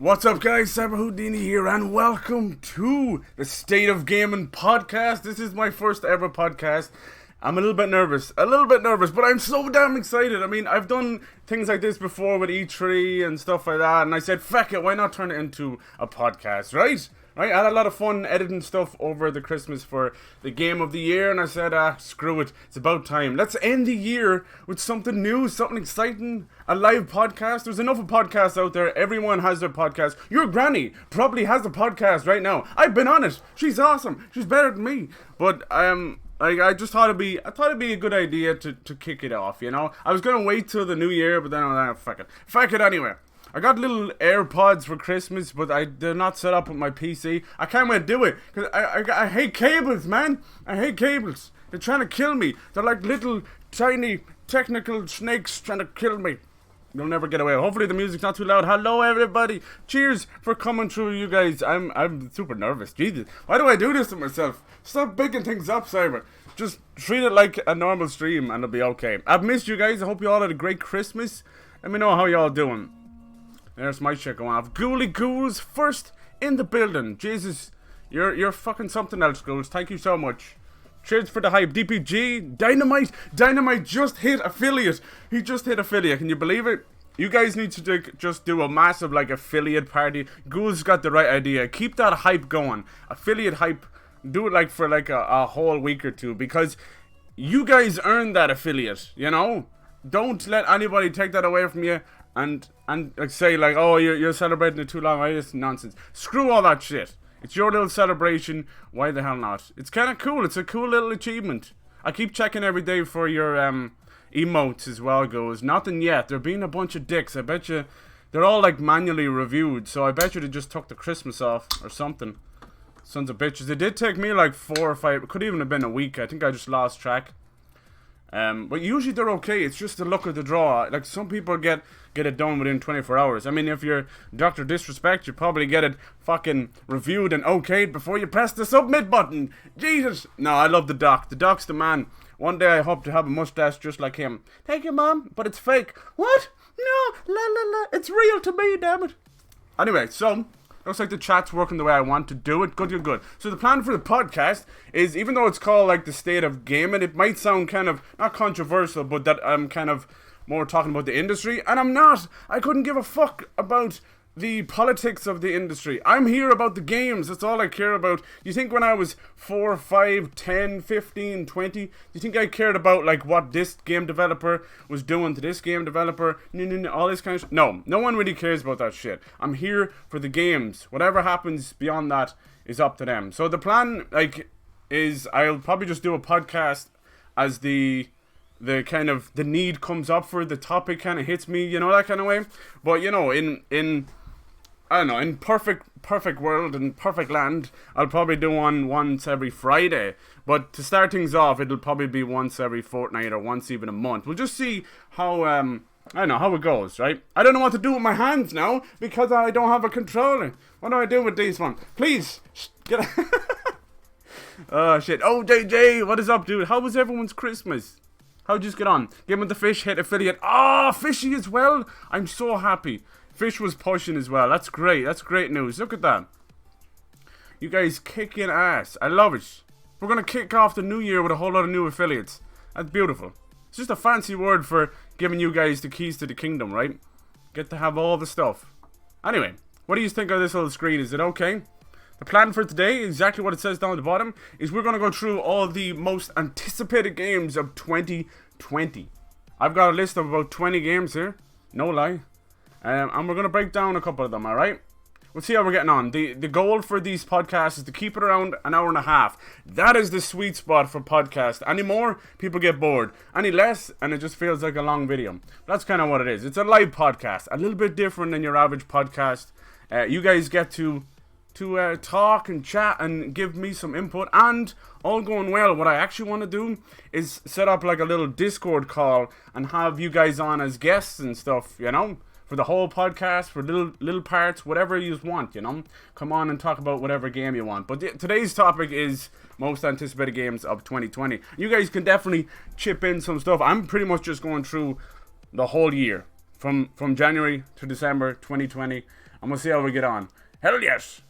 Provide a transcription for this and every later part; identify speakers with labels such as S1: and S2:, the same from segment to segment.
S1: What's up, guys? Cyber Houdini here, and welcome to the State of Gaming podcast. This is my first ever podcast. I'm a little bit nervous, but I'm so damn excited. I mean, I've done things like this before with E3 and stuff like that, and I said, fuck it, why not turn it into a podcast, right? I had a lot of fun editing stuff over the Christmas for the game of the year, and I said, screw it, it's about time. Let's end the year with something new, something exciting, a live podcast. There's enough of podcasts out there. Everyone has their podcast. Your granny probably has a podcast right now. I've been on it. She's awesome. She's better than me. But I just thought it'd be a good idea to kick it off. You know, I was gonna wait till the new year, but then I was like, fuck it anyway. I got little AirPods for Christmas, but they're not set up with my PC. I can't wait to do it, because I hate cables, man. I hate cables. They're trying to kill me. They're like little, tiny, technical snakes trying to kill me. You'll never get away. Hopefully the music's not too loud. Hello, everybody. Cheers for coming through, you guys. I'm super nervous. Jesus. Why do I do this to myself? Stop picking things up, Cyber. Just treat it like a normal stream, and it'll be okay. I've missed you guys. I hope you all had a great Christmas. Let me know how y'all doing. There's my shit going off. Ghouly Ghouls first in the building. Jesus, you're fucking something else, Ghouls. Thank you so much. Cheers for the hype. DPG, Dynamite just hit affiliate. He just hit affiliate. Can you believe it? You guys need to just do a massive affiliate party. Ghouls got the right idea. Keep that hype going. Affiliate hype. Do it for a whole week or two, because you guys earned that affiliate. You know, don't let anybody take that away from you. And say oh, you're celebrating it too long. It's nonsense. Screw all that shit. It's your little celebration. Why the hell not? It's kind of cool. It's a cool little achievement. I keep checking every day for your emotes as well, goes. Nothing yet. There been a bunch of dicks. I bet you they're all manually reviewed. So I bet you they just took the Christmas off or something. Sons of bitches. It did take me 4 or 5. It could even have been a week. I think I just lost track. But usually they're okay. It's just the luck of the draw. Some people get it done within 24 hours. I mean, if you're Dr. Disrespect, you probably get it fucking reviewed and okayed before you press the submit button. Jesus. No, I love the doc. The doc's the man. One day I hope to have a mustache just like him. Thank you, Mom, but it's fake. What? No, la la la. It's real to me, damn it. Anyway, so looks like the chat's working the way I want to do it. Good. So the plan for the podcast is, even though it's called the State of Gaming, it might sound kind of, not controversial, but that I'm kind of more talking about the industry. And I'm not. I couldn't give a fuck about the politics of the industry. I'm here about the games. That's all I care about. Do you think when I was 4, 5, 10, 15, 20, do you think I cared about what this game developer was doing to this game developer? No, all this kind of shit. No one really cares about that shit. I'm here for the games. Whatever happens beyond that is up to them. So the plan is I'll probably just do a podcast as the kind of the need comes up for the topic kind of hits me, that kind of way. But in I don't know, in perfect world and perfect land, I'll probably do one once every Friday. But to start things off, it'll probably be once every fortnight or once even a month. We'll just see how I don't know how it goes, right? I don't know what to do with my hands now because I don't have a controller. What do I do with these ones? Please get. Oh shit! Oh JJ, what is up, dude? How was everyone's Christmas? How'd you just get on? Game of the Fish hit affiliate. Oh, Fishy as well. I'm so happy. Fish was pushing as well. That's great. That's great news. Look at that. You guys kicking ass. I love it. We're going to kick off the new year with a whole lot of new affiliates. That's beautiful. It's just a fancy word for giving you guys the keys to the kingdom, right? Get to have all the stuff. Anyway, what do you think of this little screen? Is it okay? The plan for today, exactly what it says down at the bottom, is we're going to go through all the most anticipated games of 2020. I've got a list of about 20 games here. No lie. And we're going to break down a couple of them, alright? We'll see how we're getting on. The goal for these podcasts is to keep it around an hour and a half. That is the sweet spot for podcasts. Any more, people get bored. Any less, and it just feels like a long video. That's kind of what it is. It's a live podcast. A little bit different than your average podcast. You guys get to talk and chat and give me some input. And all going well, what I actually want to do is set up a little Discord call and have you guys on as guests and stuff, for the whole podcast, for little parts, whatever you want, come on and talk about whatever game you want. But today's topic is most anticipated games of 2020. You guys can definitely chip in some stuff. I'm pretty much just going through the whole year from January to December 2020. and we'll see how we get on. Hell yes!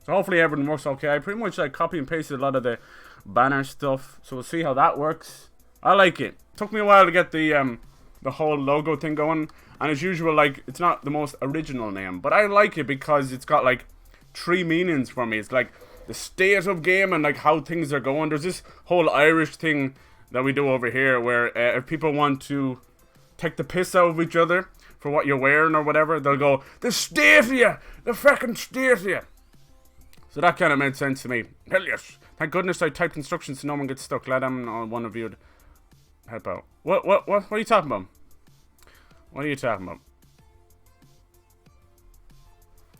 S1: So hopefully everything works okay. I pretty much like copy and pasted a lot of the banner stuff, so we'll see how that works. I like it. Took me a while to get the whole logo thing going, and as usual, like, it's not the most original name, but I like it because it's got like 3 meanings for me. It's like the state of game and like how things are going. There's this whole Irish thing that we do over here where if people want to take the piss out of each other for what you're wearing or whatever, they'll go, the state of you, the fucking state of you. So that kind of made sense to me. Hell yes. Thank goodness I typed instructions so no one gets stuck. Glad I'm on one of you to help out. What are you talking about? What are you talking about?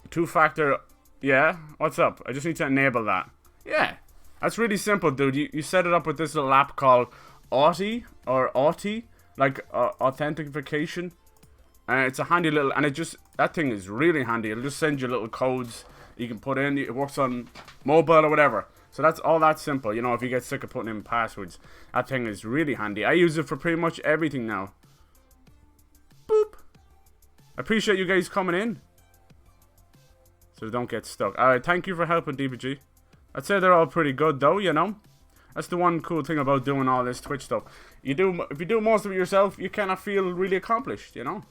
S1: 2-factor, yeah? What's up? I just need to enable that. Yeah. That's really simple, dude. You set it up with this little app called Authy, or Authy, like authentication. And it's a handy little, and that thing is really handy. It'll just send you little codes you can put in. It works on mobile or whatever. So that's all that simple. You know, if you get sick of putting in passwords, that thing is really handy. I use it for pretty much everything now. Boop. I appreciate you guys coming in, so don't get stuck. Alright, thank you for helping, DBG. I'd say they're all pretty good though, you know. That's the one cool thing about doing all this Twitch stuff. If you do most of it yourself, you kind of feel really accomplished, you know.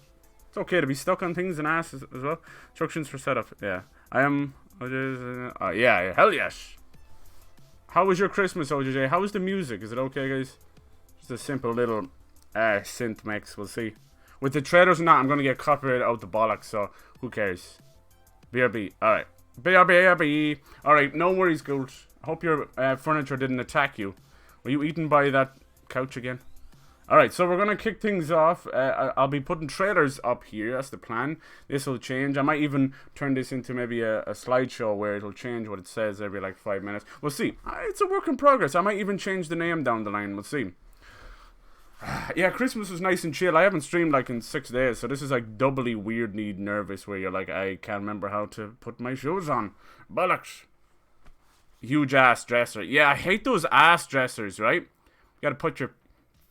S1: It's okay to be stuck on things and ass as well. Instructions for setup. Yeah. I am. Yeah, hell yes. How was your Christmas, OJJ? How was the music? Is it okay, guys? Just a simple little synth mix. We'll see. With the traders or not, I'm going to get copyrighted out the bollocks, so who cares? BRB. Alright. BRB. Alright, no worries, Gould. I hope your furniture didn't attack you. Were you eaten by that couch again? Alright, so we're going to kick things off. I'll be putting trailers up here. That's the plan. This will change. I might even turn this into maybe a slideshow where it'll change what it says every like 5 minutes. We'll see. It's a work in progress. I might even change the name down the line. We'll see. Yeah, Christmas was nice and chill. I haven't streamed like in 6 days, so this is like doubly weirdly nervous where you're like, I can't remember how to put my shoes on. Bollocks. Huge ass dresser. Yeah, I hate those ass dressers, right? You gotta put your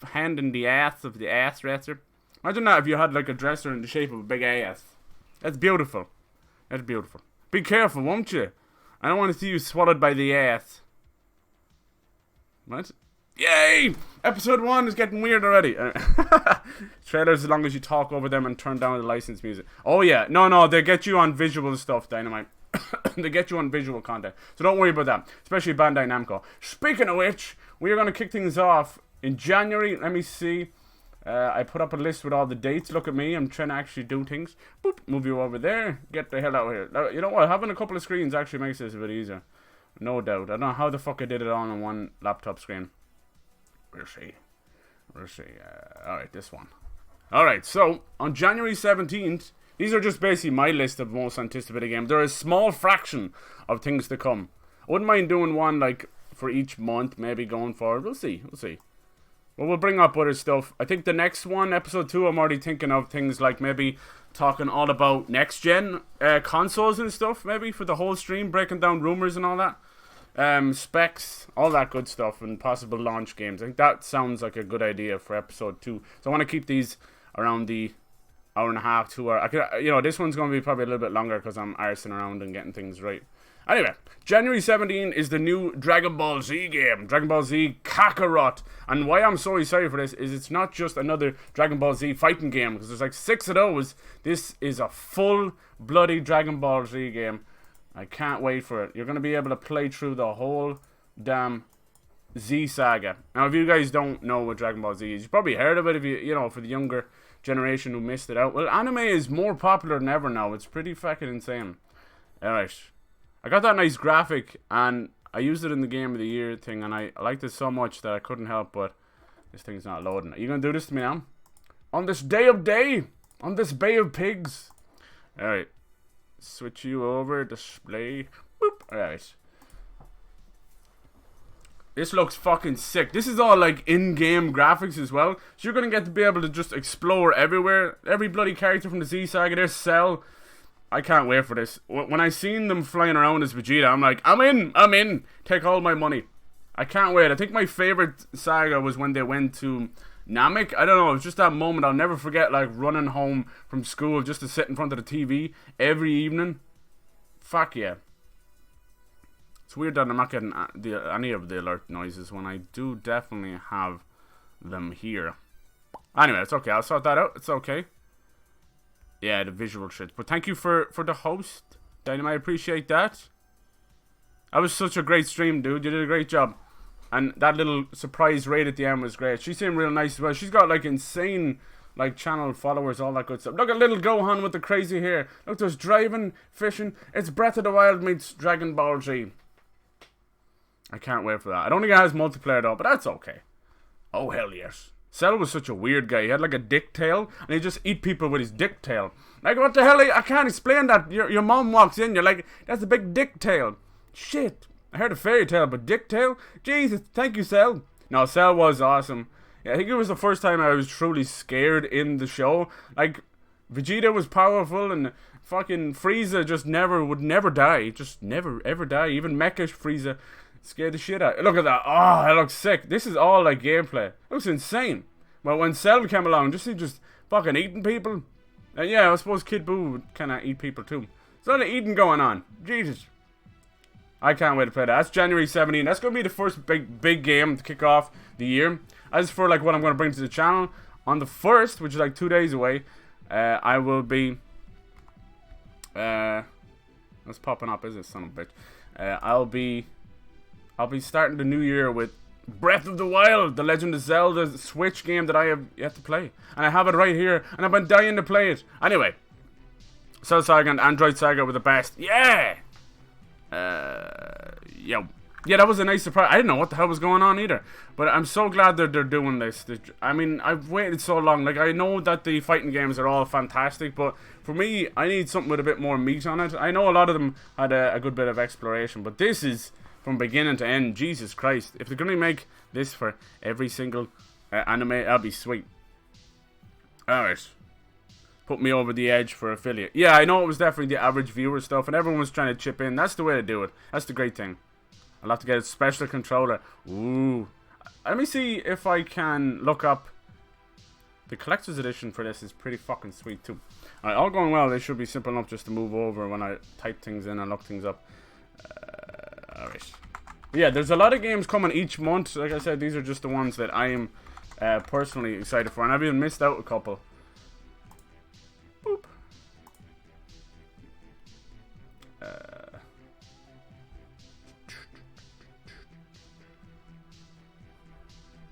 S1: hand in the ass of the ass dresser. Imagine that if you had like a dresser in the shape of a big ass. That's beautiful. That's beautiful. Be careful, won't you? I don't want to see you swallowed by the ass. What? Yay! Episode 1 is getting weird already. Trailers as long as you talk over them and turn down the licensed music. Oh yeah. No, they get you on visual stuff, Dynamite. They get you on visual content. So don't worry about that. Especially Bandai Namco. Speaking of which, we are going to kick things off in January. Let me see. I put up a list with all the dates. Look at me. I'm trying to actually do things. Boop. Move you over there. Get the hell out of here. Now, you know what? Having a couple of screens actually makes this a bit easier. No doubt. I don't know how the fuck I did it all on one laptop screen. We'll see. Alright, this one. Alright, so on January 17th, these are just basically my list of most anticipated games. They're a small fraction of things to come. I wouldn't mind doing one like for each month, maybe going forward. We'll see. Well, we'll bring up other stuff. I think the next one, episode 2, I'm already thinking of things like maybe talking all about next gen consoles and stuff, maybe for the whole stream, breaking down rumors and all that. Specs, all that good stuff, and possible launch games. I think that sounds like a good idea for episode 2. So I want to keep these around the hour and a half, 2 hour. This one's going to be probably a little bit longer because I'm arsing around and getting things right. Anyway, January 17 is the new Dragon Ball Z game, Dragon Ball Z Kakarot. And why I'm so excited for this is it's not just another Dragon Ball Z fighting game, because there's like 6 of those. This is a full bloody Dragon Ball Z game. I can't wait for it. You're going to be able to play through the whole damn Z saga. Now, if you guys don't know what Dragon Ball Z is, you probably heard of it if you for the younger generation who missed it out. Well, anime is more popular than ever now. It's pretty fucking insane. Alright. I got that nice graphic, and I used it in the Game of the Year thing, and I liked it so much that I couldn't help, but this thing's not loading. Are you going to do this to me now? On this day of day? On this Bay of Pigs? Alright. Switch you over, display. Boop. Alright. This looks fucking sick. This is all like in-game graphics as well. So you're going to get to be able to just explore everywhere. Every bloody character from the Z Saga. There's Cell. I can't wait for this. When I seen them flying around as Vegeta, I'm like, I'm in. Take all my money. I can't wait. I think my favorite saga was when they went to Namek. I don't know. It was just that moment I'll never forget. Like running home from school just to sit in front of the TV every evening. Fuck yeah. It's weird that I'm not getting any of the alert noises when I do definitely have them here. Anyway, it's okay. I'll sort that out. It's okay. Yeah, the visual shit. But thank you for the host, Dynamite. I appreciate that. That was such a great stream, dude. You did a great job. And that little surprise raid at the end was great. She seemed real nice as well. She's got like insane like channel followers, all that good stuff. Look at little Gohan with the crazy hair. Look, there's driving, fishing. It's Breath of the Wild meets Dragon Ball Z. I can't wait for that. I don't think it has multiplayer though, but that's okay. Oh, hell yes. Cell was such a weird guy. He had like a dick tail, and he'd just eat people with his dick tail. Like, what the hell? I can't explain that. Your mom walks in, you're like, that's a big dick tail. Shit. I heard a fairy tale, but dick tail? Jesus, thank you, Cell. No, Cell was awesome. Yeah, I think it was the first time I was truly scared in the show. Like, Vegeta was powerful, and fucking Frieza just would never die. Just never, ever die. Even Mecha Frieza scared the shit out. Look at that. Oh, that looks sick. This is all like gameplay. It looks insane. But when Cell came along, just fucking eating people. And yeah, I suppose Kid Buu would kind of eat people too. There's a lot of eating going on. Jesus. I can't wait to play that. That's January 17th. That's going to be the first big game to kick off the year. As for like what I'm going to bring to the channel, on the 1st, which is like 2 days away, I will be... what's popping up, is it, son of a bitch? I'll be starting the new year with Breath of the Wild, The Legend of Zelda Switch game that I have yet to play. And I have it right here, and I've been dying to play it. Anyway, Cell Saga and Android Saga were the best. Yeah! Yeah, that was a nice surprise. I didn't know what the hell was going on either. But I'm so glad that they're doing this. I mean, I've waited so long. Like, I know that the fighting games are all fantastic, but for me, I need something with a bit more meat on it. I know a lot of them had a good bit of exploration, but this is... from beginning to end, Jesus Christ. If they're going to make this for every single anime, that'll be sweet. Alright. Put me over the edge for affiliate. Yeah, I know it was definitely the average viewer stuff, and everyone was trying to chip in. That's the way to do it. That's the great thing. I'll have to get a special controller. Ooh. Let me see if I can look up. The collector's edition for this is pretty fucking sweet too. Alright, all going well. They should be simple enough just to move over when I type things in and look things up. Alright. Yeah, there's a lot of games coming each month. Like I said, these are just the ones that I am personally excited for. And I've even missed out a couple. Boop.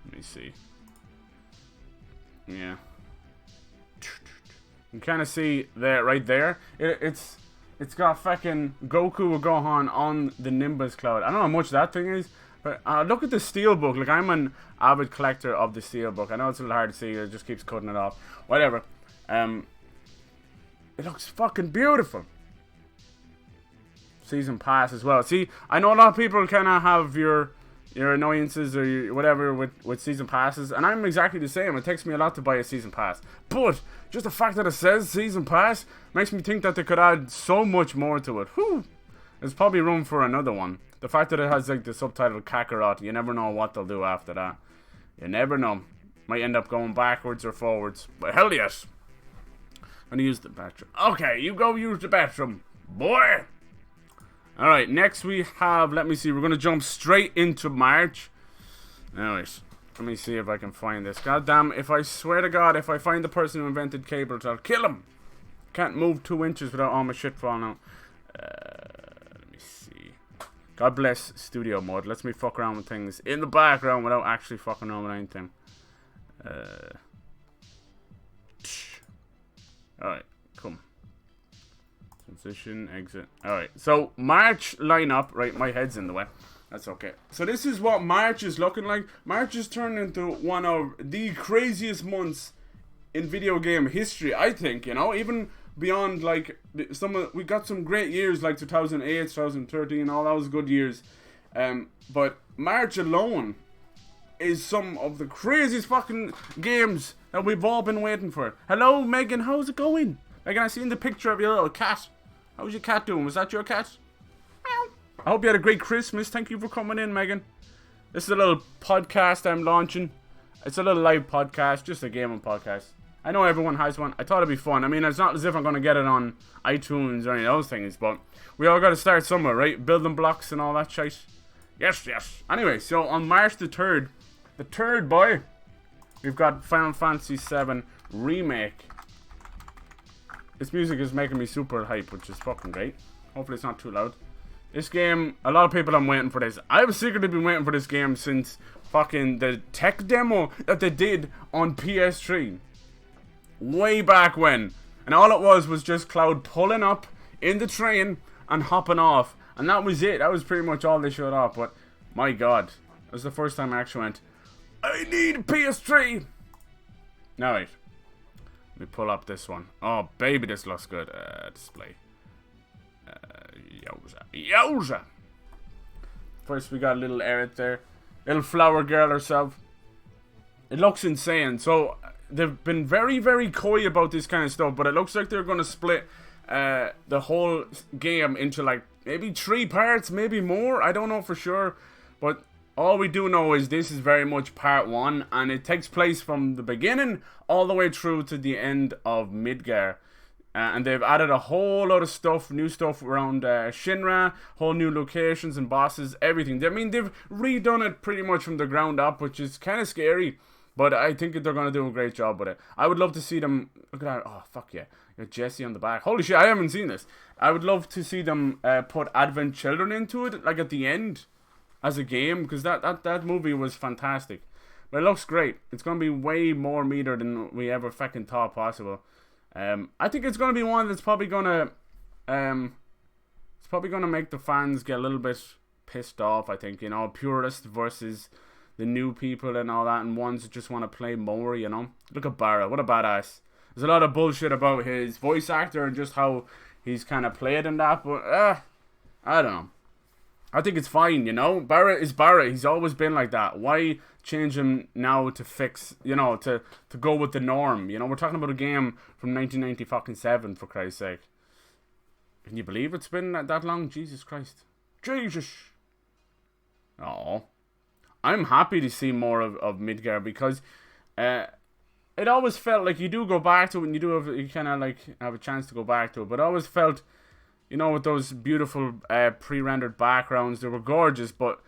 S1: Let me see. Yeah. You can kind of see that right there. It's got fucking Goku or Gohan on the Nimbus Cloud. I don't know how much that thing is, but look at the Steelbook. Like, I'm an avid collector of the Steelbook. I know it's a little hard to see. It just keeps cutting it off. Whatever. It looks fucking beautiful. Season Pass as well. See, I know a lot of people kind of have your annoyances or your whatever with Season Passes, and I'm exactly the same. It takes me a lot to buy a Season Pass. But just the fact that it says Season Pass makes me think that they could add so much more to it. Whew. There's probably room for another one. The fact that it has like the subtitle Kakarot, you never know what they'll do after that. You never know. Might end up going backwards or forwards. But hell yes. I'm gonna use the bathroom. Okay, you go use the bathroom, boy. Alright, next we have, let me see, we're gonna jump straight into March. Anyways, let me see if I can find this. God damn, if I swear to God, if I find the person who invented cables, I'll kill him. Can't move 2 inches without all my shit falling out. Let me see. God bless studio mode. Lets me fuck around with things in the background without actually fucking around with anything. Alright, come. Transition, exit. Alright, so March lineup. Right, my head's in the way. That's okay. So this is what March is looking like. March is turned into one of the craziest months in video game history, I think, you know, even beyond like we got some great years like 2008, 2013, all those good years. But March alone is some of the craziest fucking games that we've all been waiting for. Hello, Megan, how's it going? Megan, I seen the picture of your little cat. How's your cat doing? Was that your cat? Meow. I hope you had a great Christmas. Thank you for coming in, Megan. This is a little podcast I'm launching. It's a little live podcast, just a gaming podcast. I know everyone has one. I thought it'd be fun. I mean, it's not as if I'm going to get it on iTunes or any of those things, but we all got to start somewhere, right? Building blocks and all that shit. Yes, yes. Anyway, so on March the 3rd, boy, we've got Final Fantasy VII Remake. This music is making me super hype, which is fucking great. Hopefully it's not too loud. This game, a lot of people are waiting for this. I've secretly been waiting for this game since fucking the tech demo that they did on PS3. Way back when. And all it was just Cloud pulling up in the train and hopping off. And that was it. That was pretty much all they showed off. But, my god. That was the first time I actually went, I need a PS3! Now wait. Let me pull up this one. Oh, baby, this looks good. Display. Yowza. First, we got a little Aerith there. Little flower girl herself. It looks insane. So, they've been very, very coy about this kind of stuff, but it looks like they're going to split the whole game into like maybe 3 parts, maybe more. I don't know for sure, but all we do know is this is very much part 1, and it takes place from the beginning all the way through to the end of Midgar. And they've added a whole lot of stuff, new stuff around Shinra, whole new locations and bosses, everything. I mean, they've redone it pretty much from the ground up, which is kind of scary. But I think they're going to do a great job with it. I would love to see them... Look at that. Oh, fuck yeah. You got Jesse on the back. Holy shit, I haven't seen this. I would love to see them put Advent Children into it, like at the end, as a game. Because that movie was fantastic. But it looks great. It's going to be way more meter than we ever fucking thought possible. I think it's going to be one that's probably going to... it's probably going to make the fans get a little bit pissed off, I think. You know, purist versus... the new people and all that, and ones that just want to play more, you know. Look at Barra, what a badass. There's a lot of bullshit about his voice actor and just how he's kind of played in that, but I don't know. I think it's fine, you know. Barra is Barra. He's always been like that. Why change him now to fix, you know, to go with the norm? You know, we're talking about a game from 1997, for Christ's sake. Can you believe it's been that long? Jesus Christ. Jesus. Oh. I'm happy to see more of Midgar because it always felt like you do go back to it and you kind of like have a chance to go back to it, but I always felt, you know, with those beautiful pre-rendered backgrounds, they were gorgeous, but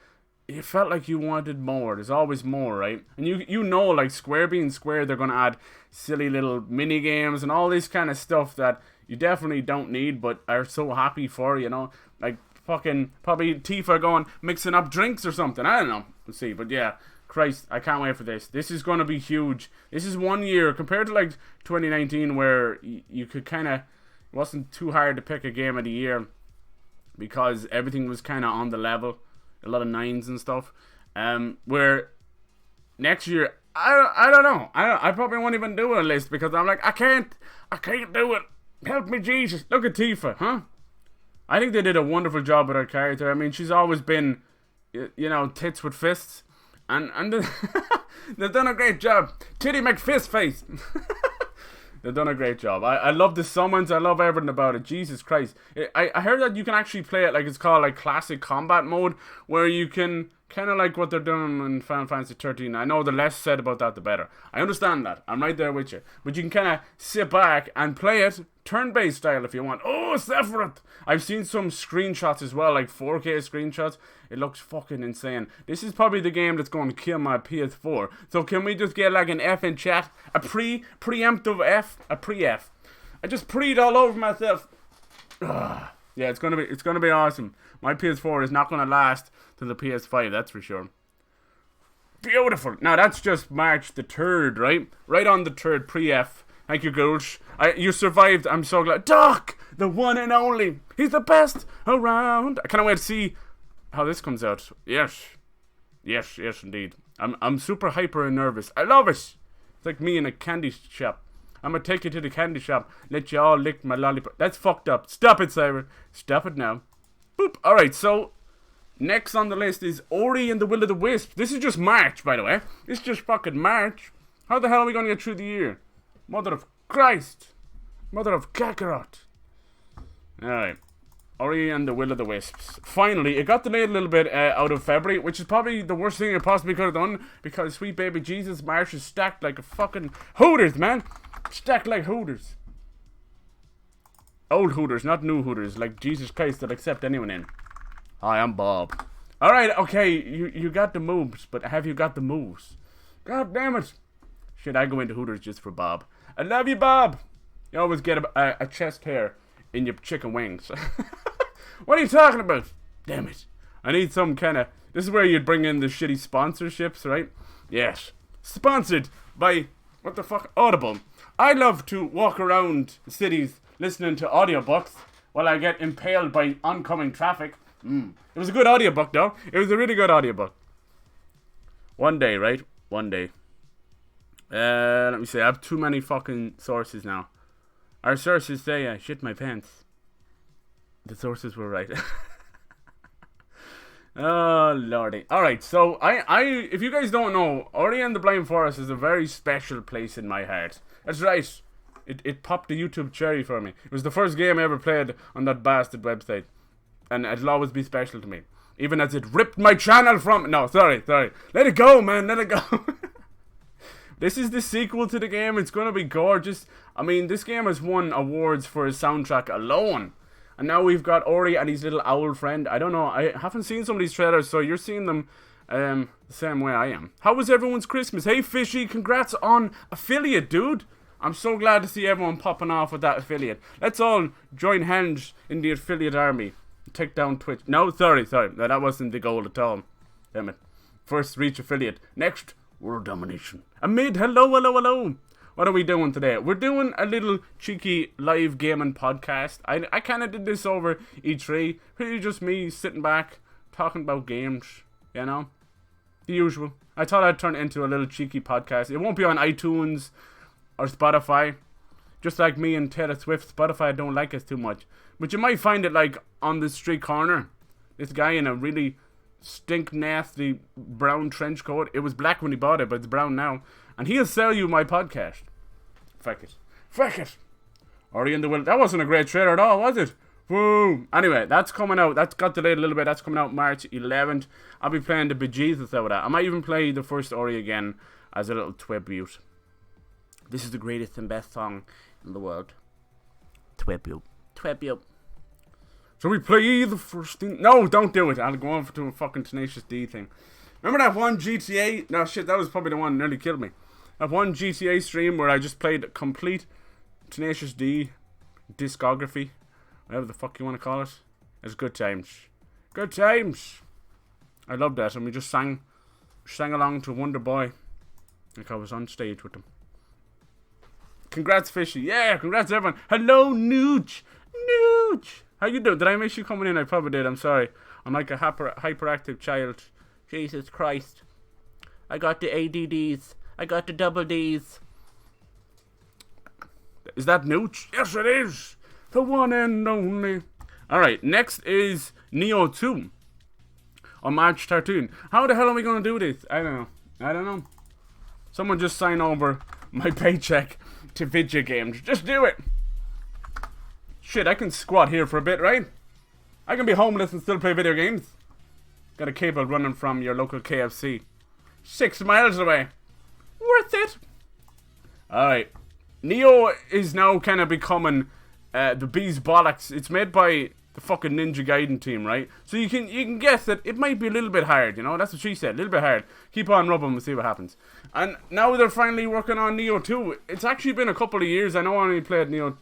S1: it felt like you wanted more. There's always more, right? And you know, like Square being Square, they're going to add silly little mini games and all this kind of stuff that you definitely don't need, but are so happy for, you know, like fucking probably Tifa going mixing up drinks or something. I don't know. We'll see. But yeah, Christ, I can't wait for this. This is going to be huge. This is 1 year compared to like 2019 where you could kind of, it wasn't too hard to pick a game of the year because everything was kind of on the level. A lot of 9s and stuff. Where next year, I don't know. I probably won't even do a list because I'm like, I can't do it. Help me, Jesus. Look at Tifa, huh? I think they did a wonderful job with her character. I mean, she's always been, you know, tits with fists. And they've done a great job. Titty McFist face. They've done a great job. I love the summons. I love everything about it. Jesus Christ. I heard that you can actually play it like it's called like classic combat mode, where you can kind of like what they're doing in Final Fantasy 13. I know the less said about that, the better. I understand that. I'm right there with you. But you can kind of sit back and play it turn-based style if you want. Oh, Sephiroth! I've seen some screenshots as well, like 4K screenshots. It looks fucking insane. This is probably the game that's going to kill my PS4. So can we just get like an F in chat? A preemptive F? A pre-F. I just preed all over myself. Ugh. Yeah, it's gonna be awesome. My PS4 is not gonna last to the PS5, that's for sure. Beautiful. Now that's just March the 3rd, right? Right on the 3rd, pre-F. Thank you, Gulch. You survived. I'm so glad. Doc, the one and only. He's the best around. I can't wait to see how this comes out. Yes, indeed. I'm super hyper and nervous. I love it. It's like me in a candy shop. I'm gonna take you to the candy shop. Let you all lick my lollipop. That's fucked up. Stop it, Cyber. Stop it now. Boop. Alright, so next on the list is Ori and the Will of the Wisp. This is just March, by the way. This is just fucking March. How the hell are we gonna get through the year? Mother of Christ. Mother of Kakarot. Alright. Ori and the Will of the Wisps. Finally, it got delayed a little bit out of February, which is probably the worst thing it possibly could have done, because Sweet Baby Jesus March is stacked like a fucking Hooters, man. Stacked like Hooters. Old Hooters, not new Hooters, like Jesus Christ that accept anyone in. Hi, I'm Bob. Alright, okay, you got the moves, but have you got the moves? God damn it. Should I go into Hooters just for Bob? I love you, Bob. You always get a chest hair in your chicken wings. What are you talking about? Damn it. I need some kind of... This is where you'd bring in the shitty sponsorships, right? Yes. Sponsored by... What the fuck? Audible. I love to walk around cities listening to audiobooks while I get impaled by oncoming traffic. It was a good audiobook, though. It was a really good audiobook. One day, right? One day. Let me see. I have too many fucking sources now. Our sources say I shit my pants. The sources were right. Oh, lordy. Alright, so if you guys don't know, Ori and the Blind Forest is a very special place in my heart. That's right. It popped the YouTube cherry for me. It was the first game I ever played on that bastard website. And it'll always be special to me. Even as it ripped my channel from... No, sorry. Let it go, man. Let it go. This is the sequel to the game. It's going to be gorgeous. I mean, this game has won awards for his soundtrack alone. And now we've got Ori and his little owl friend. I don't know. I haven't seen some of these trailers, so you're seeing them the same way I am. How was everyone's Christmas? Hey, Fishy, congrats on affiliate, dude. I'm so glad to see everyone popping off with that affiliate. Let's all join hands in the affiliate army. Take down Twitch. No, sorry. No, that wasn't the goal at all. Damn it. First, reach affiliate. Next, world domination. Amid, hello. What are we doing today? We're doing a little cheeky live gaming podcast. I kind of did this over E3. Pretty just me sitting back, talking about games, you know? The usual. I thought I'd turn it into a little cheeky podcast. It won't be on iTunes or Spotify. Just like me and Taylor Swift, Spotify don't like us too much. But you might find it like on the street corner. This guy in a really stink nasty brown trench coat. It was black when he bought it, but it's brown now. And he'll sell you my podcast. Fuck it. Ori and the Will. That wasn't a great trailer at all, was it? Woo. Anyway, that's coming out. That's got delayed a little bit. That's coming out March 11th. I'll be playing the bejesus out of that. I might even play the first Ori again as a little tribute. This is the greatest and best song in the world. Tribute. So we play the first thing. No, don't do it. I'll go on to a fucking Tenacious D thing. Remember that one GTA? No, shit, that was probably the one that nearly killed me. That one GTA stream where I just played complete Tenacious D discography. Whatever the fuck you want to call it. It's good times. Good times. I loved that. And we just sang along to Wonder Boy. Like I was on stage with them. Congrats, Fishy. Yeah, congrats, everyone. Hello, Nooch. How you doing? Did I miss you coming in? I probably did. I'm sorry. I'm like a hyperactive child. Jesus Christ. I got the ADDs. I got the double Ds. Is that Nooch? Yes, it is. The one and only. Alright, next is Neo 2. On March 13. How the hell are we going to do this? I don't know. Someone just sign over my paycheck to video games. Just do it. Shit, I can squat here for a bit, right? I can be homeless and still play video games. Got a cable running from your local KFC. 6 miles away. Worth it. Alright. Neo is now kind of becoming the bee's bollocks. It's made by the fucking Ninja Gaiden team, right? So you can guess that it might be a little bit hard, you know? That's what she said. A little bit hard. Keep on rubbing and see what happens. And now they're finally working on Neo 2. It's actually been a couple of years. I know I only played Neo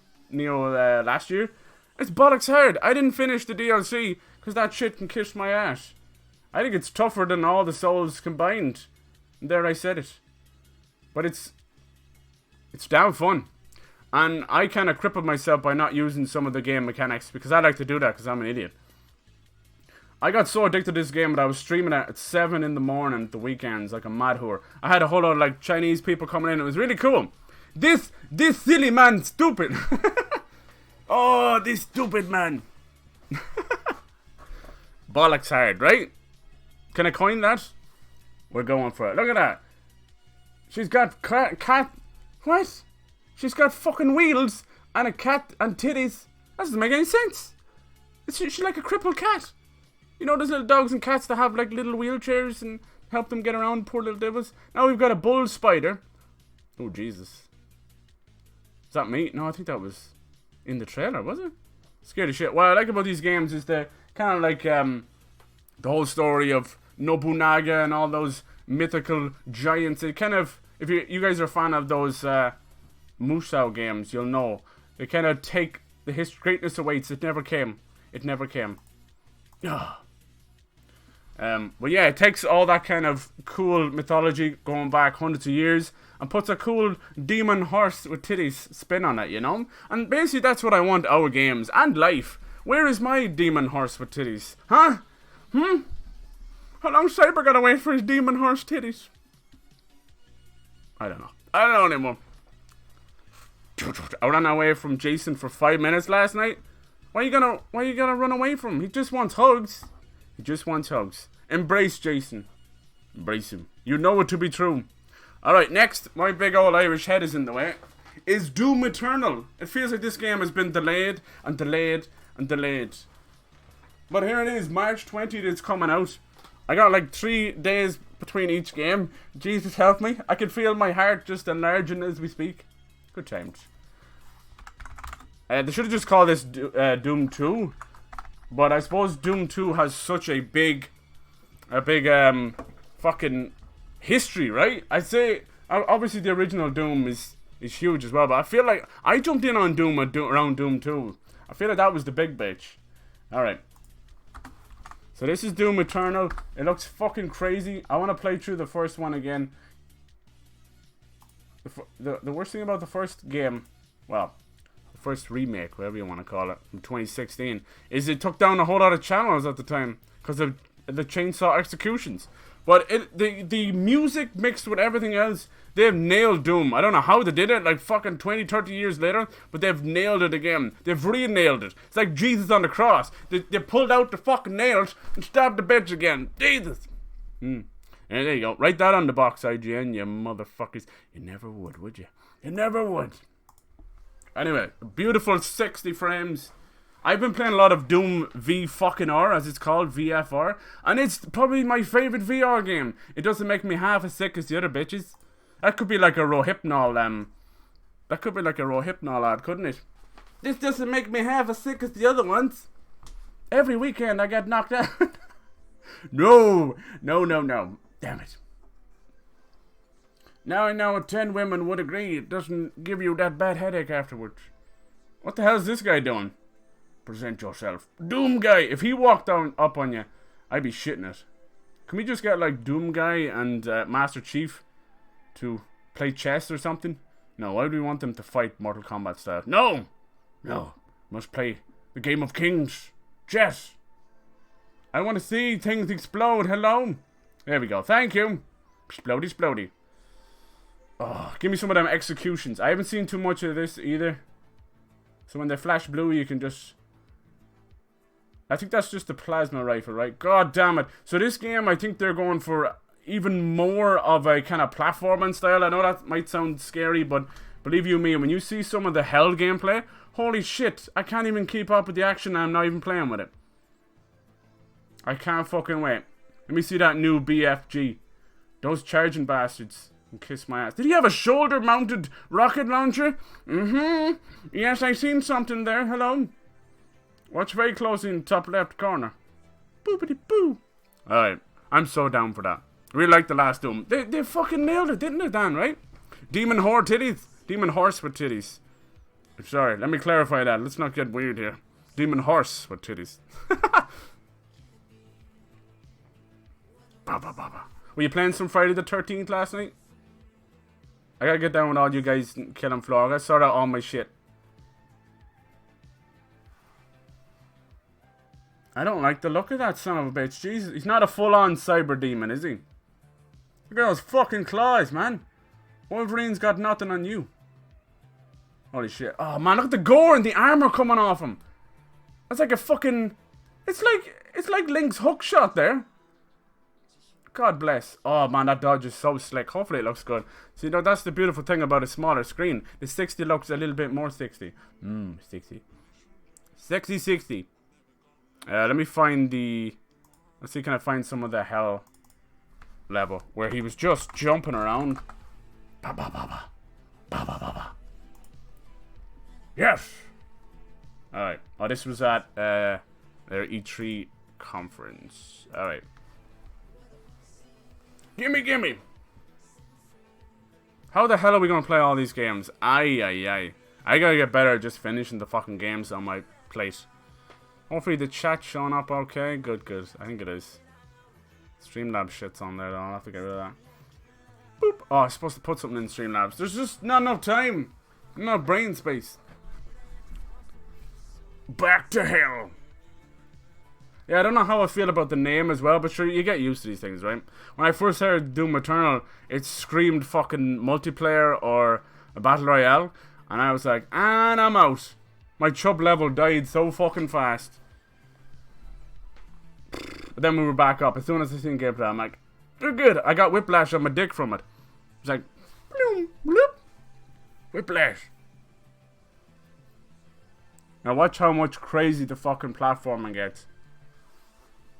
S1: last year. It's bollocks hard. I didn't finish the DLC because that shit can kiss my ass. I think it's tougher than all the Souls combined. And there I said it. But it's damn fun. And I kind of crippled myself by not using some of the game mechanics because I like to do that because I'm an idiot. I got so addicted to this game that I was streaming it at 7 in the morning at the weekends like a mad whore. I had a whole lot of like Chinese people coming in. It was really cool. This silly man stupid. Oh, this stupid man. Bollocks hard, right? Can I coin that? We're going for it. Look at that. She's got cat. What? She's got fucking wheels and a cat and titties. That doesn't make any sense. She's like a crippled cat. You know those little dogs and cats that have like little wheelchairs and help them get around, poor little devils? Now we've got a bull spider. Oh, Jesus. Is that me? No, I think that was in the trailer, was it? Scared of shit. What I like about these games is the kind of like the whole story of Nobunaga and all those mythical giants. It kind of, if you guys are a fan of those Musou games, you'll know. They kind of take the greatness awaits. It never came. It never came. But yeah, it takes all that kind of cool mythology going back hundreds of years and puts a cool demon horse with titties spin on it, you know? And basically that's what I want our games and life. Where is my demon horse with titties? Huh? How long Cyber gotta wait for his demon horse titties? I don't know anymore. I ran away from Jason for 5 minutes last night. Why you gonna run away from him? He just wants hugs. He just wants hugs. Embrace Jason. Embrace him. You know it to be true. Alright, next, my big old Irish head is in the way, is Doom Eternal. It feels like this game has been delayed and delayed and delayed. But here it is, March 20th, it's coming out. I got like 3 days between each game. Jesus help me. I can feel my heart just enlarging as we speak. Good times. They should have just called this Doom 2. But I suppose Doom 2 has such a big fucking history, right? I'd say, obviously the original Doom is huge as well, but I feel like I jumped in on Doom around Doom 2. I feel like that was the big bitch. Alright. So this is Doom Eternal. It looks fucking crazy. I want to play through the first one again. The worst thing about the first game, well, the first remake, whatever you want to call it, from 2016, is it took down a whole lot of channels at the time because of the chainsaw executions. But the music mixed with everything else, they've nailed Doom. I don't know how they did it, like fucking 20, 30 years later, but they've nailed it again. They've re-nailed it. It's like Jesus on the cross. They pulled out the fucking nails and stabbed the bitch again. Jesus. And there you go. Write that on the box, IGN, you motherfuckers. You never would you? You never would. Anyway, beautiful 60 frames. I've been playing a lot of Doom V-fucking-R, as it's called, VFR, and it's probably my favourite VR game. It doesn't make me half as sick as the other bitches. That could be like a Rohypnol, ad, couldn't it? This doesn't make me half as sick as the other ones. Every weekend I get knocked out. No. Damn it. Now I know 10 women would agree it doesn't give you that bad headache afterwards. What the hell is this guy doing? Present yourself. Doom Guy! If he walked up on you, I'd be shitting it. Can we just get like Doom Guy and Master Chief to play chess or something? No, why do we want them to fight Mortal Kombat style? No! Must play the Game of Kings. Chess! I want to see things explode. Hello? There we go. Thank you. Explodey. Oh, give me some of them executions. I haven't seen too much of this either. So when they flash blue, you can just... I think that's just the plasma rifle, right? God damn it. So this game, I think they're going for even more of a kind of platforming style. I know that might sound scary, but believe you me, when you see some of the Hell gameplay, holy shit, I can't even keep up with the action and I'm not even playing with it. I can't fucking wait. Let me see that new BFG. Those charging bastards. And kiss my ass. Did he have a shoulder-mounted rocket launcher? Yes, I seen something there. Hello. Watch very closely in the top left corner. Boopity-boo. Alright. I'm so down for that. Really like the last Doom. They fucking nailed it, didn't they, Dan, right? Demon whore titties. Demon horse with titties. Sorry, let me clarify that. Let's not get weird here. Demon horse with titties. Were you playing some Friday the 13th last night? I gotta get down with all you guys killing floor. I gotta sort out all my shit. I don't like the look of that son of a bitch. Jesus, he's not a full-on cyber demon, is he? Look at those fucking claws, man. Wolverine's got nothing on you. Holy shit. Oh man, look at the gore and the armor coming off him. That's like a fucking... It's like Link's hook shot there. God bless. Oh man, that dodge is so slick. Hopefully it looks good. See, you know, that's the beautiful thing about a smaller screen. The 60 looks a little bit more 60. 60. Sexy 60. Let me find the... Let's see, can I find some of the hell level where he was just jumping around. Ba ba ba ba. Ba ba ba ba. Yes! Alright. Oh, this was at their E3 conference. Alright. Gimme, gimme! How the hell are we gonna play all these games? Aye, aye, aye. I gotta get better at just finishing the fucking games on my plate. Hopefully the chat's showing up okay. Good, good. I think it is. Streamlabs shit's on there though. I'll have to get rid of that. Boop. Oh, I was supposed to put something in Streamlabs. There's just not enough time. Not brain space. Back to hell. Yeah, I don't know how I feel about the name as well, but sure, you get used to these things, right? When I first heard Doom Eternal, it screamed fucking multiplayer or a battle royale, and I was like, and I'm out. My chub level died so fucking fast. But then we were back up. As soon as I seen gameplay, I'm like, you're good. I got whiplash on my dick from it. It's like, bloom, bloop, whiplash. Now watch how much crazy the fucking platforming gets.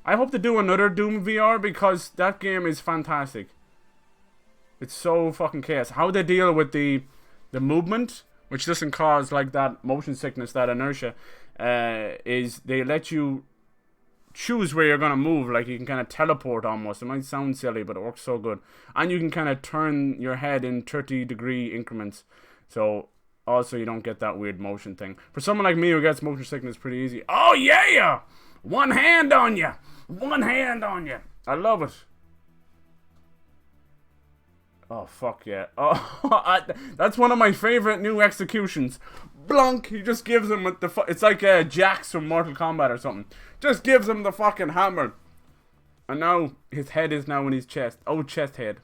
S1: I hope to do another Doom VR because that game is fantastic. It's so fucking chaos. How they deal with the movement, which doesn't cause like that motion sickness, that inertia, is they let you choose where you're gonna move. Like you can kind of teleport almost. It might sound silly, but it works so good. And you can kind of turn your head in 30-degree increments. So also you don't get that weird motion thing. For someone like me who gets motion sickness pretty easy. Oh yeah! One hand on you! One hand on you! I love it. Oh, fuck yeah. Oh, that's one of my favorite new executions. Blunk! He just gives him with the it's like Jax from Mortal Kombat or something. Just gives him the fucking hammer. And now his head is now in his chest. Oh, chest head.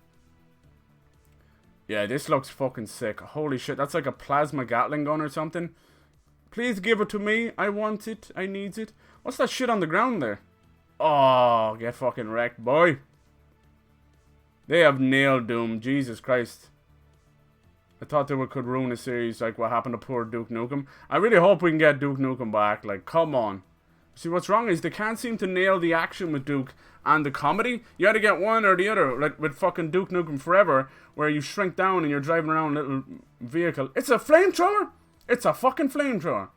S1: Yeah, this looks fucking sick. Holy shit, that's like a plasma Gatling gun or something. Please give it to me. I want it. I need it. What's that shit on the ground there? Oh, get fucking wrecked, boy. They have nailed Doom. Jesus Christ. I thought they could ruin a series like what happened to poor Duke Nukem. I really hope we can get Duke Nukem back. Like, come on. See, what's wrong is they can't seem to nail the action with Duke and the comedy. You gotta get one or the other. Like with fucking Duke Nukem Forever, where you shrink down and you're driving around a little vehicle. It's a flamethrower! It's a fucking flamethrower.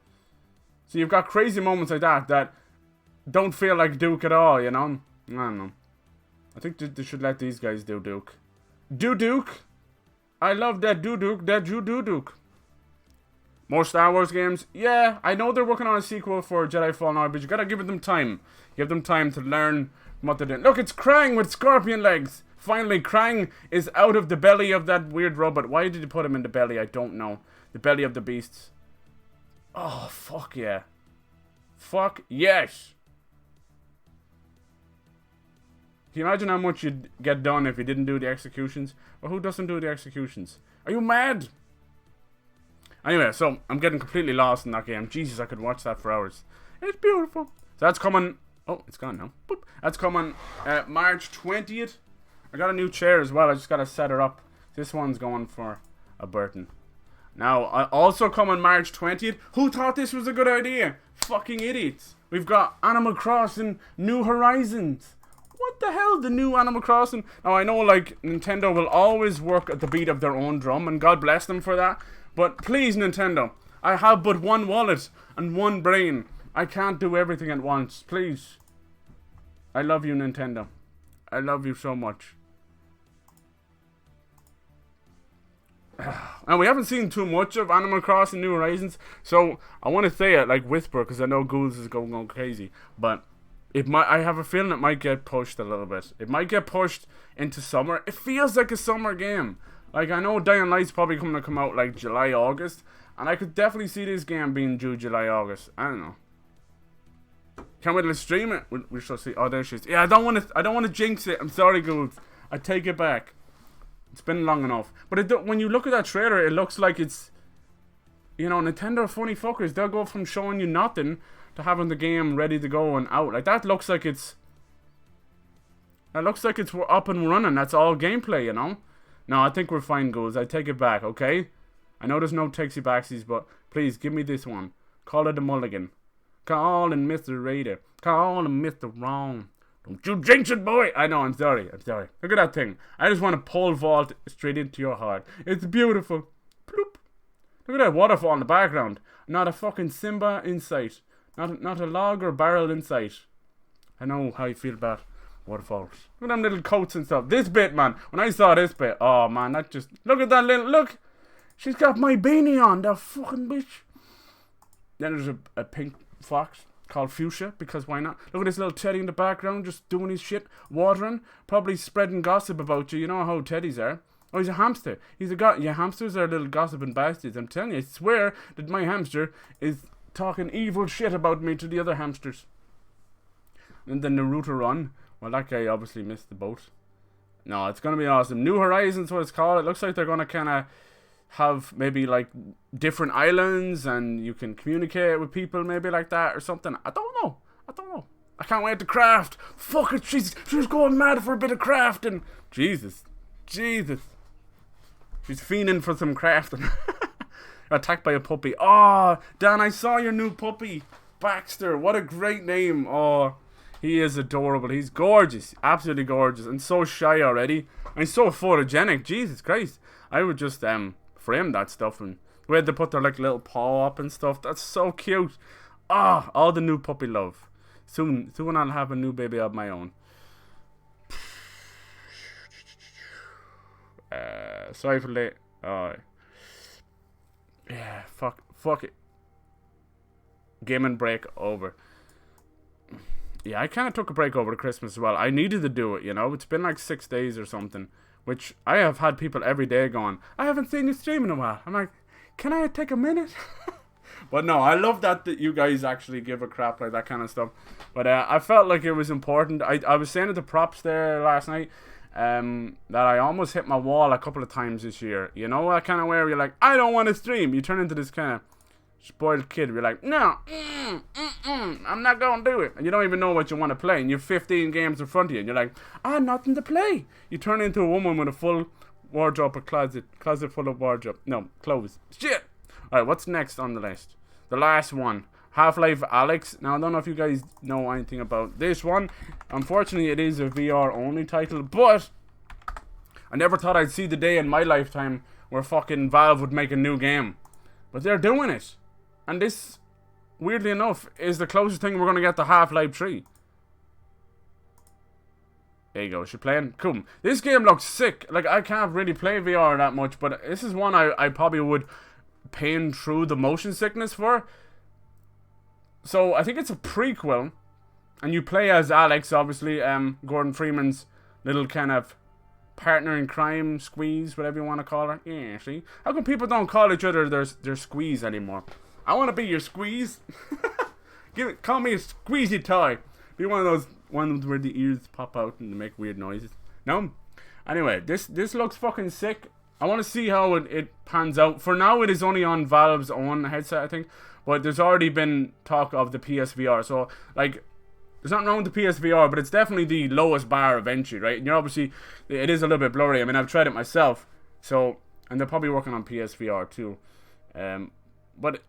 S1: So you've got crazy moments like that don't feel like Duke at all, you know? I don't know. I think they should let these guys do Duke. Do Duke! I love that Duke, that Duke. More Star Wars games? Yeah, I know they're working on a sequel for Jedi Fallen Order, but you gotta give them time. Give them time to learn what they're doing. Look, it's Krang with scorpion legs! Finally, Krang is out of the belly of that weird robot. Why did you put him in the belly? I don't know. The belly of the beasts. Oh, fuck yeah. Fuck yes! Can you imagine how much you'd get done if you didn't do the executions? Or who doesn't do the executions? Are you mad? Anyway, so I'm getting completely lost in that game. Jesus, I could watch that for hours. It's beautiful. So that's coming... Oh, it's gone now. Boop. That's coming March 20th. I got a new chair as well. I just got to set her up. This one's going for a Burton. Now, also coming March 20th. Who thought this was a good idea? Fucking idiots. We've got Animal Crossing New Horizons. What the hell, the new Animal Crossing? Now, I know, like, Nintendo will always work at the beat of their own drum, and God bless them for that. But please, Nintendo, I have but one wallet and one brain. I can't do everything at once. Please. I love you, Nintendo. I love you so much. And we haven't seen too much of Animal Crossing New Horizons, so I want to say it, like, whisper, because I know Ghouls is going crazy. But... I have a feeling it might get pushed a little bit. It might get pushed into summer. It feels like a summer game. Like, I know Dying Light's probably going to come out like July, August. And I could definitely see this game being due July, August. I don't know. Can't wait to stream it. We shall see. Oh, there she is. Yeah, I don't want to jinx it. I'm sorry, Ghouls. I take it back. It's been long enough. But when you look at that trailer, it looks like it's... You know, Nintendo are funny fuckers. They'll go from showing you nothing to having the game ready to go and out. Like, that looks like it's... That looks like it's up and running. That's all gameplay, you know? No, I think we're fine, Ghouls. I take it back, okay? I know there's no takesy backsies, but please, give me this one. Call it a mulligan. Calling Mr. Raider. Calling Mr. Wrong. Don't you jinx it, boy. I know, I'm sorry. Look at that thing. I just want to pole vault straight into your heart. It's beautiful. Bloop. Look at that waterfall in the background. Not a fucking Simba in sight. Not a log or barrel in sight. I know how you feel about waterfalls. Look at them little coats and stuff. This bit, man. When I saw this bit, oh man, that just... Look at that little... Look! She's got my beanie on, that fucking bitch. Then there's a pink fox called Fuchsia, because why not? Look at this little teddy in the background, just doing his shit, watering, probably spreading gossip about you. You know how teddies are. Oh, he's a hamster. Yeah, hamsters are little gossiping bastards. I'm telling you, I swear that my hamster is talking evil shit about me to the other hamsters. And the Naruto run. Well, that guy obviously missed the boat. No, it's going to be awesome. New Horizons, what it's called. It looks like they're going to kind of have maybe like different islands and you can communicate with people maybe like that or something. I don't know. I can't wait to craft. Fuck it, she's going mad for a bit of crafting. Jesus. She's fiending for some crafting. Attacked by a puppy. Oh, Dan, I saw your new puppy. Baxter, what a great name. Oh, he is adorable. He's gorgeous. Absolutely gorgeous. And so shy already. And so photogenic. Jesus Christ. I would just frame that stuff. And the way they put their like little paw up and stuff. That's so cute. Ah, all the new puppy love. Soon I'll have a new baby of my own. Sorry for late. Oh, yeah. Fuck it. Gaming break over. Yeah, I kind of took a break over Christmas as well. I needed to do it, you know. It's been like 6 days or something, which I have had people every day going, I haven't seen you stream in a while. I'm like, can I take a minute? But no, I love that you guys actually give a crap like that kind of stuff. But I felt like it was important. I was saying at the props there last night that I almost hit my wall a couple of times this year. You know that kind of where you're like, I don't want to stream. You turn into this kind of spoiled kid. You're like, no, I'm not going to do it. And you don't even know what you want to play. And you have 15 games in front of you. And you're like, nothing to play. You turn into a woman with a full wardrobe or closet full of wardrobe. No, clothes. Shit. Alright, what's next on the list? The last one. Half-Life Alyx. Now, I don't know if you guys know anything about this one. Unfortunately, it is a VR-only title. But I never thought I'd see the day in my lifetime where fucking Valve would make a new game. But they're doing it. And this, weirdly enough, is the closest thing we're going to get to Half-Life 3. There you go, she's playing. Cool. This game looks sick. Like, I can't really play VR that much, but this is one I probably would pain through the motion sickness for. So, I think it's a prequel. And you play as Alex, obviously, Gordon Freeman's little kind of partner in crime, squeeze, whatever you want to call her. Yeah, see? How come people don't call each other their squeeze anymore? I want to be your squeeze. Call me a squeezy toy. Be one of those ones where the ears pop out and they make weird noises. No? Anyway, this looks fucking sick. I want to see how it pans out. For now, it is only on Valve's own headset, I think. But there's already been talk of the PSVR. So, like, there's nothing wrong with the PSVR, but it's definitely the lowest bar of entry, right? And you're obviously, it is a little bit blurry. I mean, I've tried it myself. So, and they're probably working on PSVR too. But,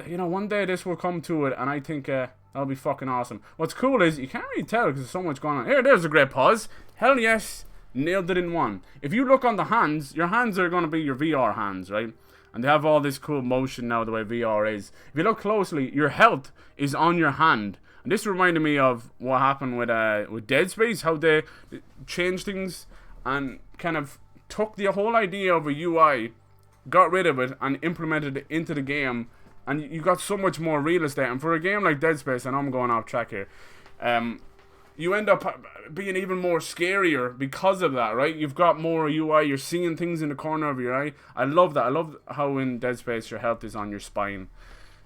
S1: you know, one day this will come to it, and I think that'll be fucking awesome. What's cool is, you can't really tell because there's so much going on. Here, there's a great pause. Hell yes. Nailed it in one. If you look on the hands, your hands are going to be your VR hands, right? And they have all this cool motion now, the way VR is. If you look closely, your health is on your hand. And this reminded me of what happened with Dead Space, how they changed things and kind of took the whole idea of a UI, got rid of it, and implemented it into the game. And you got so much more real estate. And for a game like Dead Space, I know I'm going off track here, you end up being even more scarier because of that, right? You've got more UI, you're seeing things in the corner of your eye. I love that. I love how in Dead Space your health is on your spine.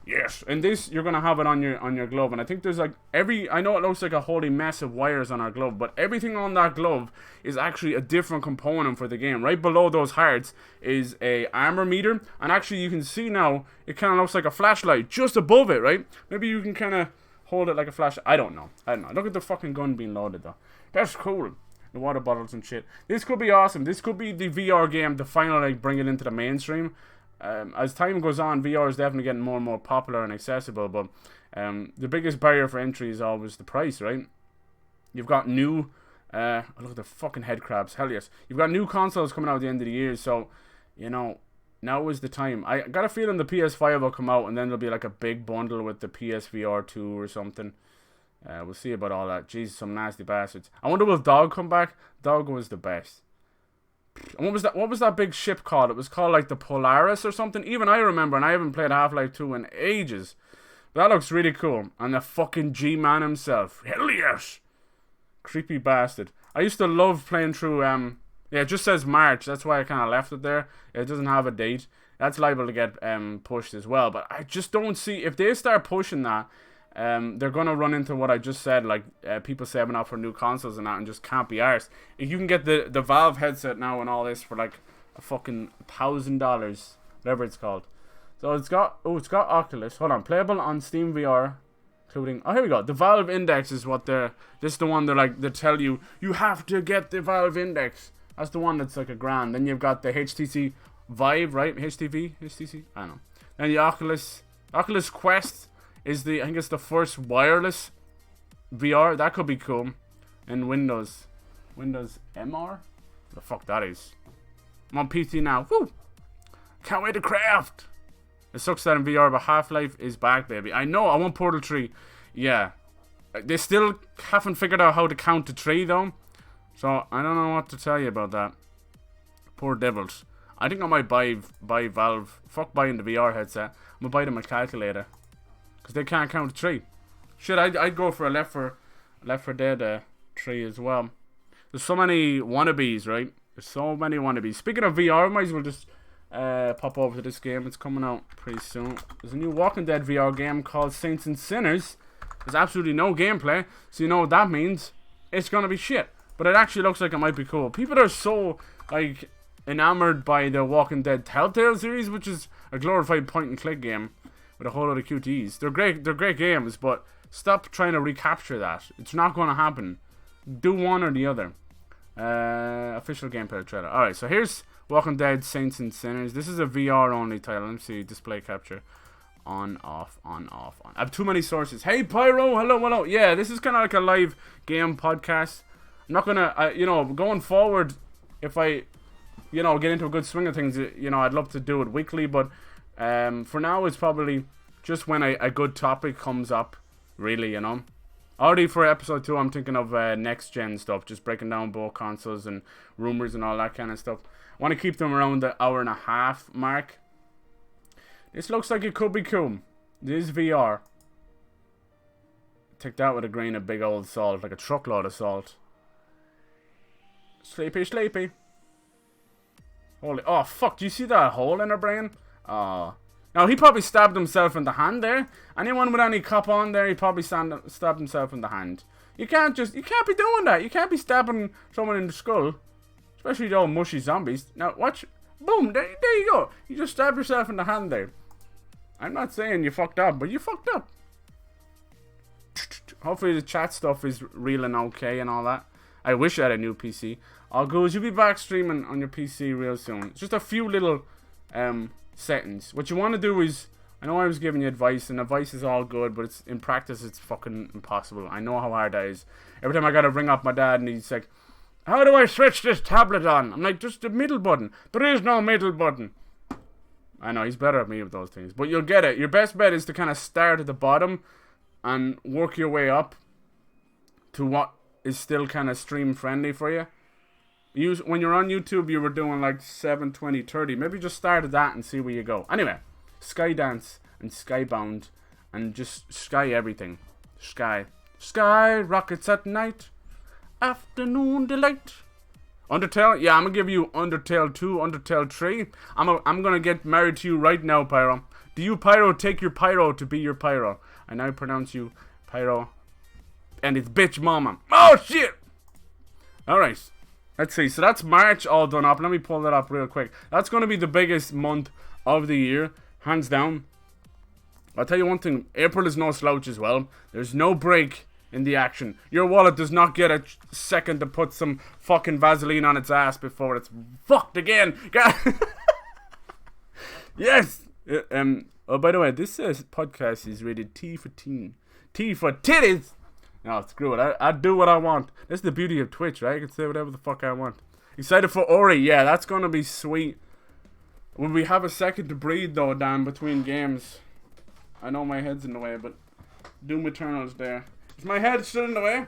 S1: Yes. In this, you're going to have it on your glove. And I think there's like I know it looks like a holy mess of wires on our glove, but everything on that glove is actually a different component for the game. Right below those hearts is a armor meter. And actually you can see now, it kind of looks like a flashlight just above it, right? Maybe you can kind of hold it like a flash. I don't know. Look at the fucking gun being loaded though. That's cool. The water bottles and shit. This could be awesome. This could be the VR game to finally bring it into the mainstream. As time goes on, VR is definitely getting more and more popular and accessible. But The biggest barrier for entry is always the price, right? You've got new, look at the fucking head crabs, hell yes. You've got new consoles coming out at the end of the year, so, you know, now is the time. I got a feeling the PS5 will come out, and then there'll be like a big bundle with the PSVR 2 or something. We'll see about all that. Jesus, some nasty bastards. I wonder will Dog come back? Dog was the best. And what was that big ship called? It was called like the Polaris or something. Even I remember, and I haven't played Half-Life 2 in ages. But that looks really cool. And the fucking G-Man himself. Hell yes! Creepy bastard. I used to love playing through, yeah, it just says March. That's why I kind of left it there. It doesn't have a date. That's liable to get pushed as well. But I just don't see, if they start pushing that, they're going to run into what I just said, like people saving up for new consoles and that and just can't be arsed. If you can get the Valve headset now and all this for like a fucking $1,000, whatever it's called. So it's got Oculus. Hold on, playable on Steam VR, including, oh, here we go. The Valve Index is what they're, this is the one they tell you, you have to get the Valve Index. That's the one that's like $1,000. Then you've got the HTC Vive, right? HTC? I don't know. Then the Oculus Quest is I think it's the first wireless VR. That could be cool. And Windows MR? The fuck that is. I'm on PC now. Woo! Can't wait to craft. It sucks that in VR, but Half-Life is back, baby. I know, I want Portal 3. Yeah. They still haven't figured out how to count to 3, though. So, I don't know what to tell you about that. Poor devils. I think I might buy Valve. Fuck buying the VR headset. I'm gonna buy them a calculator. Because they can't count to 3. Shit, I'd go for a Left 4 Dead 3 as well. There's so many wannabes, right? There's so many wannabes. Speaking of VR, I might as well just pop over to this game. It's coming out pretty soon. There's a new Walking Dead VR game called Saints and Sinners. There's absolutely no gameplay, so you know what that means. It's gonna be shit. But it actually looks like it might be cool. People are so, like, enamored by the Walking Dead Telltale series, which is a glorified point-and-click game with a whole lot of QTEs. They're great games, but stop trying to recapture that. It's not going to happen. Do one or the other. Official gameplay trailer. Alright, so here's Walking Dead Saints and Sinners. This is a VR only title. Let me see. Display capture. On, off, on, off, on. I have too many sources. Hey, Pyro. Hello. Yeah, this is kind of like a live game podcast. I'm not going to, you know, going forward, if I, you know, get into a good swing of things, you know, I'd love to do it weekly. But for now, it's probably just when a good topic comes up, really, you know. Already for episode 2, I'm thinking of next-gen stuff, just breaking down both consoles and rumors and all that kind of stuff. I want to keep them around the hour and a half mark. This looks like it could be cool. This is VR. Take that with a grain of big old salt, like a truckload of salt. Sleepy. Holy, oh fuck, do you see that hole in her brain? Oh. Now, he probably stabbed himself in the hand there. Anyone with any cop on there, he probably stabbed himself in the hand. You can't be doing that. You can't be stabbing someone in the skull. Especially the old mushy zombies. Now, watch. Boom, there you go. You just stabbed yourself in the hand there. I'm not saying you fucked up, but you fucked up. Hopefully the chat stuff is real and okay and all that. I wish I had a new PC. All goes, you'll be back streaming on your PC real soon. Just a few little settings. What you want to do is, I know I was giving you advice, and advice is all good, but it's in practice it's fucking impossible. I know how hard that is. Every time I gotta ring up my dad and he's like, how do I switch this tablet on? I'm like, just the middle button. There is no middle button. I know, he's better at me with those things. But you'll get it. Your best bet is to kind of start at the bottom and work your way up to what is still kind of stream friendly for you. When you're on YouTube, you were doing like 7, 20, 30. Maybe just start at that and see where you go. Anyway, Skydance and Skybound and just Sky everything. Sky, rockets at night. Afternoon delight. Undertale? Yeah, I'm gonna give you Undertale 2, Undertale 3. I'm gonna get married to you right now, Pyro. Do you, Pyro, take your Pyro to be your Pyro? I now pronounce you Pyro. And it's bitch mama. Oh, shit! Alright. Let's see. So that's March all done up. Let me pull that up real quick. That's gonna be the biggest month of the year. Hands down. I'll tell you one thing. April is no slouch as well. There's no break in the action. Your wallet does not get a second to put some fucking Vaseline on its ass before it's fucked again. Yes. Oh, by the way, this podcast is rated T for teen. T for titties! No, screw it. I do what I want. That's the beauty of Twitch, right? I can say whatever the fuck I want. Excited for Ori. Yeah, that's gonna be sweet. Will we have a second to breathe, though, Dan, between games? I know my head's in the way, but Doom Eternal's there. Is my head still in the way?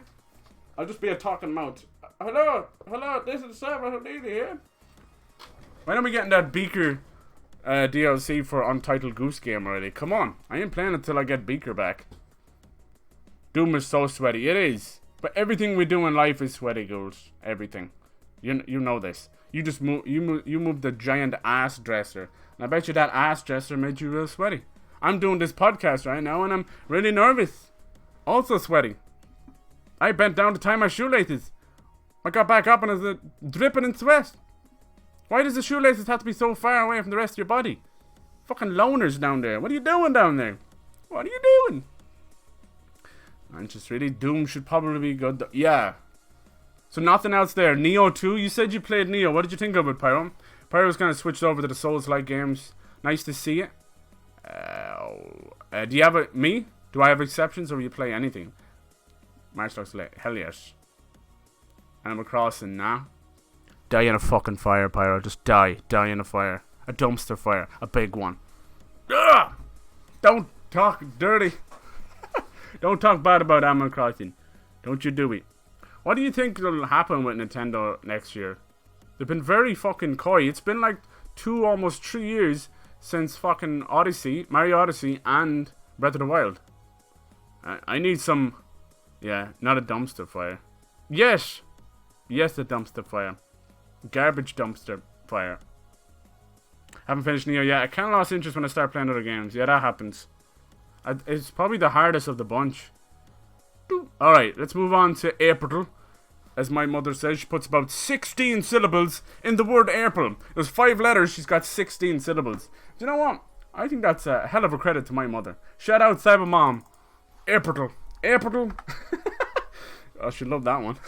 S1: I'll just be a talking mouth. Hello, this is Sarah Houdini here. When are we getting that Beaker DLC for Untitled Goose Game already? Come on, I ain't playing until I get Beaker back. Doom is so sweaty. It is. But everything we do in life is sweaty, ghouls. Everything. You know this. You just move. You moved the giant ass dresser, and I bet you that ass dresser made you real sweaty. I'm doing this podcast right now, and I'm really nervous. Also sweaty. I bent down to tie my shoelaces. I got back up and I was dripping in sweat. Why does the shoelaces have to be so far away from the rest of your body? Fucking loners down there. What are you doing down there? What are you doing? I'm just really Doom should probably be good. Yeah. So nothing else there. Neo 2. You said you played Neo. What did you think of it, Pyro? Pyro's kind of switched over to the Souls-like games. Nice to see it. Do you have me? Do I have exceptions or will you play anything? March looks late. Hell yes. Animal Crossing, nah. Die in a fucking fire, Pyro. Just die. Die in a fire. A dumpster fire. A big one. Ugh! Don't talk dirty. Don't talk bad about Animal Crossing. Don't you do it. What do you think will happen with Nintendo next year? They've been very fucking coy. It's been like almost 3 years since fucking Odyssey, Mario Odyssey, and Breath of the Wild. I need some... Yeah, not a dumpster fire. Yes! Yes, a dumpster fire. Garbage dumpster fire. Haven't finished Neo yet. I kind of lost interest when I start playing other games. Yeah, that happens. It's probably the hardest of the bunch. Alright, let's move on to April. As my mother says, she puts about 16 syllables in the word April. There's 5 letters, she's got 16 syllables. Do you know what? I think that's a hell of a credit to my mother. Shout out Cyber Mom. April. April. I should love that one.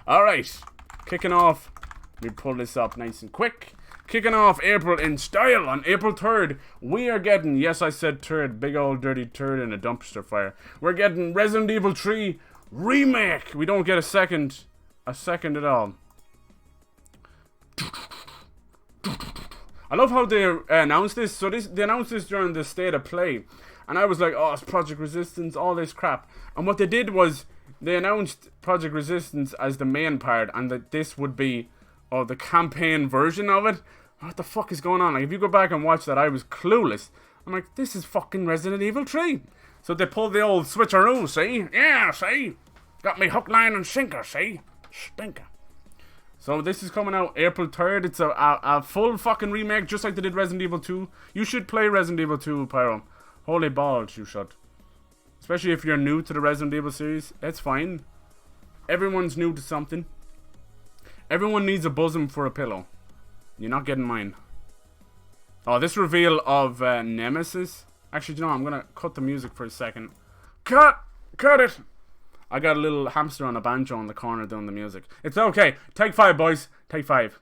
S1: Alright, kicking off. Let me pull this up nice and quick. Kicking off April in style on April 3rd, we are getting, yes I said turd, big old dirty turd in a dumpster fire. We're getting Resident Evil 3 Remake. We don't get a second at all. I love how they announced this. So they announced this during the State of Play. And I was like, oh, it's Project Resistance, all this crap. And what they did was, they announced Project Resistance as the main part, and that this would be the campaign version of it. What the fuck is going on? Like, if you go back and watch that, I was clueless. I'm like, this is fucking Resident Evil 3. So they pulled the old switcheroo, see? Yeah, see? Got me hook, line, and sinker, see? Stinker. So this is coming out April 3rd. It's a full fucking remake, just like they did Resident Evil 2. You should play Resident Evil 2, Pyro. Holy balls, you should. Especially if you're new to the Resident Evil series. It's fine. Everyone's new to something. Everyone needs a bosom for a pillow. You're not getting mine. Oh, this reveal of Nemesis. Actually, you know what? I'm going to cut the music for a second. Cut it! I got a little hamster on a banjo in the corner doing the music. It's okay. Take 5, boys. Take 5.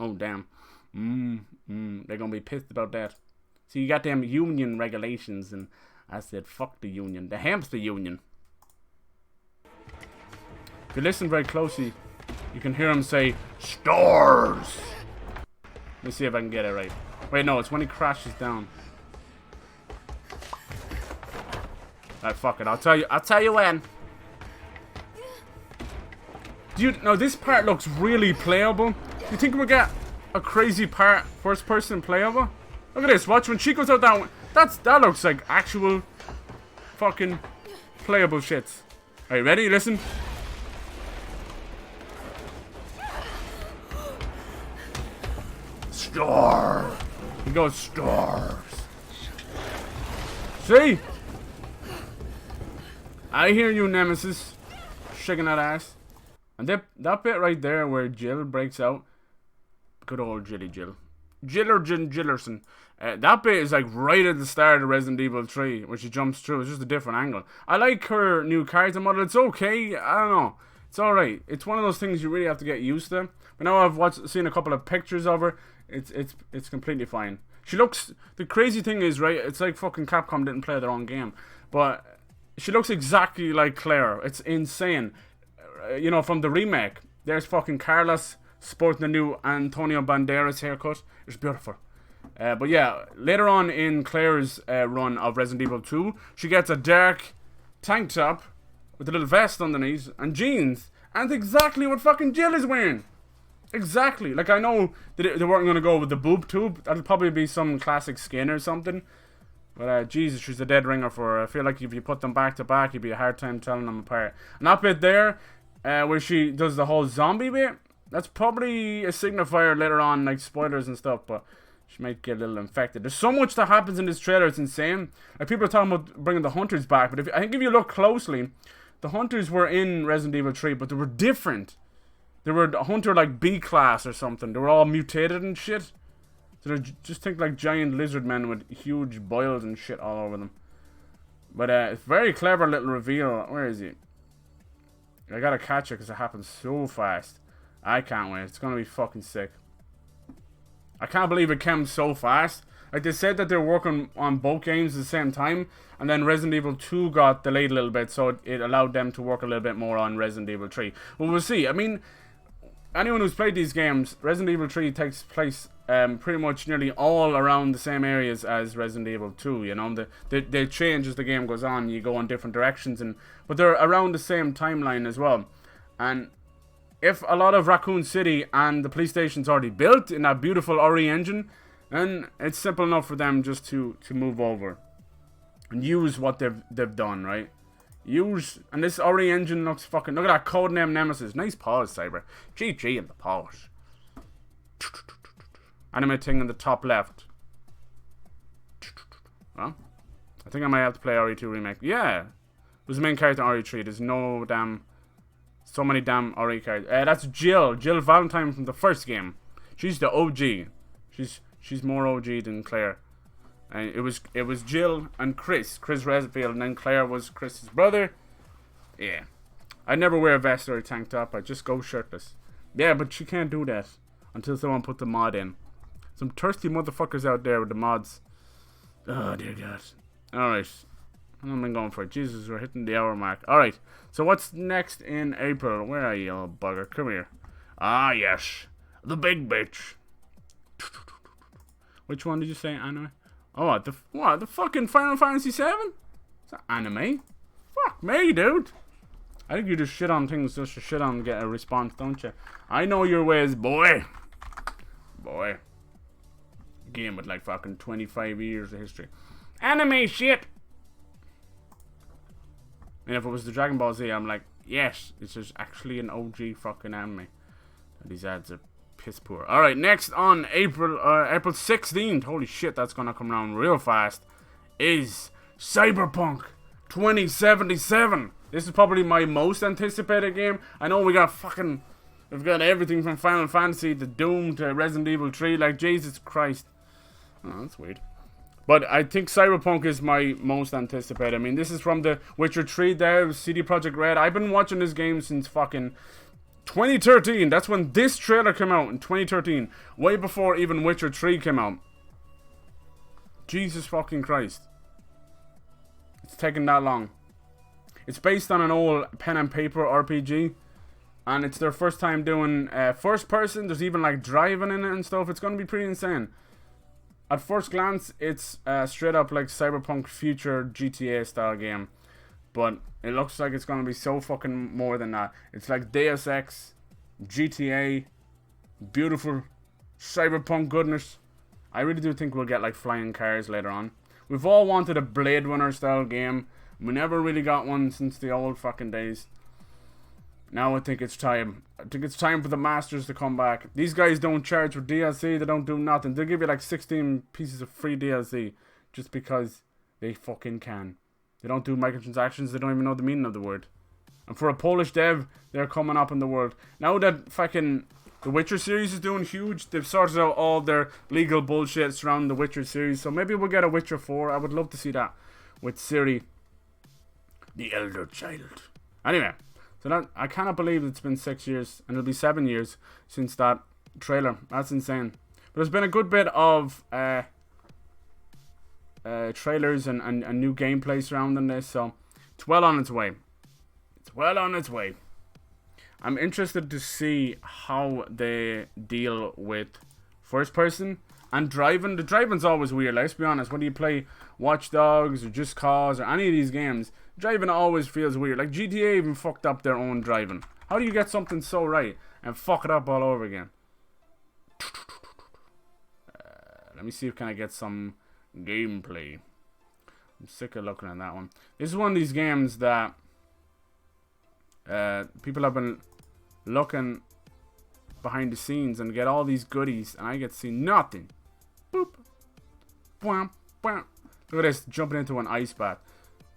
S1: Oh, damn. They're going to be pissed about that. So you got them union regulations, and I said, fuck the union. The hamster union. If you listen very closely, you can hear him say, stars! Let me see if I can get it right. Wait, no, it's when he crashes down. Alright, fuck it. I'll tell you when. Dude, no, this part looks really playable. Do you think we'll get a crazy part, first person playable? Look at this, watch when she goes out that one. That looks like actual fucking playable shits. Alright, ready? Listen. Stars. He goes, stars. See? I hear you, Nemesis. Shaking that ass. And that bit right there where Jill breaks out. Good old Jilly Jill. Jillerson. That bit is like right at the start of Resident Evil 3, where she jumps through. It's just a different angle. I like her new character model. It's okay. I don't know. It's alright. It's one of those things you really have to get used to. But now I've seen a couple of pictures of her. It's completely fine. She looks... The crazy thing is, right, it's like fucking Capcom didn't play their own game. But she looks exactly like Claire. It's insane. You know, from the remake, there's fucking Carlos sporting the new Antonio Banderas haircut. It's beautiful. But yeah, later on in Claire's run of Resident Evil 2, she gets a dark tank top with a little vest underneath and jeans. And it's exactly what fucking Jill is wearing. Exactly. Like, I know that they weren't going to go with the boob tube. That'll probably be some classic skin or something. But, Jesus, she's a dead ringer for her. I feel like if you put them back to back, it'd be a hard time telling them apart. And that bit there, where she does the whole zombie bit, that's probably a signifier later on, like spoilers and stuff, but she might get a little infected. There's so much that happens in this trailer, it's insane. Like, people are talking about bringing the hunters back, but I think if you look closely, the hunters were in Resident Evil 3, but they were different. They were a hunter like B-class or something. They were all mutated and shit. So they just think like giant lizard men with huge boils and shit all over them. But it's a very clever little reveal. Where is he? I gotta catch it because it happens so fast. I can't wait. It's gonna be fucking sick. I can't believe it came so fast. Like, they said that they're working on both games at the same time, and then Resident Evil 2 got delayed a little bit, so it allowed them to work a little bit more on Resident Evil 3. Well, we'll see. I mean, anyone who's played these games, Resident Evil 3 takes place pretty much nearly all around the same areas as Resident Evil 2, you know. They change as the game goes on. You go in different directions, but they're around the same timeline as well. And if a lot of Raccoon City and the police station's already built in that beautiful RE engine, then it's simple enough for them just to move over and use what they've done, right? And this RE engine looks fucking... Look at that codename Nemesis. Nice pause, Cyber. GG in the pause. Anime thing in the top left. Well, I think I might have to play RE2 Remake. Yeah. Who's the main character in RE3? There's no damn... So many damn RE characters. That's Jill. Jill Valentine from the first game. She's the OG. She's more OG than Claire. And it was Jill and Chris Redfield, and then Claire was Chris's brother. Yeah. I never wear a vest or a tank top. I just go shirtless. Yeah, but she can't do that until someone put the mod in. Some thirsty motherfuckers out there with the mods. Oh, dear God. Alright. I've been going for it. Jesus, we're hitting the hour mark. Alright. So what's next in April? Where are you, little bugger? Come here. Ah, yes. The big bitch. Which one did you say, anime? Oh, the fucking Final Fantasy 7? Is that anime? Fuck me, dude. I think you just shit on things just to shit on and get a response, don't you? I know your ways, boy. Boy. Game with like fucking 25 years of history. Anime shit! And if it was the Dragon Ball Z, I'm like, yes, this is actually an OG fucking anime. And these ads are piss poor. Alright, next on April 16th, holy shit, that's gonna come around real fast, is Cyberpunk 2077. This is probably my most anticipated game. I know we've got everything from Final Fantasy to Doom to Resident Evil 3, like, Jesus Christ. Oh, that's weird. But I think Cyberpunk is my most anticipated. I mean, this is from the Witcher 3 there, CD Projekt Red. I've been watching this game since fucking 2013. That's when this trailer came out, in 2013. Way before even Witcher 3 came out. Jesus fucking Christ. It's taken that long. It's based on an old pen and paper RPG. And it's their first time doing first person. There's even like driving in it and stuff. It's going to be pretty insane. At first glance, it's straight up like Cyberpunk future GTA style game. But it looks like it's going to be so fucking more than that. It's like Deus Ex, GTA, beautiful Cyberpunk goodness. I really do think we'll get like flying cars later on. We've all wanted a Blade Runner style game. We never really got one since the old fucking days. Now I think it's time. I think it's time for the masters to come back. These guys don't charge for DLC. They don't do nothing. They'll give you like 16 pieces of free DLC just because they fucking can. They don't do microtransactions. They don't even know the meaning of the word. And for a Polish dev, they're coming up in the world. Now that fucking the Witcher series is doing huge, they've sorted out all their legal bullshit surrounding the Witcher series. So maybe we'll get a Witcher 4. I would love to see that with Ciri, the elder child. Anyway. So that, I cannot believe it's been 6 years, and it'll be 7 years since that trailer. That's insane. But there's been a good bit of trailers and new gameplay surrounding this, so it's well on its way. It's well on its way. I'm interested to see how they deal with first person and driving. The driving's always weird, let's be honest. Whether you play Watch Dogs or Just Cause or any of these games, driving always feels weird. Like GTA even fucked up their own driving. How do you get something so right and fuck it up all over again? Let me see if can I get some gameplay. I'm sick of looking at that one. This is one of these games that people have been looking behind the scenes and get all these goodies, and I get to see nothing. Boop. Bwam, bwam. Look at this, jumping into an ice bath.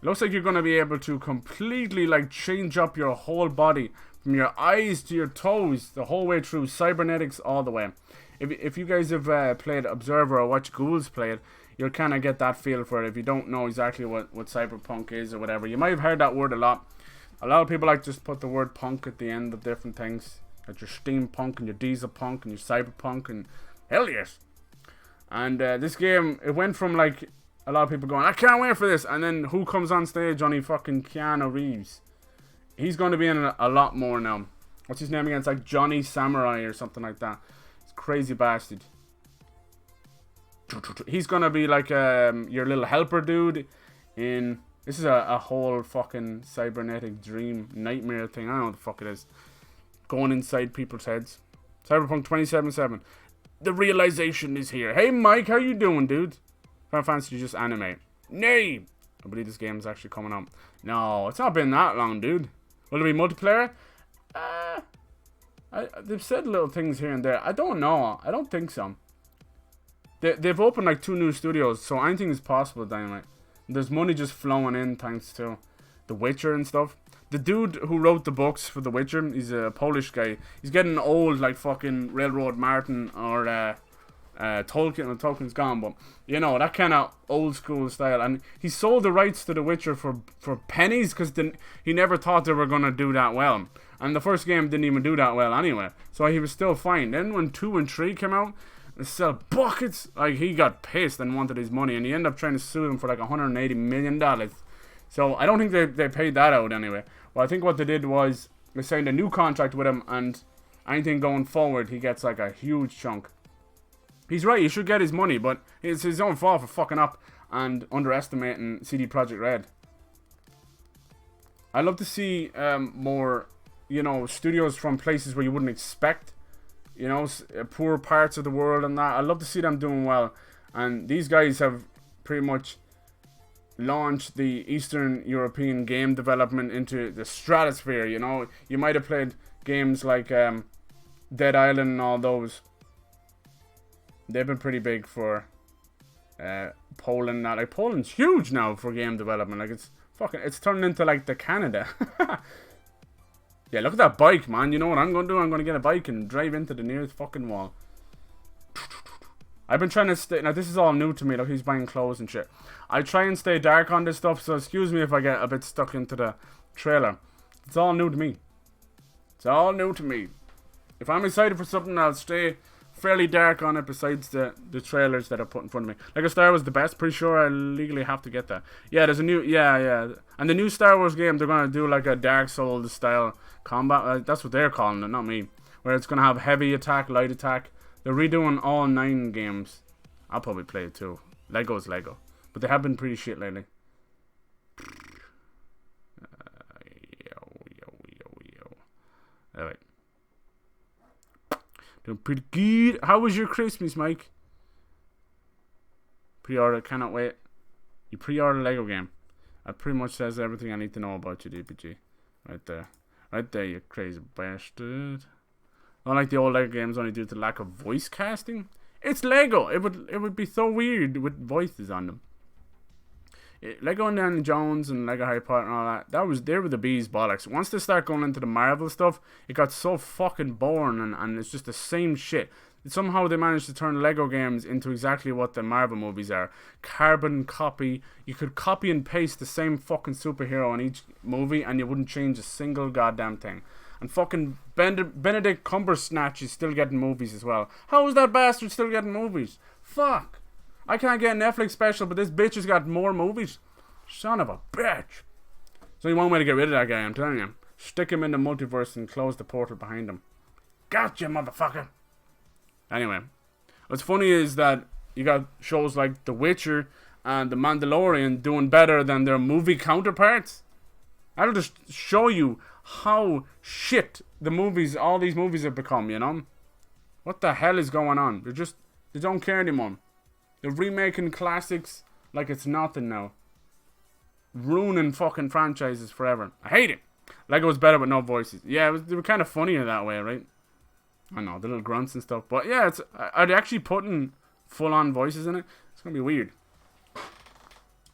S1: It looks like you're going to be able to completely like change up your whole body from your eyes to your toes the whole way through, cybernetics all the way. If you guys have played Observer or watched Ghouls play it, you'll kind of get that feel for it. If you don't know exactly what cyberpunk is or whatever, you might have heard that word a lot. A lot of people like just put the word punk at the end of different things. Like your steampunk and your diesel punk and your cyberpunk and hell yes. And this game, it went from like a lot of people going, I can't wait for this. And then who comes on stage? Only fucking Keanu Reeves. He's going to be in a lot more now. What's his name again? It's like Johnny Samurai or something like that. It's crazy bastard. He's going to be like your little helper dude in... This is a whole fucking cybernetic dream nightmare thing. I don't know what the fuck it is. Going inside people's heads. Cyberpunk 2077. The realization is here. Hey Mike, how you doing, dude? Final Fantasy just anime. Nay! I believe this game is actually coming up. No, it's not been that long, dude. Will it be multiplayer? They've said little things here and there. I don't know. I don't think so. They've opened like 2 new studios, so anything is possible, Dynamite. There's money just flowing in thanks to The Witcher and stuff. The dude who wrote the books for The Witcher, he's a Polish guy. He's getting old like fucking Railroad Martin or Tolkien. Well, Tolkien's gone, but you know, that kind of old school style. And he sold the rights to The Witcher for pennies because he never thought they were going to do that well. And the first game didn't even do that well anyway. So he was still fine. Then when 2 and 3 came out, they sell buckets. Like, he got pissed and wanted his money, and he ended up trying to sue them for like $180 million. So I don't think they paid that out anyway. Well, I think what they did was they signed a new contract with him, and anything going forward, he gets like a huge chunk. He's right, he should get his money, but it's his own fault for fucking up and underestimating CD Projekt Red. I love to see more, you know, studios from places where you wouldn't expect. You know, poor parts of the world and that. I love to see them doing well. And these guys have pretty much launched the Eastern European game development into the stratosphere. You know, you might have played games like Dead Island and all those. They've been pretty big for Poland now. Like, Poland's huge now for game development. Like, it's turning into like the Canada. Yeah, look at that bike, man. You know what I'm going to do? I'm going to get a bike and drive into the nearest fucking wall. I've been trying to stay... Now, this is all new to me. Look, he's buying clothes and shit. I try and stay dark on this stuff, so excuse me if I get a bit stuck into the trailer. It's all new to me. It's all new to me. If I'm excited for something, I'll stay fairly dark on it besides the trailers that are put in front of me. Like, a Star Wars The Best, pretty sure I legally have to get that. Yeah, there's a new... Yeah. And the new Star Wars game, they're going to do like a Dark Souls style combat. That's what they're calling it, not me. Where it's going to have heavy attack, light attack. They're redoing all 9 games. I'll probably play it too. Lego's Lego. But they have been pretty shit lately. Yo. Alright. Doing pretty good. How was your Christmas, Mike? Pre-order, cannot wait. You pre-order Lego game. That pretty much says everything I need to know about you, DPG. Right there. Right there, you crazy bastard. Unlike the old Lego games only due to lack of voice casting. It's Lego. It would be so weird with voices on them. Lego Indiana Jones and Lego Harry Potter and all that, they were the bees bollocks. Once they start going into the Marvel stuff, it got so fucking boring and it's just the same shit. Somehow they managed to turn Lego games into exactly what the Marvel movies are. Carbon copy. You could copy and paste the same fucking superhero in each movie and you wouldn't change a single goddamn thing. And fucking Benedict Cumbersnatch is still getting movies as well. How is that bastard still getting movies? Fuck. I can't get a Netflix special, but this bitch has got more movies. Son of a bitch. There's only one way to get rid of that guy, I'm telling you. Stick him in the multiverse and close the portal behind him. Gotcha, motherfucker. Anyway, what's funny is that you got shows like The Witcher and The Mandalorian doing better than their movie counterparts. That'll just show you how shit all these movies have become, you know? What the hell is going on? They don't care anymore. They're remaking classics like it's nothing now. Ruining fucking franchises forever. I hate it. Lego's better with no voices. Yeah, they were kind of funny in that way, right? I know, the little grunts and stuff. But yeah, are they actually putting full-on voices in it? It's gonna be weird.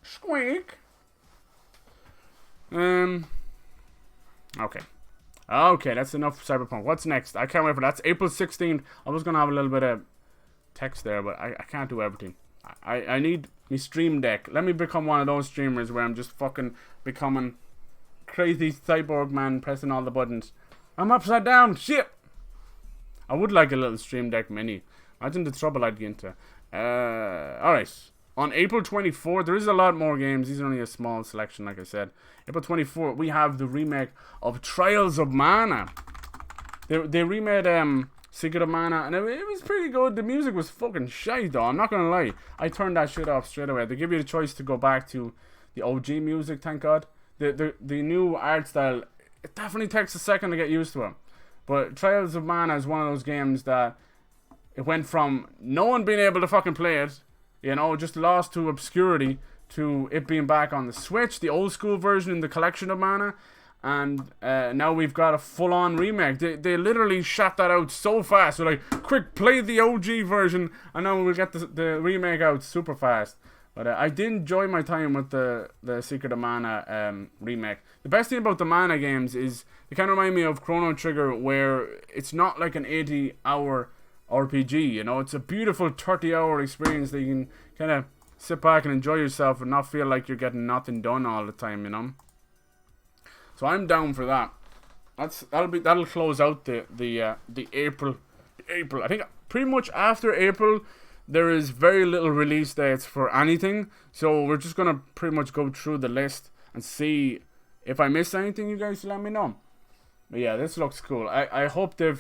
S1: Squeak. Okay. Okay, that's enough for Cyberpunk. What's next? I can't wait for that. That's April 16th. I was gonna have a little bit of text there, but I can't do everything. I need me Stream Deck. Let me become one of those streamers where I'm just fucking becoming crazy cyborg man pressing all the buttons. I'm upside down. Shit. I would like a little Stream Deck Mini. Imagine the trouble I'd get into. Alright. On April 24th, there is a lot more games. These are only a small selection, like I said. April 24th, we have the remake of Trials of Mana. They remade Secret of Mana, and it was pretty good. The music was fucking shite, though. I'm not gonna lie. I turned that shit off straight away. They give you the choice to go back to the OG music, thank God. The new art style, it definitely takes a second to get used to it. But Trials of Mana is one of those games that it went from no one being able to fucking play it, you know, just lost to obscurity, to it being back on the Switch, the old school version in the Collection of Mana, and now we've got a full-on remake. They literally shot that out so fast. So like, quick, play the OG version, and now we'll get the remake out super fast. But I did enjoy my time with the Secret of Mana remake. The best thing about the Mana games is they kind of remind me of Chrono Trigger, where it's not like an 80-hour RPG, you know? It's a beautiful 30-hour experience that you can kind of sit back and enjoy yourself and not feel like you're getting nothing done all the time, you know? So I'm down for that. That'll close out the April. I think pretty much after April, there is very little release dates for anything, so we're just gonna pretty much go through the list and see if I miss anything. You guys let me know. But yeah, this looks cool. I hope they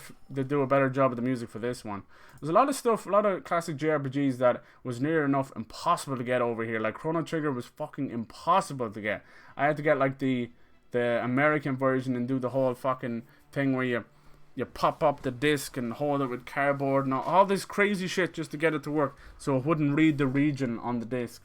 S1: do a better job of the music for this one. There's a lot of stuff, a lot of classic JRPGs that was near enough impossible to get over here. Like Chrono Trigger was fucking impossible to get. I had to get like the American version and do the whole fucking thing where you pop up the disc and hold it with cardboard and all this crazy shit just to get it to work, so it wouldn't read the region on the disc.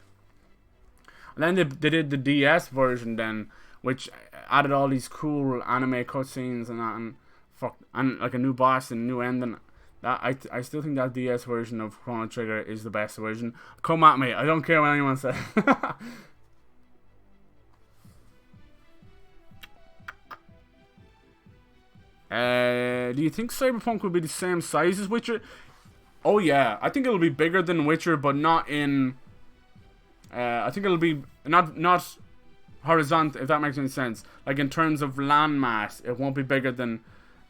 S1: And then they did the DS version then, which added all these cool anime cutscenes and that, and like a new boss and a new ending. That I still think that DS version of Chrono Trigger is the best version. Come at me, I don't care what anyone says. Do you think Cyberpunk will be the same size as Witcher? Oh yeah, I think it'll be bigger than Witcher, but not in. I think it'll be not horizontal, if that makes any sense. Like in terms of land mass, it won't be bigger than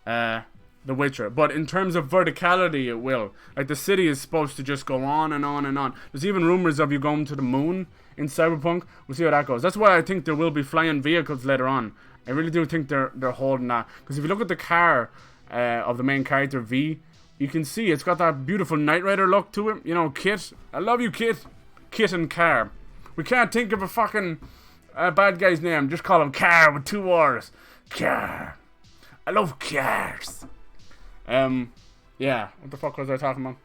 S1: The Witcher. But in terms of verticality, it will. Like the city is supposed to just go on and on and on. There's even rumors of you going to the moon in Cyberpunk. We'll see how that goes. That's why I think there will be flying vehicles later on. I really do think they're holding that. Because if you look at the car of the main character, V, you can see it's got that beautiful Knight Rider look to it. You know, Kit. I love you, Kit. Kit and Car. We can't think of a fucking bad guy's name. Just call him Car with 2 R's. Car. I love cars. Yeah. What the fuck was I talking about?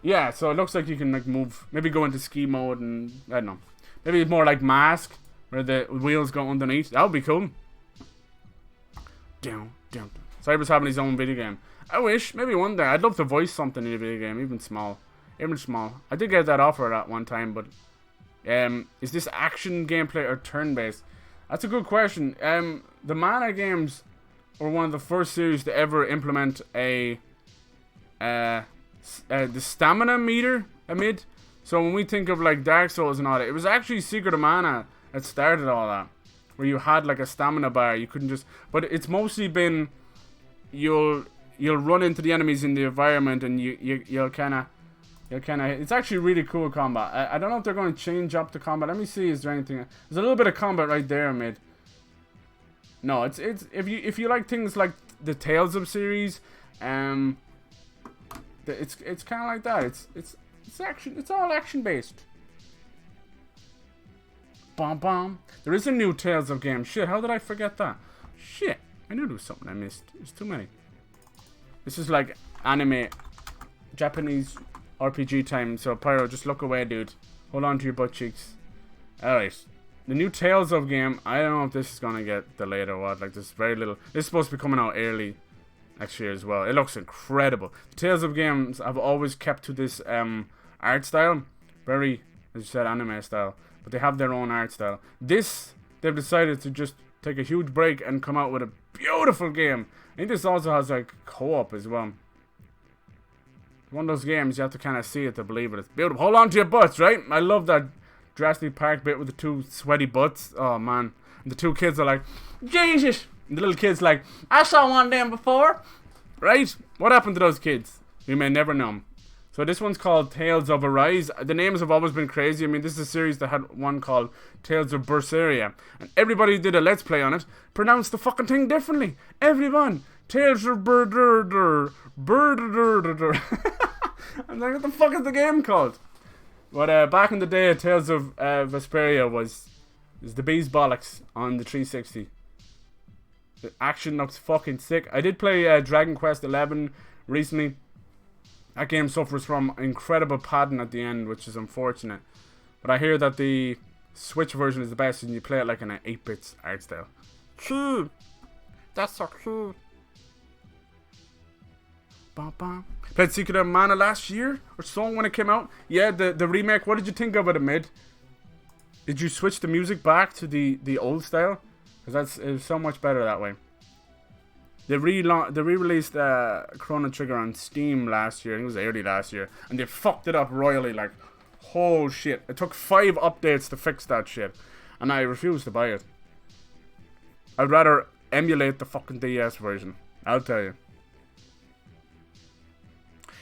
S1: Yeah, so it looks like you can like move. Maybe go into ski mode and I don't know. Maybe it's more like Mask, where the wheels go underneath. That would be cool. Cyber's having his own video game. I wish. Maybe one day. I'd love to voice something in a video game, even small. I did get that offer at one time, but is this action gameplay or turn-based? That's a good question. The Mana games were one of the first series to ever implement the stamina meter amid. So when we think of like Dark Souls and all that, it was actually Secret of Mana that started all that, where you had like a stamina bar. You couldn't just, but it's mostly been you'll run into the enemies in the environment and you'll kind of You're kind of. It's actually really cool combat. I don't know if they're going to change up the combat. Let me see. Is there anything? There's a little bit of combat right there, mid. No, it's if you like things like the Tales of series, it's kind of like that. It's action. It's all action based. Bom bom. There is a new Tales of game. Shit, how did I forget that? Shit, I knew there was something I missed. There's too many. This is like anime, Japanese RPG time. So Pyro, just look away, dude. Hold on to your butt cheeks. Alright. The new Tales of game. I don't know if this is gonna get delayed or what. Like, there's very little. This is supposed to be coming out early next year as well. It looks incredible. The Tales of games have always kept to this art style. Very, as you said, anime style. But they have their own art style. This, they've decided to just take a huge break and come out with a beautiful game. I think this also has like co-op as well. One of those games you have to kind of see it to believe it. It's beautiful. Hold on to your butts, right? I love that Jurassic Park bit with the two sweaty butts. Oh man. And the two kids are like, Jesus! And the little kid's like, I saw one of them before. Right? What happened to those kids? We may never know. So this one's called Tales of Arise. The names have always been crazy. I mean, this is a series that had one called Tales of Berseria. And everybody who did a Let's Play on it pronounced the fucking thing differently. Everyone. Tales of Berder. I'm like, what the fuck is the game called? But back in the day, Tales of Vesperia was the bee's bollocks on the 360. The action looks fucking sick. I did play Dragon Quest 11 recently. That game suffers from incredible padding at the end, which is unfortunate. But I hear that the Switch version is the best and you play it like in an 8-bit art style. Cool. That's so cool. Bum, bum. Played Secret of Mana last year or so when it came out. Yeah, the remake. What did you think of it, Amid? Did you switch the music back to the old style? Because it was so much better that way. They re-released Chrono Trigger on Steam last year. I think it was early last year. And they fucked it up royally. Like, oh shit. It took 5 updates to fix that shit. And I refused to buy it. I'd rather emulate the fucking DS version. I'll tell you.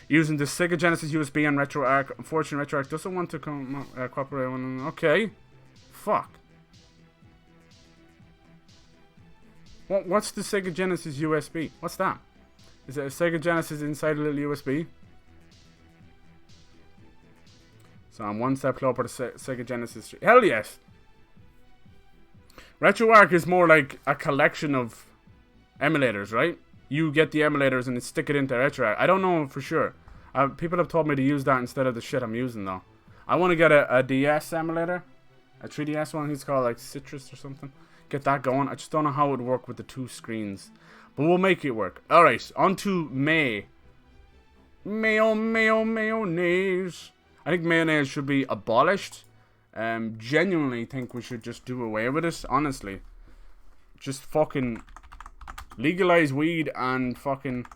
S1: Using the Sega Genesis USB and RetroArch. Unfortunately, RetroArch doesn't want to cooperate. Okay. Fuck. What's the Sega Genesis USB? What's that? Is it a Sega Genesis inside a little USB? So I'm one step closer to Sega Genesis. Hell yes! RetroArch is more like a collection of emulators, right? You get the emulators and stick it into RetroArch. I don't know for sure. People have told me to use that instead of the shit I'm using though. I want to get a DS emulator. A 3DS one. It's called like Citrus or something. Get that going. I just don't know how it would work with the 2 screens. But we'll make it work. Alright, on to May. Mayonnaise. I think mayonnaise should be abolished. Genuinely think we should just do away with it. Honestly. Just fucking legalize weed and fucking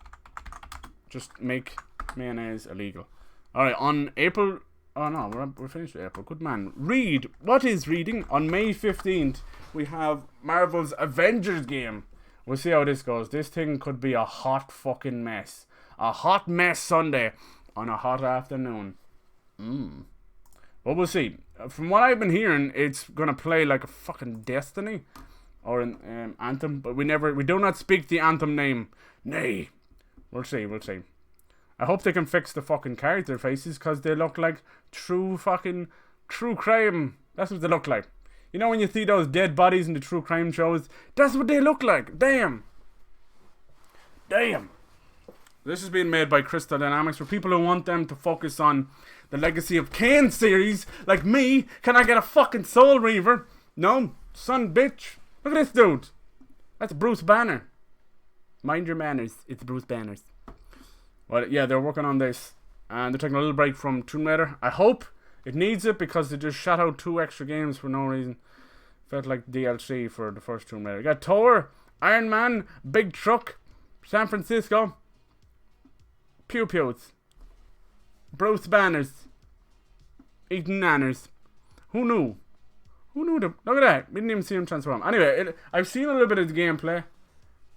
S1: just make mayonnaise illegal. Alright, on April... Oh no, we're finished with April. Good man. Read. What is reading? On May 15th, we have Marvel's Avengers game. We'll see how this goes. This thing could be a hot fucking mess. A hot mess Sunday on a hot afternoon. But we'll see. From what I've been hearing, it's gonna play like a fucking Destiny or an Anthem. But we do not speak the Anthem name. Nay. We'll see. I hope they can fix the fucking character faces because they look like true crime. That's what they look like. You know when you see those dead bodies in the true crime shows? That's what they look like. Damn. This is being made by Crystal Dynamics for people who want them to focus on the Legacy of Kain series. Like me. Can I get a fucking Soul Reaver? No. Son bitch. Look at this dude. That's Bruce Banner. Mind your manners. It's Bruce Banner's. Well, yeah, they're working on this. And they're taking a little break from Tomb Raider. I hope it needs it because they just shot out 2 extra games for no reason. Felt like DLC for the first Tomb Raider. You got Thor, Iron Man, Big Truck, San Francisco, Pew Pews, Bruce Banners, eating nanners. Who knew? Look at that. We didn't even see him transform. Anyway, I've seen a little bit of the gameplay.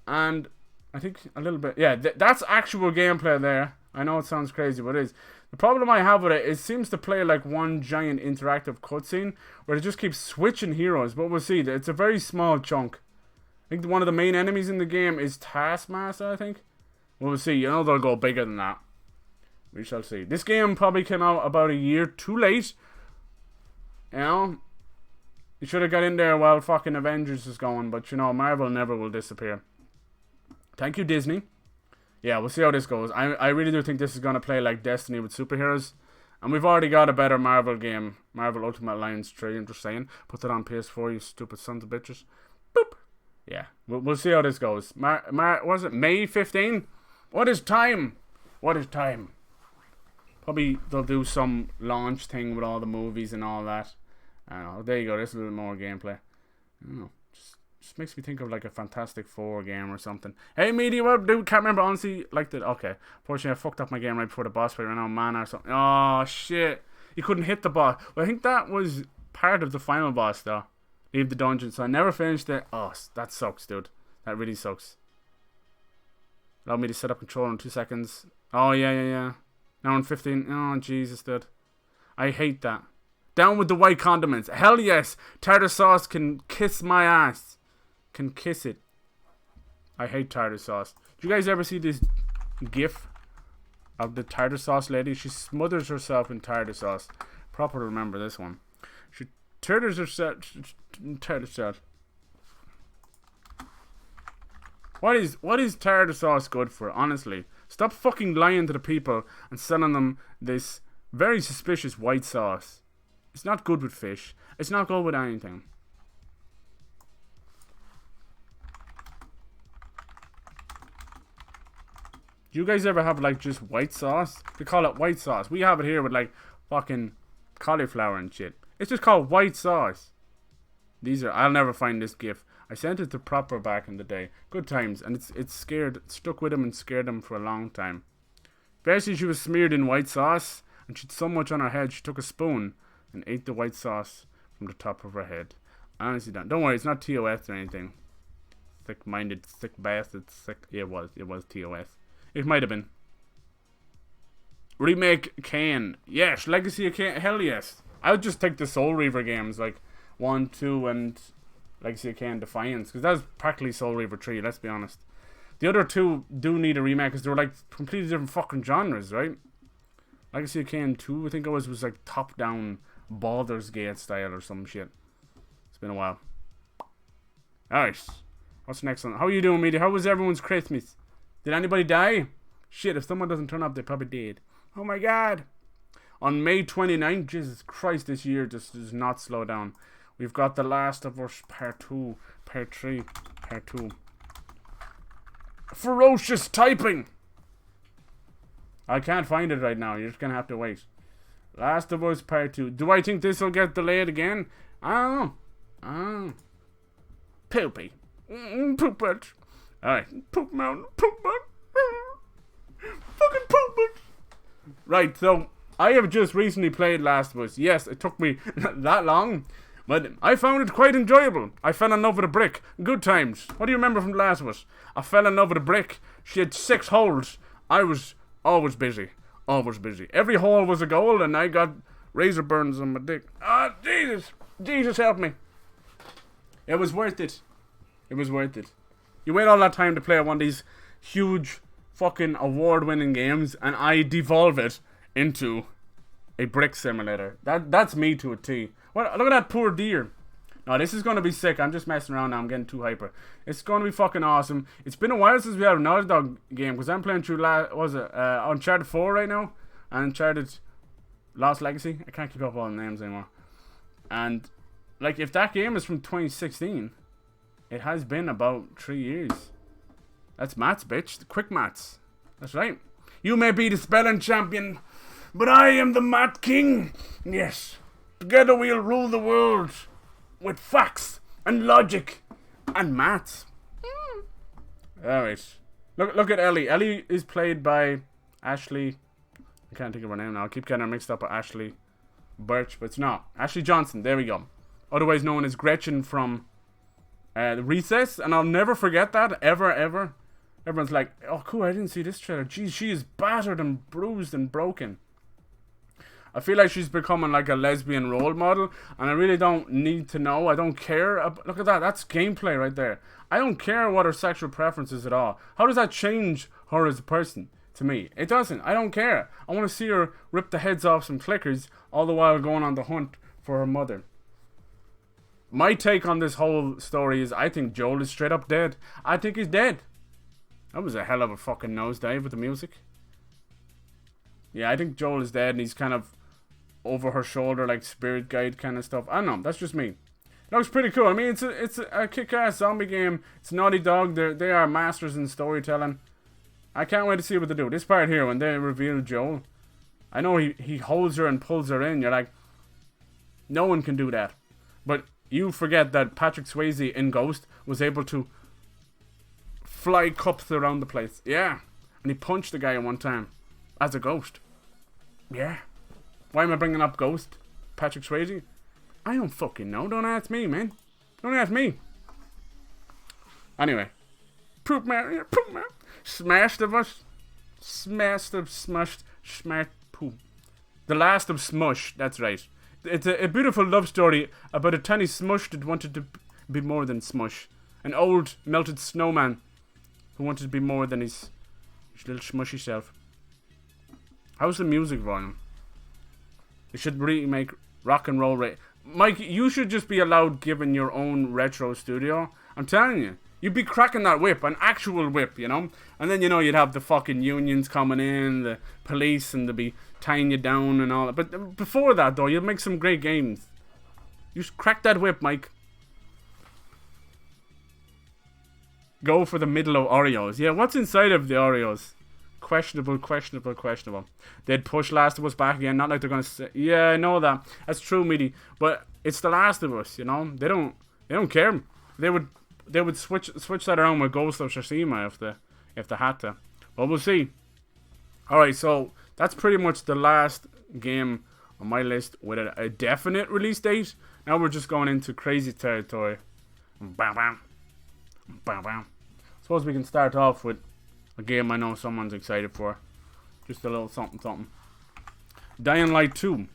S1: And... I think a little bit. Yeah, that's actual gameplay there. I know it sounds crazy, but it is. The problem I have with it seems to play like one giant interactive cutscene where it just keeps switching heroes. But we'll see. It's a very small chunk. I think one of the main enemies in the game is Taskmaster, I think. We'll see. You know they'll go bigger than that. We shall see. This game probably came out about a year too late. You know? You should have got in there while fucking Avengers is going. But you know, Marvel never will disappear. Thank you, Disney. Yeah, we'll see how this goes. I really do think this is going to play like Destiny with superheroes. And we've already got a better Marvel game. Marvel Ultimate Alliance 3, I'm just saying. Put that on PS4, you stupid sons of bitches. Boop. Yeah, we'll see how this goes. Was it May 15? What is time? What is time? Probably they'll do some launch thing with all the movies and all that. I don't know. There you go. There's a little more gameplay. I don't know. Just makes me think of like a Fantastic Four game or something. Hey, media, what dude? Can't remember honestly. Like the okay. Fortunately, I fucked up my game right before the boss fight. Ran out of mana or something. Oh shit! You couldn't hit the boss. Well, I think that was part of the final boss though. Leave the dungeon. So I never finished it. Oh, that sucks, dude. That really sucks. Allow me to set up controller in 2 seconds. Oh yeah. Now in 15. Oh Jesus, dude. I hate that. Down with the white condiments. Hell yes. Tartar sauce can kiss my ass. Can kiss it. I hate tartar sauce. Did you guys ever see this gif of the tartar sauce lady? She smothers herself in tartar sauce. Proper to remember this one. She tartars herself in tartar sauce. What is tartar sauce good for, honestly? Stop fucking lying to the people and selling them this very suspicious white sauce. It's not good with fish. It's not good with anything. Do you guys ever have like just white sauce? They call it white sauce. We have it here with like fucking cauliflower and shit. It's just called white sauce. I'll never find this gif. I sent it to Proper back in the day. Good times. And it's stuck with him and scared him for a long time. Basically, she was smeared in white sauce and she'd so much on her head, she took a spoon and ate the white sauce from the top of her head. Honestly, don't worry, it's not TOS or anything. Thick-minded, thick bastard, thick. Yeah, it was TOS. It might have been. Remake Kane. Yes, Legacy of Kane. Hell yes. I would just take the Soul Reaver games like 1, 2, and Legacy of Kane Defiance. Because that was practically Soul Reaver 3, let's be honest. The other two do need a remake because they were like completely different fucking genres, right? Legacy of Kane 2, I think it was like top-down Baldur's Gate style or some shit. It's been a while. Alright. What's the next one? How are you doing, media? How was everyone's Christmas? Did anybody die? Shit, if someone doesn't turn up, they probably did. Oh my god. On May 29th, Jesus Christ, this year just does not slow down. We've got The Last of Us Part 2, Part 3, Part 2. Ferocious typing! I can't find it right now. You're just gonna have to wait. Last of Us Part 2. Do I think this will get delayed again? I don't know. Poopy. Poop it. Alright. Poop mountain. Poop mountain. Fucking poop it. Right, so I have just recently played Last of Us. Yes, it took me that long, but I found it quite enjoyable. I fell in love with a brick. Good times. What do you remember from Last of Us? I fell in love with a brick. She had 6 holes. I was always busy. Always busy. Every hole was a goal, and I got razor burns on my dick. Ah, Jesus. Jesus help me. It was worth it. It was worth it. You wait all that time to play one of these huge fucking award-winning games, and I devolve it into a brick simulator. That's me to a T. What? Look at that poor deer. No, this is going to be sick. I'm just messing around now. I'm getting too hyper. It's going to be fucking awesome. It's been a while since we had a Naughty Dog game, because I'm playing through, Uncharted 4 right now, and Uncharted Lost Legacy. I can't keep up all the names anymore. And, like, if that game is from 2016, it has been about 3 years. That's maths, bitch. The quick maths. That's right. You may be the spelling champion, but I am the math king. Yes. Together we'll rule the world with facts and logic and maths. Alright. Look at Ellie. Ellie is played by Ashley. I can't think of her name now. I keep getting her mixed up with Ashley Birch, but it's not. Ashley Johnson. There we go. Otherwise known as Gretchen from Recess. And I'll never forget that. Ever. Everyone's like, oh cool, I didn't see this trailer. Geez, she is battered and bruised and broken. I feel like she's becoming like a lesbian role model, and I really don't need to know. I don't care. Look at that. That's gameplay right there. I don't care what her sexual preference is at all. How does that change her as a person to me? It doesn't. I don't care. I want to see her rip the heads off some clickers, all the while going on the hunt for her mother. My take on this whole story is I think Joel is straight up dead. I think he's dead. That was a hell of a fucking nosedive with the music. Yeah, I think Joel is dead, and he's kind of over her shoulder, like spirit guide kind of stuff. I don't know. That's just me. It looks pretty cool. I mean, it's a kick-ass zombie game. It's Naughty Dog. They are masters in storytelling. I can't wait to see what they do. This part here, when they reveal Joel, I know he holds her and pulls her in. You're like, no one can do that. But you forget that Patrick Swayze in Ghost was able to fly cups around the place. Yeah. And he punched the guy one time as a ghost. Yeah. Why am I bringing up Ghost? Patrick Swayze? I don't fucking know. Don't ask me, man. Don't ask me. Anyway. Poop man. Poop man. Smashed of us. Smashed of smushed. Smashed poop. The Last of Smush. That's right. It's a beautiful love story about a tiny smush that wanted to be more than smush. An old melted snowman who wanted to be more than his little smushy self. How's the music volume? It should remake Rock and Roll Ray. Mike, you should just be allowed given your own retro studio. I'm telling you. You'd be cracking that whip, an actual whip, you know? And then, you know, you'd have the fucking unions coming in, the police, and they'd be tying you down and all that. But before that, though, you'd make some great games. You should crack that whip, Mike. Go for the middle of Oreos. Yeah, what's inside of the Oreos? Questionable. They'd push Last of Us back again. Not like they're gonna say, yeah, I know that. That's true, Meaty. But it's The Last of Us, you know. They don't care. They would switch that around with Ghost of Tsushima if they had to. But we'll see. All right, so that's pretty much the last game on my list with a definite release date. Now we're just going into crazy territory. Bam bam, bam bam. Suppose we can start off with a game I know someone's excited for. Just a little something. Dying Light 2.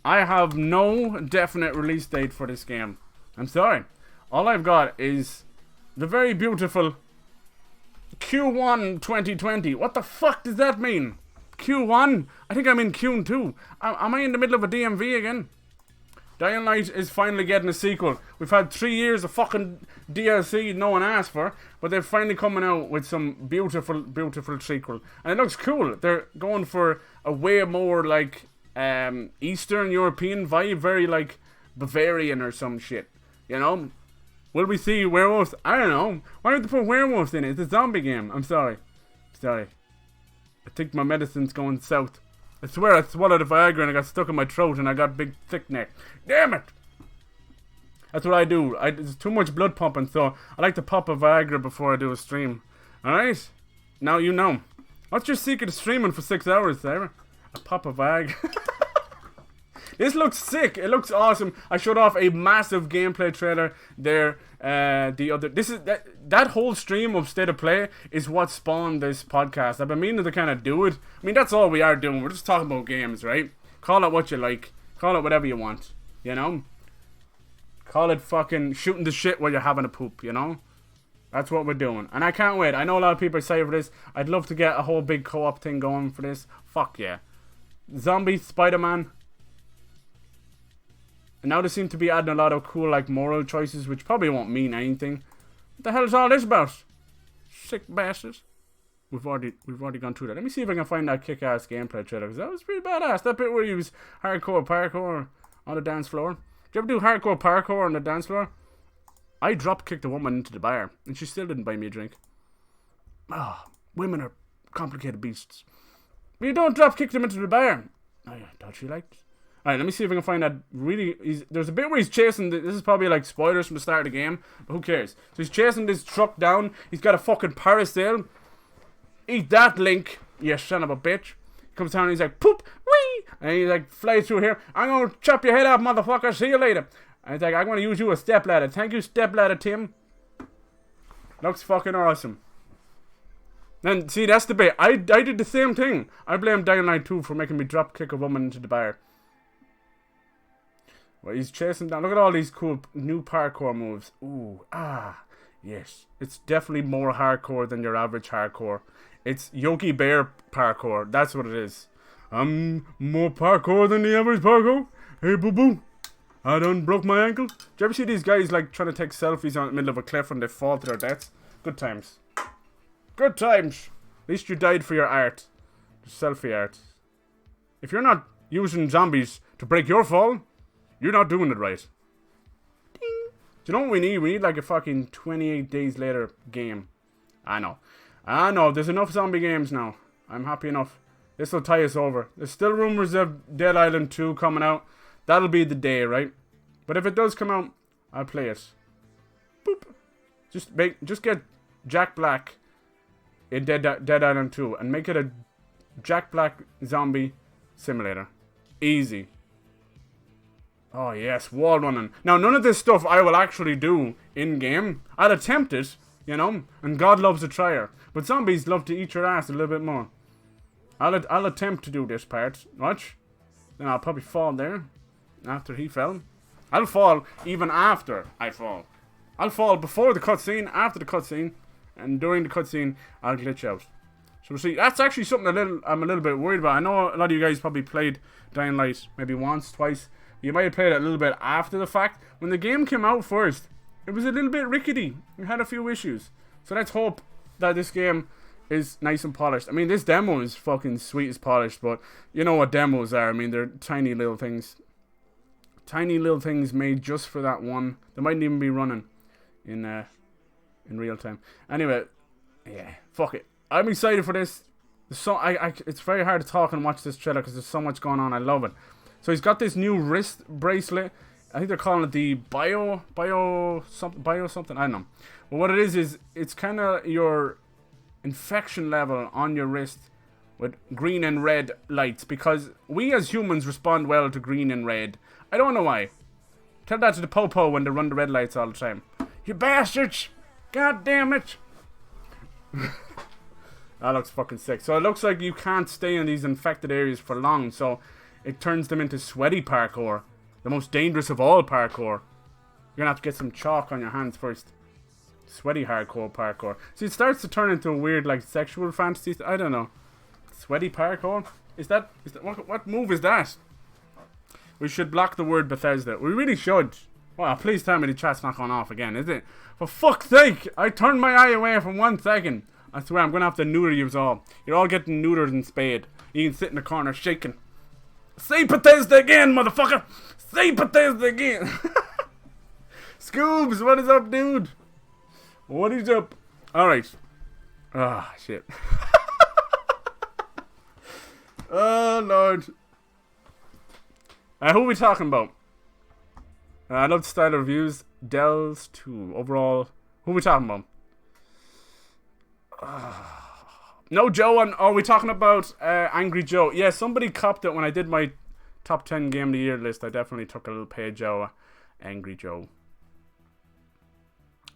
S1: I have no definite release date for this game. I'm sorry. All I've got is the very beautiful Q1 2020. What the fuck does that mean? Q1? I think I'm in Q2. Am I in the middle of a DMV again? Dying Light is finally getting a sequel. We've had 3 years of fucking DLC no one asked for, but they're finally coming out with some beautiful sequel. And it looks cool. They're going for a way more like Eastern European vibe, very like Bavarian or some shit. You know? Will we see werewolves? I don't know. Why don't they put werewolves in it? It's a zombie game. I'm sorry. I think my medicine's going south. I swear I swallowed a Viagra and I got stuck in my throat and I got big thick neck. Damn it! That's what I do. There's too much blood pumping, so I like to pop a Viagra before I do a stream. Alright? Now you know. What's your secret of streaming for 6 hours, Sarah? I pop a Viagra. This looks sick. It looks awesome. I showed off a massive gameplay trailer there. That whole stream of State of Play is what spawned this podcast. I've been meaning to kind of do it. I mean, that's all we are doing. We're just talking about games, right? Call it what you like. Call it whatever you want. You know? Call it fucking shooting the shit while you're having a poop, you know? That's what we're doing. And I can't wait. I know a lot of people are excited for this. I'd love to get a whole big co-op thing going for this. Fuck yeah. Zombie, Spider-Man. And now they seem to be adding a lot of cool, like, moral choices, which probably won't mean anything. What the hell is all this about? Sick bastards. We've already gone through that. Let me see if I can find that kick-ass gameplay trailer, because that was pretty badass. That bit where you use hardcore parkour on the dance floor. Did you ever do hardcore parkour on the dance floor? I drop-kicked a woman into the bar, and she still didn't buy me a drink. Women are complicated beasts. You don't drop-kick them into the bar. I thought she liked it. Alright, let me see if I can find that there's a bit where he's chasing, this is probably like spoilers from the start of the game, but who cares? So he's chasing this truck down, he's got a fucking parasail. Eat that, Link, you son of a bitch. He comes down and he's like, poop, wee! And he like flies through here, I'm gonna chop your head off, motherfucker, see you later. And he's like, I'm gonna use you as stepladder. Thank you, stepladder Tim. Looks fucking awesome. And see, that's the bit. I did the same thing. I blame Dying Light 2 for making me drop kick a woman into the bar. Well, he's chasing down. Look at all these cool new parkour moves. Ooh, yes. It's definitely more hardcore than your average hardcore. It's Yogi Bear parkour. That's what it is. I'm more parkour than the average parkour. Hey, boo boo. I done broke my ankle. Do you ever see these guys like trying to take selfies on the middle of a cliff and they fall to their deaths? Good times. Good times. At least you died for your art. Selfie art. If you're not using zombies to break your fall, you're not doing it right. Ding. Do you know what we need? We need like a fucking 28 days later game. I know. There's enough zombie games now. I'm happy enough. This will tie us over. There's still rumors of Dead Island 2 coming out. That'll be the day, right? But if it does come out, I'll play it. Boop. Just get Jack Black in Dead Island 2 and make it a Jack Black zombie simulator. Easy. Oh yes, wall running. Now none of this stuff I will actually do in game. I'll attempt it, you know, and God loves a trier. But zombies love to eat your ass a little bit more. I'll attempt to do this part. Watch. Then I'll probably fall there after he fell. I'll fall even after I fall. I'll fall before the cutscene, after the cutscene, and during the cutscene I'll glitch out. So we'll see. That's actually something I'm a little bit worried about. I know a lot of you guys probably played Dying Light maybe once, twice. You might have played it a little bit after the fact. When the game came out first, it was a little bit rickety. It had a few issues. So let's hope that this game is nice and polished. I mean, this demo is fucking sweet as polished, but you know what demos are. I mean, they're tiny little things. Tiny little things made just for that one. They mightn't even be running in real time. Anyway, yeah, fuck it. I'm excited for this. It's very hard to talk and watch this trailer because there's so much going on. I love it. So he's got this new wrist bracelet. I think they're calling it the bio something. I don't know. But what it is it's kind of your infection level on your wrist with green and red lights, because we as humans respond well to green and red. I don't know why. Tell that to the popo when they run the red lights all the time. You bastards! God damn it! That looks fucking sick. So it looks like you can't stay in these infected areas for long, so it turns them into sweaty parkour. The most dangerous of all parkour. You're gonna have to get some chalk on your hands first. Sweaty hardcore parkour. See, it starts to turn into a weird, like, sexual fantasy. I don't know. Sweaty parkour? Is that what move is that? We should block the word Bethesda. We really should. Well, please tell me the chat's not going off again, is it? For fuck's sake! I turned my eye away for 1 second. I swear, I'm gonna have to neuter you all. You're all getting neutered and spayed. You can sit in the corner shaking. Say Bethesda again, motherfucker! Say Bethesda again! Scoobs, what is up, dude? What is up? Alright. Ah, shit. Oh, Lord. Who are we talking about? I love the style of reviews. Dells 2. Overall, who are we talking about? No Joe. Are we talking about Angry Joe? Yeah, somebody copped it when I did my top 10 game of the year list. I definitely took a little page out Angry Joe.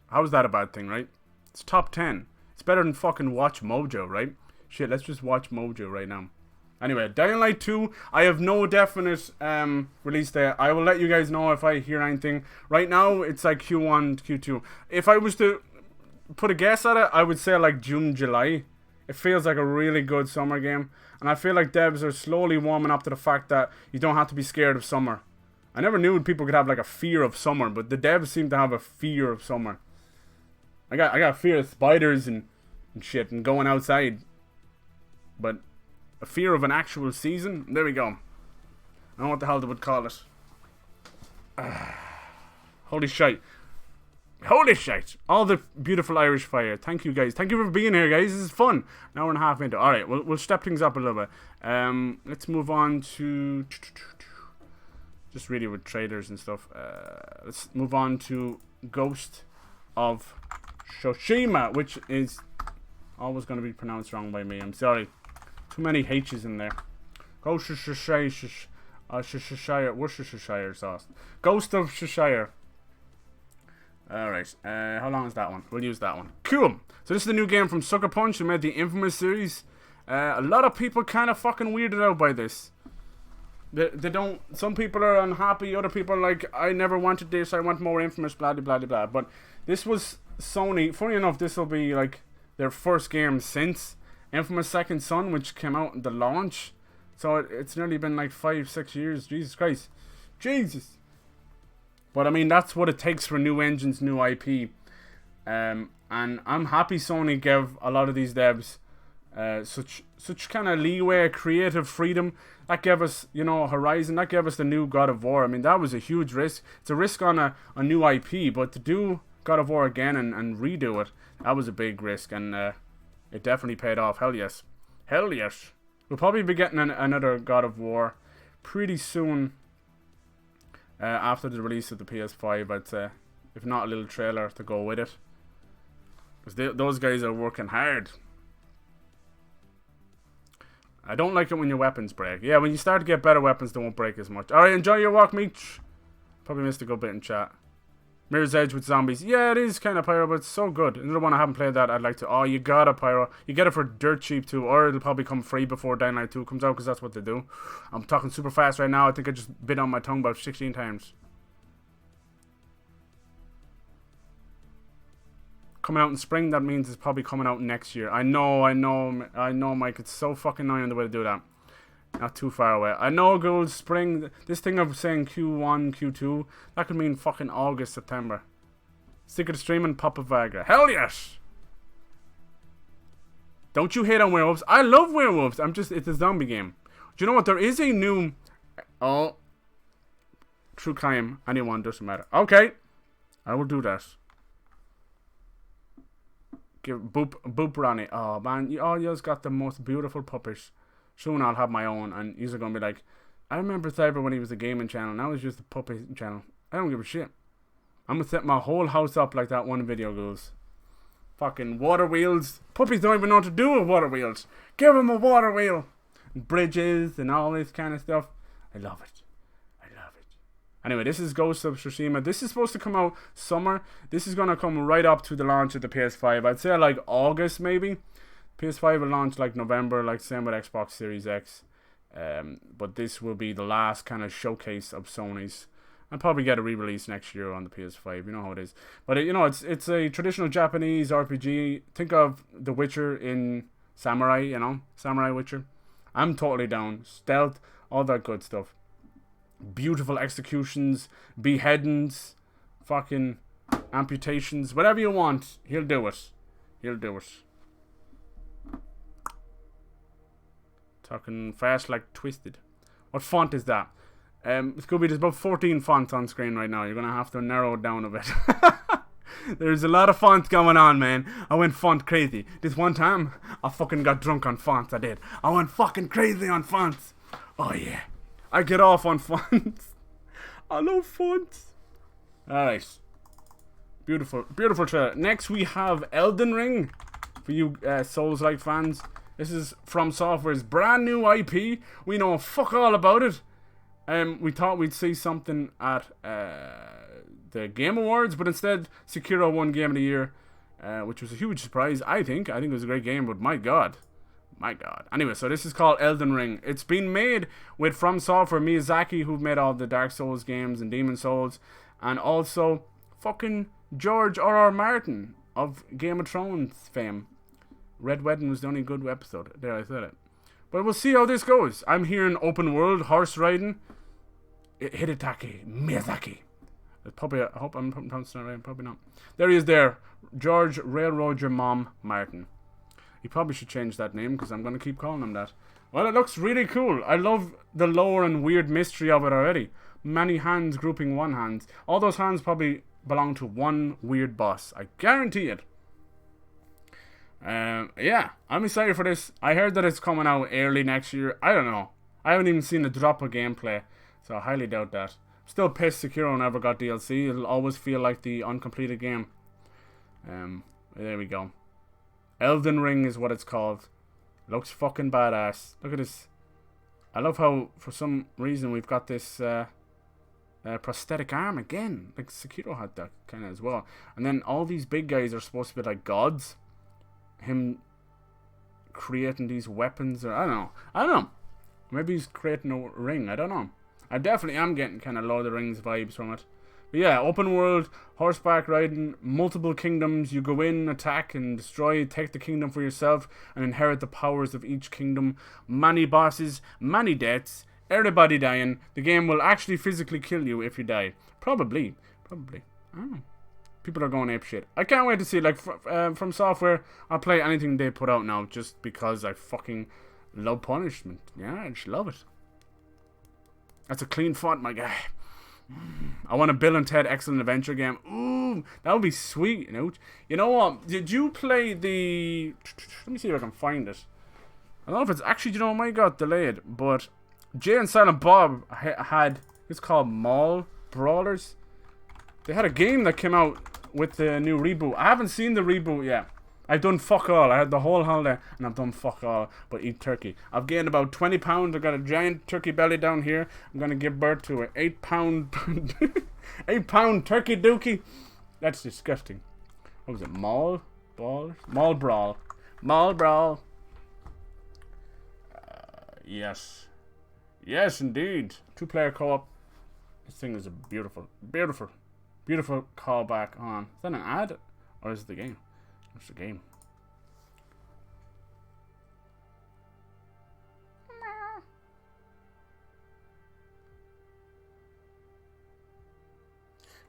S1: How is that a bad thing, right? It's top 10. It's better than fucking Watch Mojo, right? Shit, let's just watch Mojo right now. Anyway, Dying Light 2, I have no definite release date. I will let you guys know if I hear anything. Right now, it's like Q1, Q2. If I was to put a guess at it, I would say like June, July. It feels like a really good summer game. And I feel like devs are slowly warming up to the fact that you don't have to be scared of summer. I never knew people could have like a fear of summer, but the devs seem to have a fear of summer. I got a fear of spiders and shit and going outside. But a fear of an actual season? There we go. I don't know what the hell they would call it. Holy shite. Holy shite. All the beautiful Irish fire. Thank you, guys. Thank you for being here, guys. This is fun. An hour and a half into. Alright, we'll step things up a little bit. Let's move on to... Just really with trailers and stuff. Let's move on to Ghost of Tsushima, which is always going to be pronounced wrong by me. I'm sorry. Too many H's in there. Ghost of Worcestershire sauce. Ghost of Cheshire. Alright, how long is that one? We'll use that one. Cool. So this is the new game from Sucker Punch, who made the Infamous series. A lot of people kind of fucking weirded out by this. They don't... Some people are unhappy, other people are like, I never wanted this, I want more Infamous, blah, blah, blah, blah. But this was Sony... Funny enough, this will be, like, their first game since Infamous Second Son, which came out in the launch. So it's nearly been, like, 5-6 years. Jesus Christ. Jesus! But, I mean, that's what it takes for new engines, new IP. And I'm happy Sony gave a lot of these devs such kind of leeway, creative freedom. That gave us, you know, Horizon. That gave us the new God of War. I mean, that was a huge risk. It's a risk on a new IP, but to do God of War again and redo it, that was a big risk, and it definitely paid off. Hell yes. Hell yes. We'll probably be getting another God of War pretty soon after the release of the PS5, I'd say. If not, a little trailer to go with it. Because those guys are working hard. I don't like it when your weapons break. Yeah, when you start to get better weapons, they won't break as much. Alright, enjoy your walk, Meech. Probably missed a good bit in chat. Mirror's Edge with zombies. Yeah, it is kind of Pyro, but it's so good. Another one I haven't played that I'd like to... Oh, you got it, Pyro. You get it for dirt cheap too, or it'll probably come free before Dying Light 2 comes out, because that's what they do. I'm talking super fast right now. I think I just bit on my tongue about 16 times. Coming out in spring, that means it's probably coming out next year. I know, Mike. It's so fucking annoying the way to do that. Not too far away. I know, girls, spring. This thing of saying Q1, Q2, that could mean fucking August, September. Stick of the stream and pop a Viagra. Hell yes! Don't you hate on werewolves? I love werewolves. It's a zombie game. Do you know what? There is a new... Oh. True crime. Anyone, doesn't matter. Okay. I will do that. Give boop Ronnie. Oh man, you just got the most beautiful puppies. Soon I'll have my own, and you're gonna be like, I remember Cyber when he was a gaming channel. Now he's just a puppy channel. I don't give a shit. I'm gonna set my whole house up like that one video goes. Fucking water wheels. Puppies don't even know what to do with water wheels. Give them a water wheel. Bridges and all this kind of stuff. I love it. Anyway, this is Ghost of Tsushima. This is supposed to come out summer. This is going to come right up to the launch of the PS5. I'd say like August maybe. PS5 will launch like November, like same with Xbox Series X. But this will be the last kind of showcase of Sony's. I'll probably get a re-release next year on the PS5. You know how it is. But it's a traditional Japanese RPG. Think of The Witcher in Samurai, you know. Samurai Witcher. I'm totally down. Stealth, all that good stuff. Beautiful executions, beheadings, fucking amputations, whatever you want, he'll do it. Talking fast like Twisted. What font is that? Scooby, there's about 14 fonts on screen right now. You're gonna have to narrow it down a bit. There's a lot of fonts going on, man. I went font crazy. This one time, I fucking got drunk on fonts, I did. I went fucking crazy on fonts. Oh yeah. I get off on fonts. I love fonts. Alright. Beautiful trailer. Next we have Elden Ring. For you Souls-like fans. This is From Software's brand new IP. We know fuck all about it. We thought we'd see something at the Game Awards, but instead Sekiro won Game of the Year. Which was a huge surprise, I think. I think it was a great game, but my god. Anyway, so this is called Elden Ring. It's been made with From Software, Miyazaki, who've made all the Dark Souls games and Demon Souls, and also fucking George R.R. Martin of Game of Thrones fame. Red Wedding was the only good episode. There, I said it. But we'll see how this goes. I'm hearing open world, horse riding. Hidetaki Miyazaki. Probably, I hope I'm pronouncing that right. Probably not. There he is there. George Railroad Your Mom Martin. He probably should change that name, because I'm going to keep calling him that. Well, it looks really cool. I love the lore and weird mystery of it already. Many hands grouping one hand. All those hands probably belong to one weird boss. I guarantee it. Yeah, I'm excited for this. I heard that it's coming out early next year. I don't know. I haven't even seen a drop of gameplay, so I highly doubt that. Still pissed Sekiro never got DLC. It'll always feel like the uncompleted game. There we go. Elden Ring is what it's called. Looks fucking badass. Look at this. I love how, for some reason, we've got this prosthetic arm again. Like Sekiro had that kind of as well. And then all these big guys are supposed to be like gods. Him creating these weapons, or I don't know. Maybe he's creating a ring. I don't know. I definitely am getting kind of Lord of the Rings vibes from it. But yeah, open world, horseback riding, multiple kingdoms. You go in, attack and destroy, take the kingdom for yourself, and inherit the powers of each kingdom. Many bosses, many deaths, everybody dying. The game will actually physically kill you if you die. Probably. I don't know. People are going apeshit. I can't wait to see, like, From Software. I'll play anything they put out now just because I fucking love Punishment. Yeah, I just love it. That's a clean font, my guy. I want a Bill and Ted Excellent Adventure game. Ooh, that would be sweet. You know what? Did you play the... Let me see if I can find it. I don't know if it's... Actually, you know, it might got delayed. But Jay and Silent Bob had... It's called Mall Brawlers. They had a game that came out with the new reboot. I haven't seen the reboot yet. I've done fuck all. I had the whole holiday and I've done fuck all but eat turkey. I've gained about 20 pounds. I've got a giant turkey belly down here. I'm going to give birth to an 8 pound 8 pound turkey dookie. That's disgusting. What was it? Mall Brawl. Yes. Yes, indeed. 2-player co-op. This thing is a beautiful callback on. Is that an ad? Or is it the game? It's the game.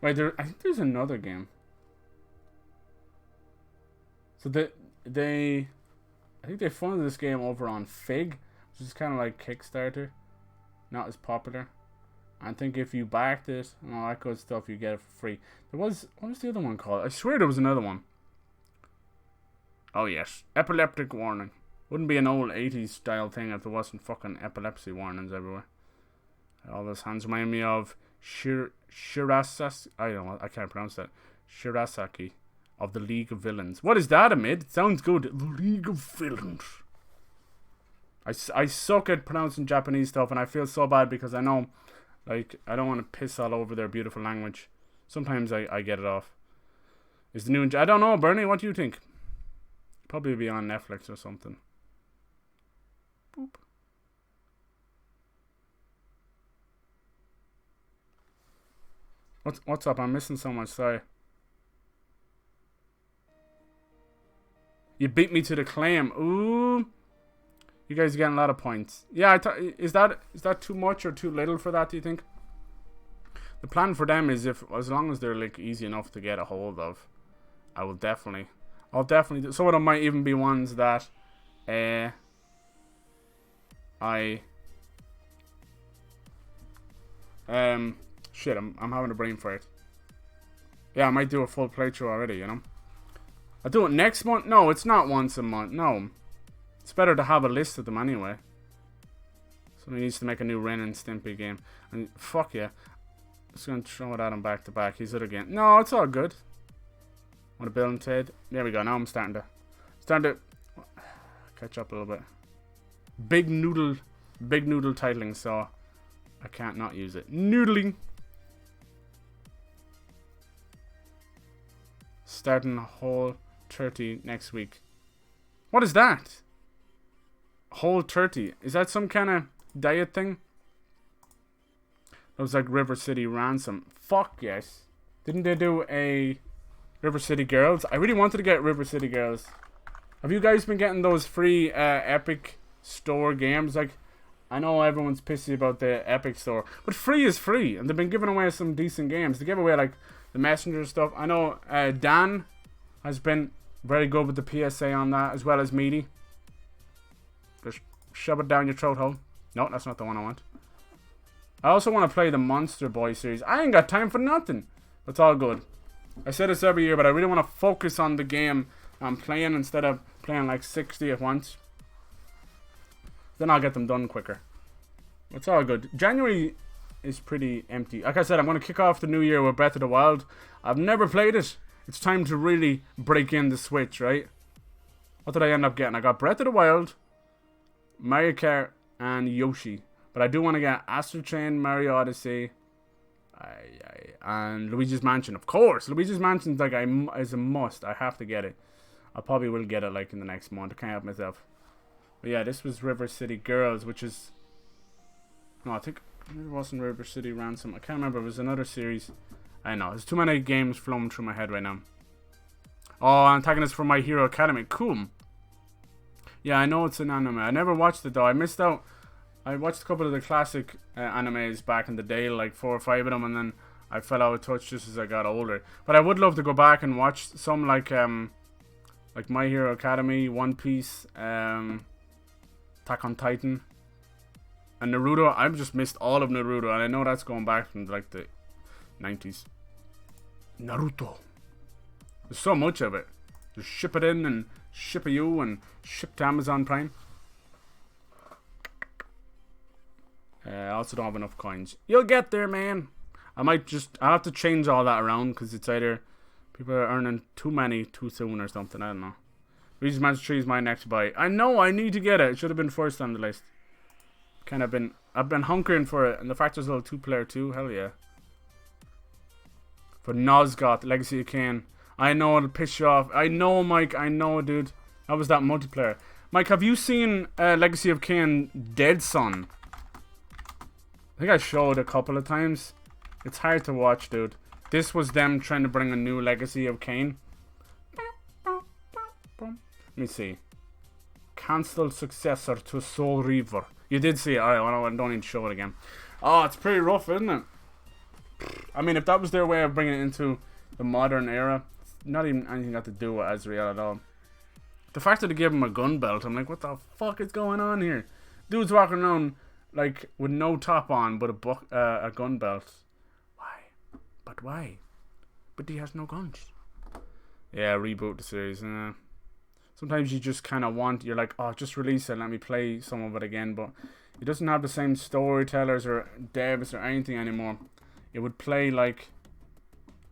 S1: Wait, I think there's another game. So I think they funded this game over on Fig, which is kind of like Kickstarter, not as popular. I think if you backed it and all that good stuff, you get it for free. What was the other one called? I swear there was another one. Oh yes, epileptic warning. Wouldn't be an old 80s style thing if there wasn't fucking epilepsy warnings everywhere. All those hands remind me of Shirasaki. I can't pronounce that. Shirasaki of the League of Villains. What is that, Amid? It sounds good. The League of Villains. I suck at pronouncing Japanese stuff, and I feel so bad because I know, like, I don't want to piss all over their beautiful language. Sometimes I get it off. Is the new... I don't know, Bernie, what do you think? Probably be on Netflix or something. Boop. What's up? I'm missing so much. Sorry. You beat me to the claim. Ooh. You guys are getting a lot of points. Yeah, is that too much or too little for that, do you think? The plan for them is as long as they're like easy enough to get a hold of, I'll definitely do. Some of them might even be ones that I'm having a brain fart. Yeah, I might do a full playthrough already, you know. I'll do it next month. No, it's not once a month. No. It's better to have a list of them anyway. Somebody needs to make a new Ren and Stimpy game. And fuck yeah. Just gonna throw it at him back to back. He's it again. No, it's all good. Want to Bill and Ted? There we go. Now I'm starting to catch up a little bit. Big noodle titling, so I can't not use it. Noodling. Starting Whole 30 next week. What is that? Whole 30. Is that some kind of diet thing? That was like River City Ransom. Fuck yes. Didn't they do a River City Girls? I really wanted to get River City Girls. Have you guys been getting those free Epic Store games? Like, I know everyone's pissy about the Epic Store, but free is free, and they've been giving away some decent games. They give away like the Messenger stuff. I know Dan has been very good with the PSA on that, as well as Meaty. Just shove it down your throat hole. No, that's not the one I want. I also want to play the Monster Boy series. I ain't got time for nothing. That's all good. I say this every year, but I really want to focus on the game I'm playing instead of playing like 60 at once. Then I'll get them done quicker. It's all good. January is pretty empty. Like I said, I'm going to kick off the new year with Breath of the Wild. I've never played it. It's time to really break in the Switch, right? What did I end up getting? I got Breath of the Wild, Mario Kart, and Yoshi. But I do want to get Astral Chain, Mario Odyssey, And Luigi's Mansion, of course. Luigi's Mansion's like is a must. I have to get it. I probably will get it like in the next month. I can't help myself. But yeah, this was River City Girls, which is... No, I think it wasn't River City Ransom. I can't remember. It was another series. I know. There's too many games flowing through my head right now. Oh, antagonist for My Hero Academy. Cool. Yeah, I know it's an anime. I never watched it though. I missed out. I watched a couple of the classic animes back in the day, like 4 or 5 of them, and then I fell out of touch just as I got older. But I would love to go back and watch some like My Hero Academy, One Piece, Attack on Titan, and Naruto. I've just missed all of Naruto, and I know that's going back from like the 90s. Naruto. There's so much of it. Just ship it in and ship it you and ship to Amazon Prime. I also don't have enough coins. You'll get there, man. I'll have to change all that around because it's either people are earning too many too soon or something. I don't know. Luigi's Mansion 3 is my next buy. I know I need to get it. It should have been first on the list. I've been hunkering for it, and the fact there's a little 2-player too. Hell yeah. For Nosgoth, Legacy of Kain. I know it'll piss you off. I know, Mike. I know, dude. That was that multiplayer. Mike, have you seen Legacy of Kain Dead Son? I think I showed a couple of times. It's hard to watch, dude. This was them trying to bring a new Legacy of Kain. Let me see. Cancelled successor to Soul Reaver. You did see it. Alright, I don't need to show it again. Oh, it's pretty rough, isn't it? I mean, if that was their way of bringing it into the modern era, not even anything got to do with Azrael at all. The fact that they gave him a gun belt, I'm like, what the fuck is going on here? Dude's walking around like with no top on, but a gun belt. Why? But why? But he has no guns. Yeah, reboot the series. Sometimes you just kind of you're like, oh, just release it, let me play some of it again. But it doesn't have the same storytellers or devs or anything anymore. It would play like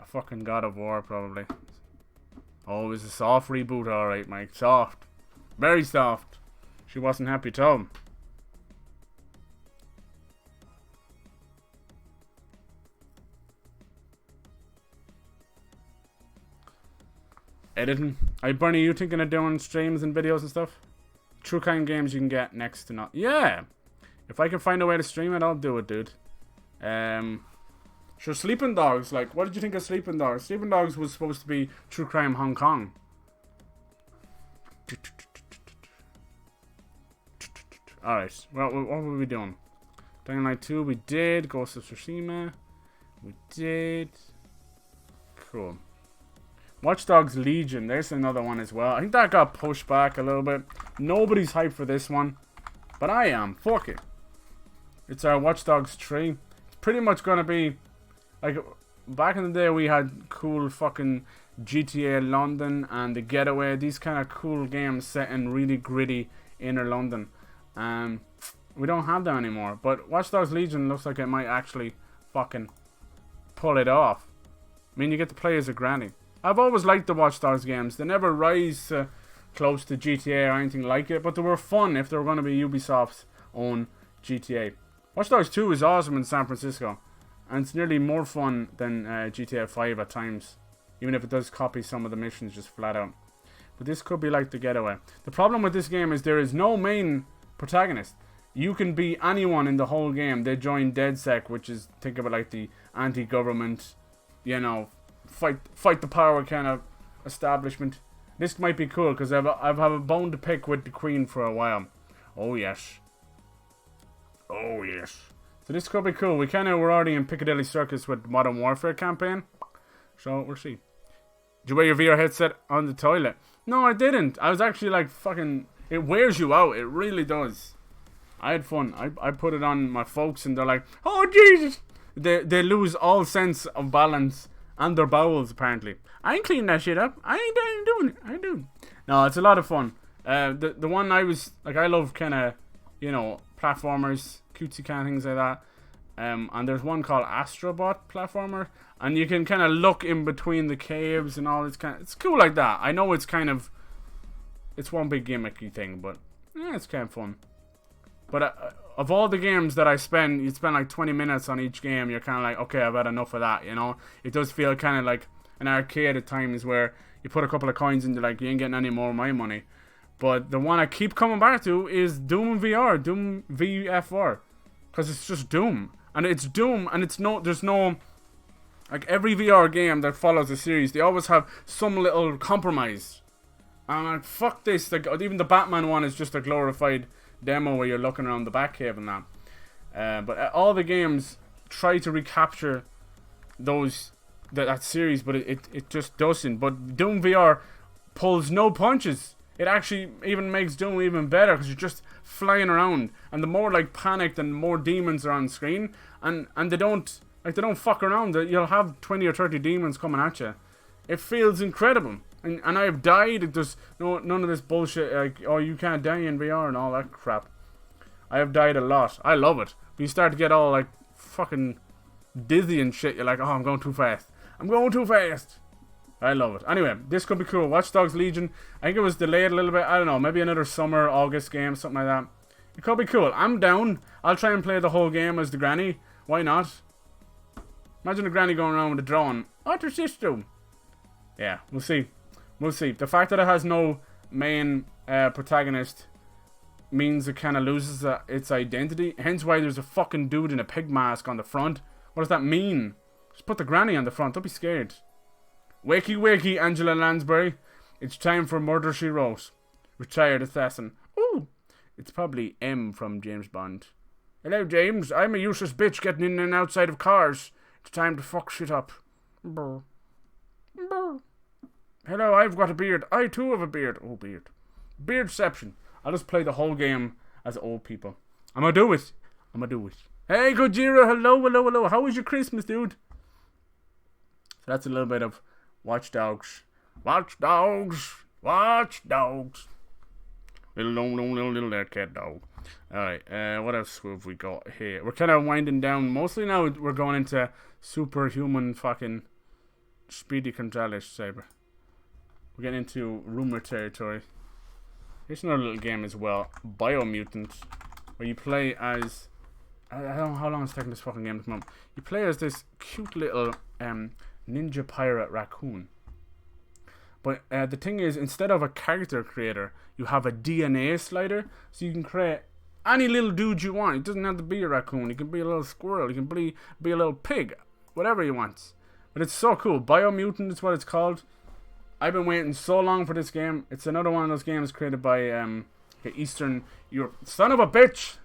S1: a fucking God of War, probably. Oh, it was a soft reboot, alright, Mike. Soft. Very soft. She wasn't happy at all. Editing. Bernie, you thinking of doing streams and videos and stuff? True kind games you can get next to not. Yeah! If I can find a way to stream it, I'll do it, dude. Sure, Sleeping Dogs. Like, what did you think of Sleeping Dogs? Sleeping Dogs was supposed to be True Crime Hong Kong. Alright, well, what were we doing? Dying Light 2, we did. Ghost of Tsushima, we did. Cool. Watch Dogs Legion, there's another one as well. I think that got pushed back a little bit. Nobody's hyped for this one, but I am. Fuck it. It's our Watch Dogs 3. It's pretty much gonna be like back in the day. We had cool fucking GTA London and The Getaway. These kind of cool games set in really gritty inner London. We don't have them anymore. But Watch Dogs Legion looks like it might actually fucking pull it off. I mean, you get to play as a granny. I've always liked the Watch Dogs games. They never rise close to GTA or anything like it, but they were fun if they were going to be Ubisoft's own GTA. Watch Dogs 2 is awesome in San Francisco, and it's nearly more fun than GTA 5 at times, even if it does copy some of the missions just flat out. But this could be like The Getaway. The problem with this game is there is no main protagonist. You can be anyone in the whole game. They join DedSec, which is, think of it like the anti-government, you know, fight the power kind of establishment. This might be cool because I've had a bone to pick with the Queen for a while. Oh yes. Oh yes. So this could be cool. We're already in Piccadilly Circus with Modern Warfare campaign. So we'll see. Did you wear your VR headset on the toilet? No, I didn't. I was actually like fucking... It wears you out. It really does. I had fun. I put it on my folks and they're like, oh Jesus. They lose all sense of balance and their bowels apparently. I ain't cleaning that shit up. I ain't doing it. I ain't doing it. No, it's a lot of fun. The one I was... Like, I love kind of, you know, platformers, cutesy kind of things like that. And there's one called Astrobot platformer, and you can kind of look in between the caves and all this kind of... It's cool like that. I know it's kind of... It's one big gimmicky thing, but yeah, it's kind of fun. But of all the games that I spend, you spend like 20 minutes on each game. You're kind of like, okay, I've had enough of that. You know, it does feel kind of like an arcade at times where you put a couple of coins and you're like, you ain't getting any more of my money. But the one I keep coming back to is Doom VR, Doom VFR, because it's just Doom, and it's Doom, and there's no, like every VR game that follows a series, they always have some little compromise. And I'm like, fuck this. Like, even the Batman one is just a glorified demo where you're looking around the Batcave and that. But all the games try to recapture that series, but it just doesn't. But Doom VR pulls no punches. It actually even makes Doom even better because you're just flying around, and the more like panicked and more demons are on screen, and they don't fuck around. You'll have 20 or 30 demons coming at you. It feels incredible, and I have died. There's none of this bullshit like, oh, you can't die in VR and all that crap. I have died a lot. I love it. But you start to get all like fucking dizzy and shit. You're like, oh, I'm going too fast. I'm going too fast. I love it. Anyway, this could be cool. Watch Dogs Legion. I think it was delayed a little bit. I don't know. Maybe another summer, August game, something like that. It could be cool. I'm down. I'll try and play the whole game as the granny. Why not? Imagine the granny going around with a drone. What does this do? Yeah, we'll see. We'll see. The fact that it has no main protagonist means it kind of loses its identity. Hence why there's a fucking dude in a pig mask on the front. What does that mean? Just put the granny on the front. Don't be scared. Wakey wakey, Angela Lansbury. It's time for Murder, She Wrote. Retired assassin. Ooh, it's probably M from James Bond. Hello, James. I'm a useless bitch getting in and outside of cars. It's time to fuck shit up. Brr. Brr. Hello, I've got a beard. I too have a beard. Oh, beard. Beardception. I'll just play the whole game as old people. I'm gonna do it. I'm gonna do it. Hey, Gojira. Hello, hello, hello. How was your Christmas, dude? So that's a little bit of Watch Dogs. Watch Dogs. Watch Dogs. Little cat dog. Alright, what else have we got here? We're kind of winding down. Mostly now we're going into superhuman fucking Speedy Gonzales Saber. We're getting into rumor territory. Here's another little game as well. Biomutant. Where you play as... I don't know how long it's taking this fucking game to come up. You play as this cute little ninja pirate raccoon. But the thing is, instead of a character creator, you have a DNA slider, so you can create any little dude you want. It doesn't have to be a raccoon. It can be a little squirrel. It can be a little pig. Whatever you want. But it's so cool. Biomutant is what it's called. I've been waiting so long for this game. It's another one of those games created by Eastern Europe. Son of a bitch!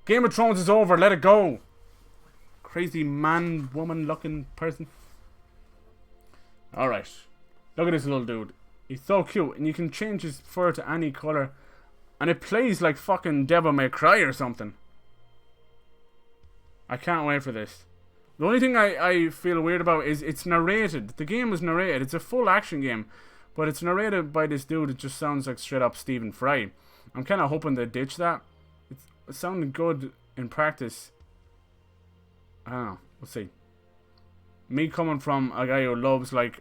S1: Game of Thrones is over. Let it go. Crazy man, woman looking person. Alright. Look at this little dude. He's so cute. And you can change his fur to any colour. And it plays like fucking Devil May Cry or something. I can't wait for this. The only thing I feel weird about is it's narrated. The game is narrated. It's a full action game. But it's narrated by this dude. It just sounds like straight up Stephen Fry. I'm kind of hoping they ditch that. It sounded good in practice. I don't know. We'll see. Me coming from a guy who loves like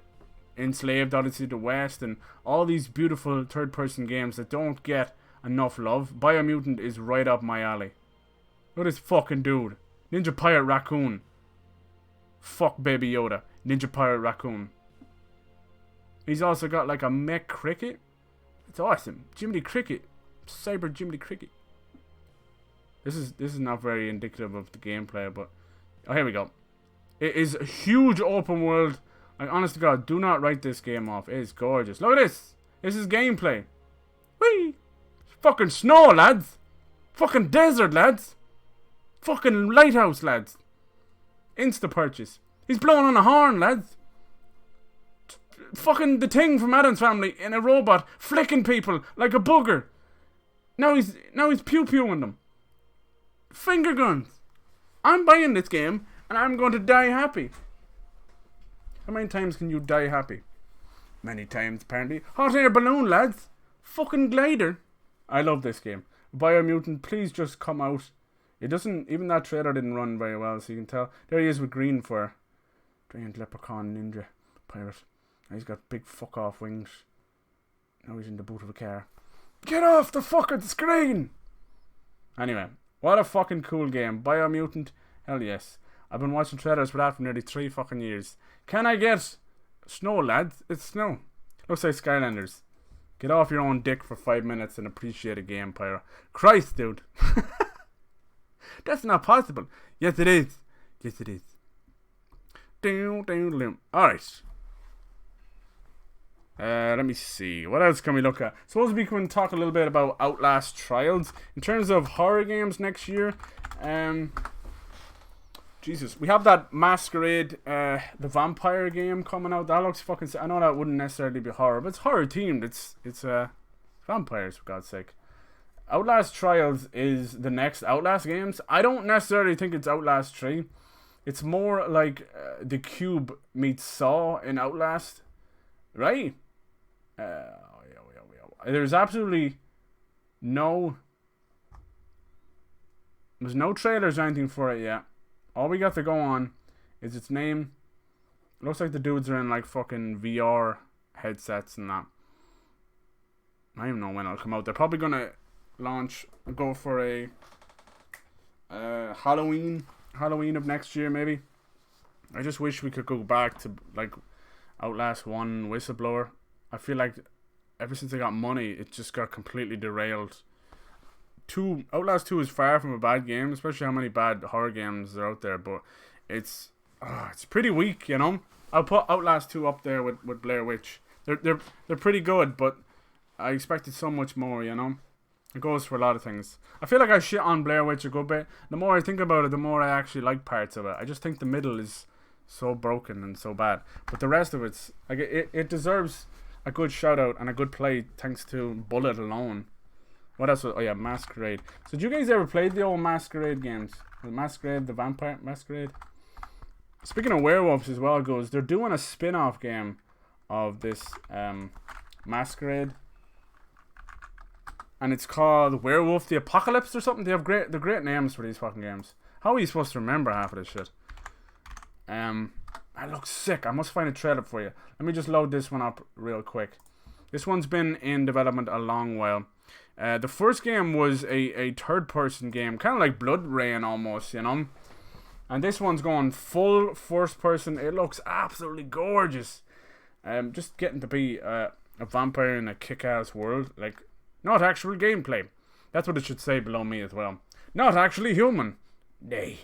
S1: Enslaved, Odyssey to the West, and all these beautiful third-person games that don't get enough love, Biomutant is right up my alley. Look at this fucking dude. Ninja Pirate Raccoon. Fuck Baby Yoda. Ninja Pirate Raccoon. He's also got like a mech cricket. It's awesome. Jiminy Cricket. Cyber Jiminy Cricket. This is not very indicative of the gameplay, but... Oh, here we go. It is a huge open world. Like, honest to God, do not write this game off. It is gorgeous. Look at this. This is gameplay. Whee! Fucking snow, lads. Fucking desert, lads. Fucking lighthouse, lads. Insta purchase. He's blowing on a horn, lads. Fucking the Thing from Addams Family in a robot flicking people like a booger. Now he's pew-pewing them. Finger guns. I'm buying this game and I'm going to die happy. How many times can you die happy? Many times, apparently. Hot air balloon, lads. Fucking glider. I love this game. Biomutant, please just come out. It doesn't... Even that trailer didn't run very well, so you can tell. There he is with green fur. Giant leprechaun ninja pirate. Now he's got big fuck-off wings. Now he's in the boot of a car. Get off the fucking screen! Anyway, What a fucking cool game. Biomutant, hell yes. I've been watching trailers for that for nearly 3 fucking years. Can I get snow, lads? It's snow. Looks like Skylanders. Get off your own dick for 5 minutes and appreciate a game, Pyro. Christ, dude. That's not possible. Yes, it is. Yes, it is. Alright. Let me see. What else can we look at? Suppose we can talk a little bit about Outlast Trials. In terms of horror games next year, Jesus, we have that Masquerade, the vampire game coming out. That looks fucking sick. I know that wouldn't necessarily be horror, but it's horror themed. It's vampires, for God's sake. Outlast Trials is the next Outlast games. I don't necessarily think it's Outlast 3. It's more like the Cube meets Saw in Outlast, right? There's absolutely there's no trailers or anything for it yet. All we got to go on is its name. It looks like the dudes are in like fucking VR headsets and that. I don't even know when it'll come out. They're probably gonna go for a Halloween of next year maybe. I just wish we could go back to like Outlast 1 Whistleblower. I feel like ever since I got money, it just got completely derailed. Outlast 2 is far from a bad game, especially how many bad horror games are out there, but it's pretty weak, you know. I'll put Outlast 2 up there with Blair Witch. They're pretty good, but I expected so much more, you know. It goes for a lot of things. I feel like I shit on Blair Witch a good bit. The more I think about it, the more I actually like parts of it. I just think the middle is so broken and so bad, but the rest of it's like it deserves a good shout out and a good play thanks to Bullet alone. What else? Oh yeah, Masquerade. So did you guys ever play the old Masquerade games? The Masquerade, the Vampire Masquerade. Speaking of werewolves as well, they're doing a spin-off game of this Masquerade, and it's called Werewolf the Apocalypse or something. They're great names for these fucking games. How are you supposed to remember half of this shit? That looks sick. I must find a trailer for you. Let me just load this one up real quick. This one's been in development a long while. The first game was a third-person game, kind of like Blood Rain almost, you know. And this one's going full first-person. It looks absolutely gorgeous. Just getting to be a vampire in a kick-ass world, like not actual gameplay. That's what it should say below me as well. Not actually human. Nay.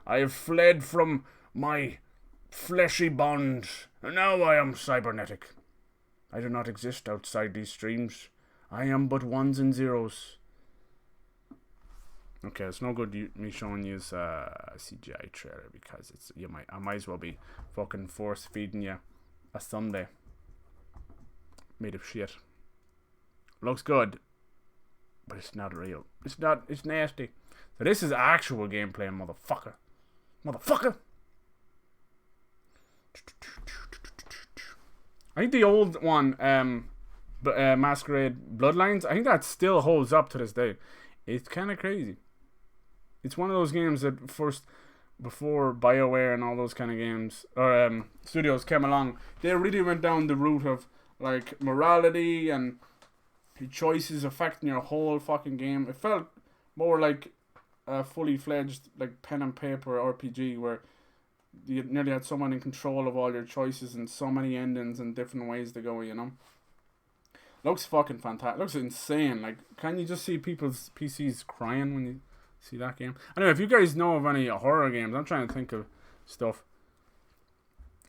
S1: I have fled from my fleshy bond, and now I am cybernetic. I do not exist outside these streams. I am but ones and zeros. Okay, it's no good me showing you a CGI trailer because I might as well be fucking force feeding you a sundae made of shit. Looks good, but it's not real. It's nasty. So this is actual gameplay, motherfucker. I think the old one, Masquerade Bloodlines, I think that still holds up to this day. It's kind of crazy. It's one of those games that before BioWare and all those kind of games or studios came along, they really went down the route of like morality and choices affecting your whole fucking game. It felt more like a fully fledged like pen and paper RPG where you nearly had someone in control of all your choices and so many endings and different ways to go, you know. Looks fucking fantastic. Looks insane. Like, can you just see people's PCs crying when you see that game? Anyway, if you guys know of any horror games, I'm trying to think of stuff.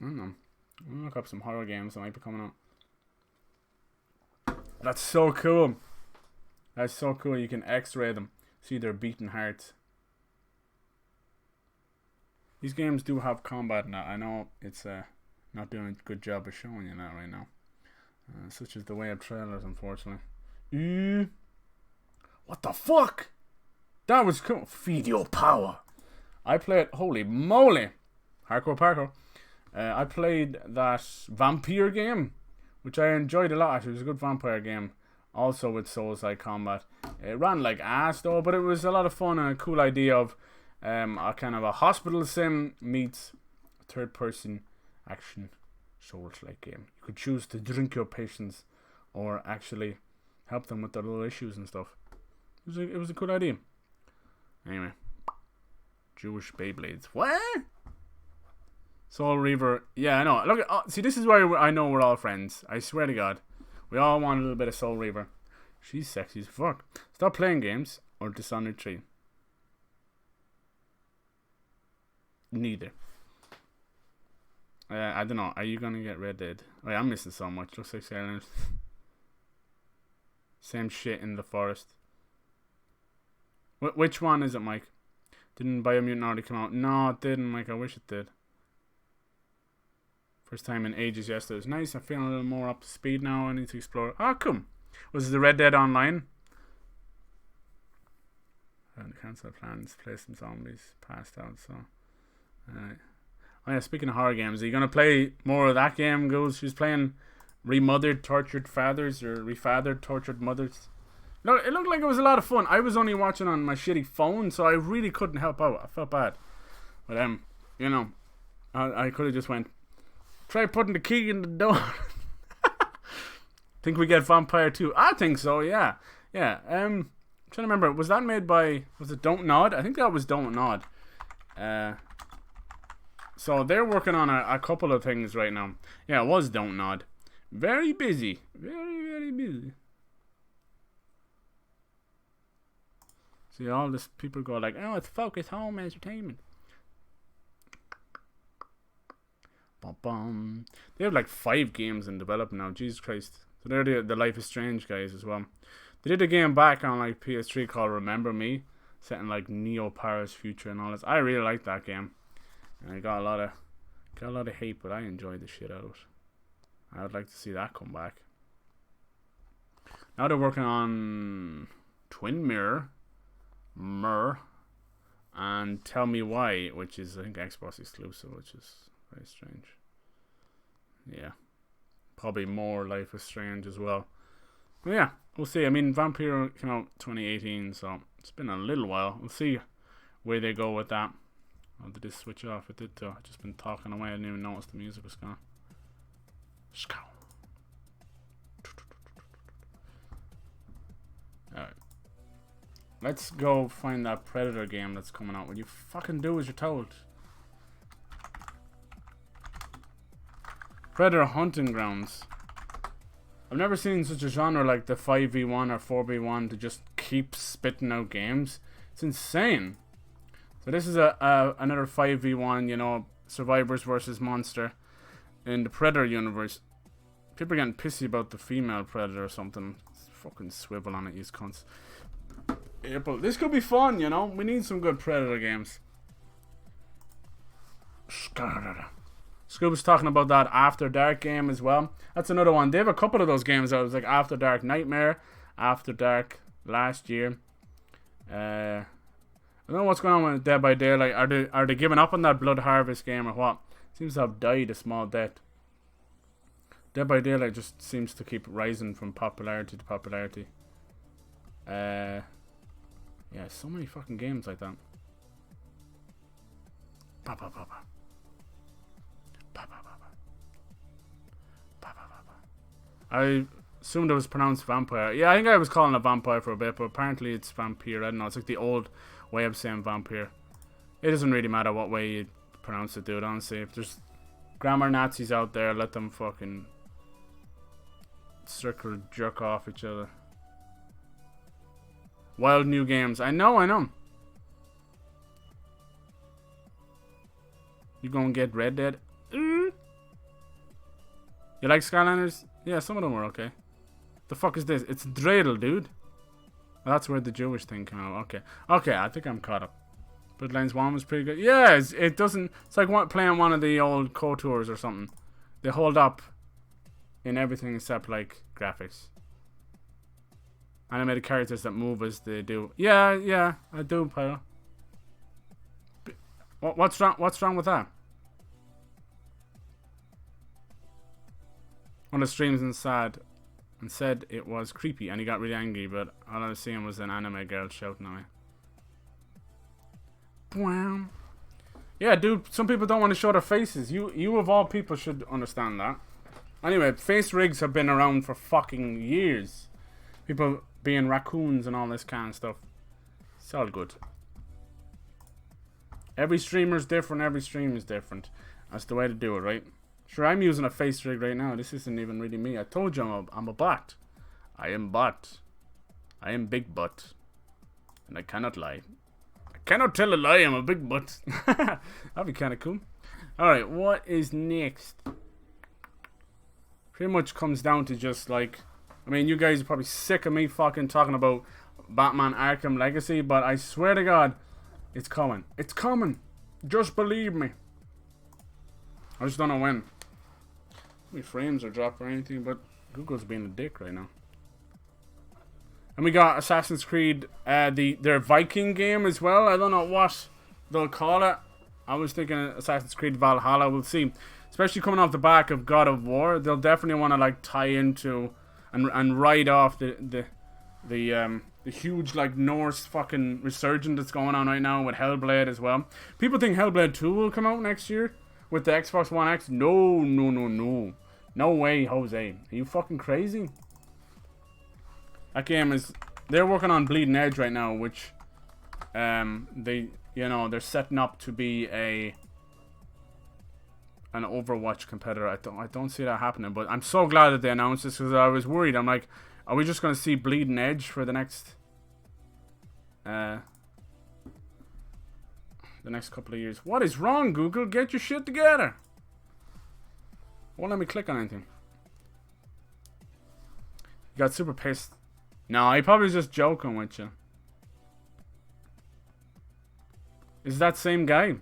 S1: I don't know. I'm gonna look up some horror games that might be coming up. That's so cool. That's so cool. You can X-ray them, see their beating hearts. These games do have combat now. I know it's not doing a good job of showing you that right now. Such is the way of trailers, unfortunately. What the fuck? That was cool. Feed your power. I played. Holy moly. Hardcore parkour. I played that vampire game, which I enjoyed a lot. Actually, it was a good vampire game. Also with Souls-like combat. It ran like ass though, but it was a lot of fun and a cool idea of a kind of a hospital sim meets a third-person action Souls-like game. You could choose to drink your patients or actually help them with their little issues and stuff. It was a good idea. Anyway. Jewish Beyblades. What? Soul Reaver. Yeah, I know. Look, see, this is where I know we're all friends. I swear to God. We all want a little bit of Soul Reaver. She's sexy as fuck. Stop playing games or Dishonored 3. Neither. I don't know. Are you gonna get Red Dead? Oh, yeah, I'm missing so much. Looks like Skylanders. Same shit in the forest. Which one is it, Mike? Didn't Biomutant already come out? No, it didn't, Mike. I wish it did. First time in ages yesterday. It was nice. I'm feeling a little more up to speed now. I need to explore. Oh, come. Was it the Red Dead Online? And cancel plans. Play some zombies. Passed out, so. Alright. Oh yeah, speaking of horror games, are you going to play more of that game, Goose? She's playing Remothered Tortured Fathers or Refathered Tortured Mothers. No, it looked like it was a lot of fun. I was only watching on my shitty phone, so I really couldn't help out. I felt bad. But, you know, I could have just went, try putting the key in the door. Think we get Vampire 2? I think so, yeah. Yeah, I'm trying to remember. Was that made by, was it Don't Nod? I think that was Don't Nod. So they're working on a couple of things right now. Yeah, it was Don't Nod. Very busy. Very, very busy. See, all this people go like, oh, it's Focus Home Entertainment. Bum. They have like 5 games in development now. Jesus Christ. So they're the Life is Strange guys as well. They did a game back on like PS3 called Remember Me, set in like Neo Paris future and all this. I really liked that game. And I got a lot of hate, but I enjoyed the shit out. I would like to see that come back. Now they're working on Twin Mirror, and Tell Me Why, which is I think Xbox exclusive, which is very strange. Yeah, probably more Life is Strange as well. But yeah, we'll see. I mean, Vampire came out 2018, so it's been a little while. We'll see where they go with that. Oh, did this switch off? It did too. I've just been talking away. I didn't even notice the music was gone. Alright. Let's go find that Predator game that's coming out. Will you fucking do as you're told? Predator Hunting Grounds. I've never seen such a genre like the 5v1 or 4v1 to just keep spitting out games. It's insane. So this is another 5v1, you know, survivors versus monster in the Predator universe. People are getting pissy about the female Predator or something. Fucking swivel on it, you cunts. April. This could be fun, you know. We need some good Predator games. Scuba's talking about that After Dark game as well. That's another one. They have a couple of those games out. It was like After Dark Nightmare, After Dark last year. I don't know what's going on with Dead by Daylight. Are they giving up on that Blood Harvest game or what? Seems to have died a small death. Dead by Daylight just seems to keep rising from popularity to popularity. Yeah, so many fucking games like that. I assumed it was pronounced vampire. Yeah, I think I was calling it vampire for a bit, but apparently it's vampire. I don't know. It's like the old way of saying vampire. It doesn't really matter what way you pronounce it, dude. Honestly, if there's grammar Nazis out there, let them fucking circle jerk off each other. Wild new games. I know. You gonna get Red Dead? You like Skylanders? Yeah, some of them were okay. The fuck is this? It's Dreidel, dude. That's where the Jewish thing came out. Okay, I think I'm caught up. Bloodlines 1 was pretty good. Yeah, it doesn't... It's like playing one of the old KOTORs or something. They hold up in everything except, like, graphics. Animated characters that move as they do. Yeah, I do, Pyro. What's wrong with that? One of the streams inside and said it was creepy and he got really angry, but all I was seeing was an anime girl shouting at me. Wow. Yeah, dude, some people don't want to show their faces. You of all people should understand that. Anyway, face rigs have been around for fucking years. People being raccoons and all this kind of stuff. It's all good. Every streamer's different. Every stream is different. That's the way to do it, right? Sure, I'm using a face rig right now. This isn't even really me. I told you I'm a bot. I am bot. I am big butt. And I cannot lie. I cannot tell a lie. I'm a big butt. That'd be kind of cool. Alright, what is next? Pretty much comes down to just like... I mean, you guys are probably sick of me fucking talking about Batman Arkham Legacy, but I swear to God, it's coming. It's coming. Just believe me. I just don't know when. My frames are dropping or anything, but Google's being a dick right now. And we got Assassin's Creed, their Viking game as well. I don't know what they'll call it. I was thinking Assassin's Creed Valhalla. We'll see. Especially coming off the back of God of War, they'll definitely want to like tie into and ride off the huge like Norse fucking resurgence that's going on right now with Hellblade as well. People think Hellblade 2 will come out next year with the Xbox One X. No, no, no, no. No way, Jose. Are you fucking crazy? That game is... They're working on Bleeding Edge right now, which... they're setting up to be an Overwatch competitor. I don't see that happening, but I'm so glad that they announced this because I was worried. I'm like, are we just going to see Bleeding Edge for the next... the next couple of years? What is wrong, Google? Get your shit together. Won't let me click on anything. You got super pissed. No, he probably was just joking with you. Is that same guy?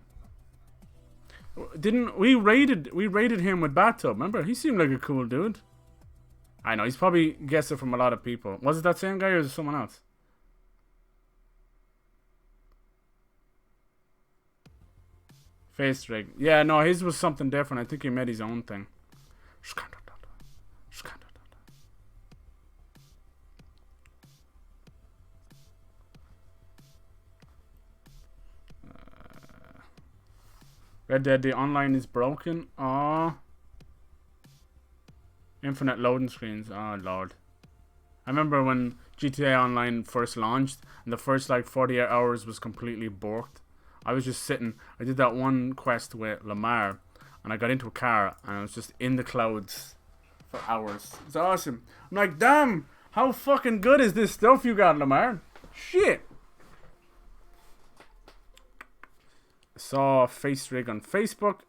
S1: Didn't we rated him with Bathtub? Remember, he seemed like a cool dude. I know he's probably guessed it from a lot of people. Was it that same guy or is it someone else? Face rig. Yeah, no, his was something different. I think he made his own thing. Red Dead, the online is broken. Oh. Infinite loading screens. Oh, Lord. I remember when GTA Online first launched and the first like 48 hours was completely borked. I was just sitting. I did that one quest with Lamar and I got into a car and I was just in the clouds for hours. It's awesome. I'm like, damn, how fucking good is this stuff you got, Lamar? Shit. I saw a face rig on Facebook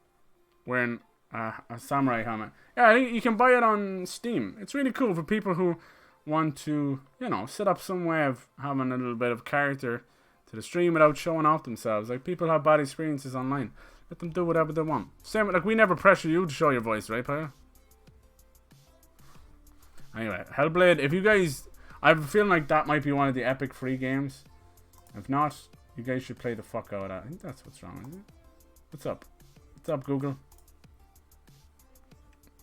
S1: wearing a samurai helmet. Yeah, I think you can buy it on Steam. It's really cool for people who want to, you know, set up some way of having a little bit of character to the stream without showing off themselves. Like, people have bad experiences online. Let them do whatever they want. Same, like, we never pressure you to show your voice, right, Paya? Anyway, Hellblade, if you guys... I have a feeling like that might be one of the epic free games. If not, you guys should play the fuck out of that. I think that's what's wrong, isn't it? What's up? What's up, Google?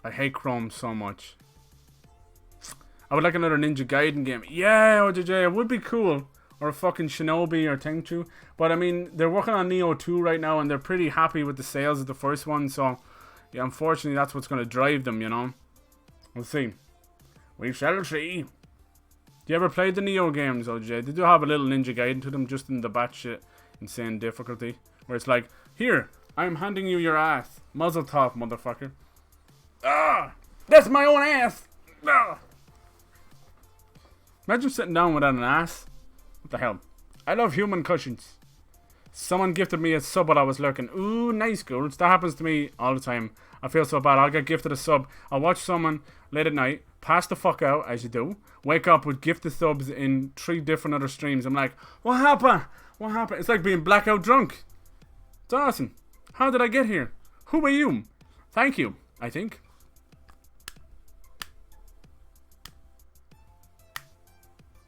S1: I hate Chrome so much. I would like another Ninja Gaiden game. Yeah, OJJ, it would be cool. Or a fucking Shinobi or Tenchu. But I mean, they're working on Neo 2 right now and they're pretty happy with the sales of the first one. So, yeah, unfortunately, that's what's going to drive them, you know. We'll see. We shall see. Do you ever play the Neo games, OJ? They do have a little Ninja Gaiden to them, just in the batshit insane difficulty. Where it's like, here, I'm handing you your ass. Muzzle top, motherfucker. Ah! That's my own ass! Ah! Imagine sitting down without an ass. What the hell? I love human cushions. Someone gifted me a sub while I was lurking. Ooh, nice, girls. That happens to me all the time. I feel so bad. I'll get gifted a sub. I'll watch someone late at night, pass the fuck out, as you do, wake up with gifted subs in 3 different other streams. I'm like, what happened? What happened? It's like being blackout drunk. It's awesome. How did I get here? Who are you? Thank you, I think.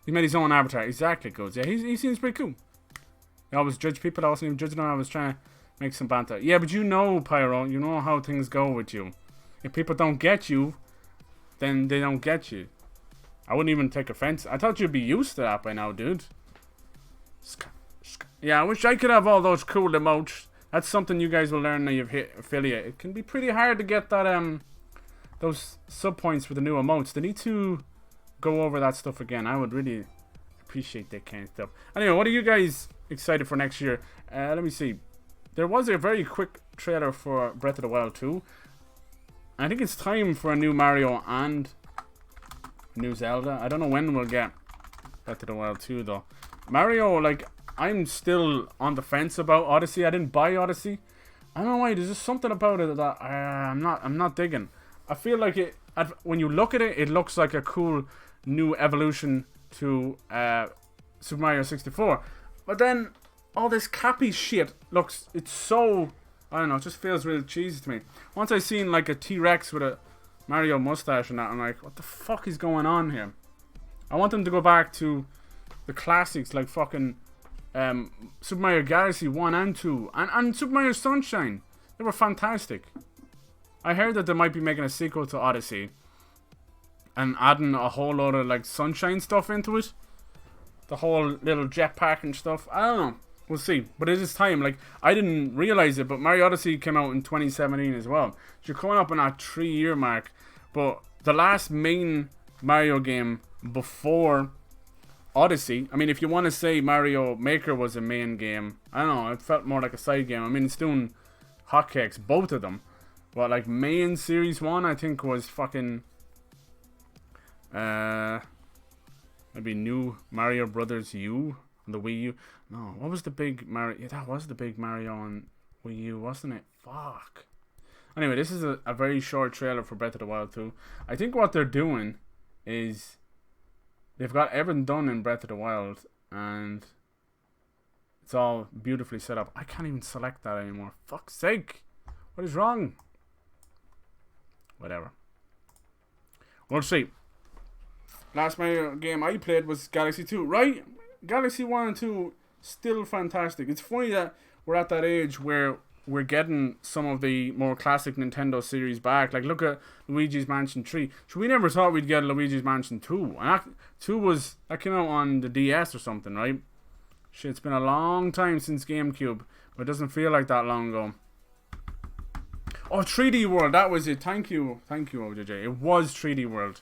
S1: He made his own avatar. Exactly, goes. Yeah, he seems pretty cool. I always judge people. I wasn't even judging them. I was trying to make some banter. Yeah, but you know, Pyro, you know how things go with you. If people don't get you, then they don't get you. I wouldn't even take offense. I thought you'd be used to that by now, dude. Yeah, I wish I could have all those cool emotes. That's something you guys will learn when you've hit affiliate. It can be pretty hard to get that those sub points for the new emotes. They need to go over that stuff again. I would really appreciate that kind of stuff. Anyway, what are you guys excited for next year? Let me see. There was a very quick trailer for Breath of the Wild 2. I think it's time for a new Mario and new Zelda. I don't know when we'll get Breath of the Wild 2 though. Mario, like, I'm still on the fence about Odyssey. I didn't buy Odyssey. I don't know why. There's just something about it that I'm not digging. I feel like it. When you look at it, it looks like a cool new evolution to Super Mario 64. But then all this Cappy shit looks. It's so. I don't know. It just feels really cheesy to me. Once I seen like a T-Rex with a Mario mustache and that, I'm like, what the fuck is going on here? I want them to go back to the classics like fucking Super Mario Galaxy 1 and 2 and Super Mario Sunshine. They were fantastic. I heard that they might be making a sequel to Odyssey and adding a whole lot of like Sunshine stuff into it. The whole little jetpack and stuff. I don't know. We'll see. But it is time. Like, I didn't realize it, but Mario Odyssey came out in 2017 as well. So you're coming up on that 3-year mark. But the last main Mario game before Odyssey, I mean, if you want to say Mario Maker was a main game, I don't know, it felt more like a side game. I mean, it's doing hotcakes, both of them. But like main series 1, I think was fucking maybe New Mario Brothers U on the Wii U. No, what was the big Mario? Yeah, that was the big Mario on Wii U, wasn't it? Fuck. Anyway, this is a very short trailer for Breath of the Wild 2. I think what they're doing is they've got everything done in Breath of the Wild and it's all beautifully set up. I can't even select that anymore. Fuck's sake. What is wrong? Whatever. We'll see. Last Mario game I played was Galaxy 2, right? Galaxy 1 and 2, still fantastic. It's funny that we're at that age where we're getting some of the more classic Nintendo series back. Like, look at Luigi's Mansion 3. So we never thought we'd get Luigi's Mansion 2. And that came out on the DS or something, right? Shit, it's been a long time since GameCube, but it doesn't feel like that long ago. Oh, 3D World, that was it. Thank you, OJJ. It was 3D World.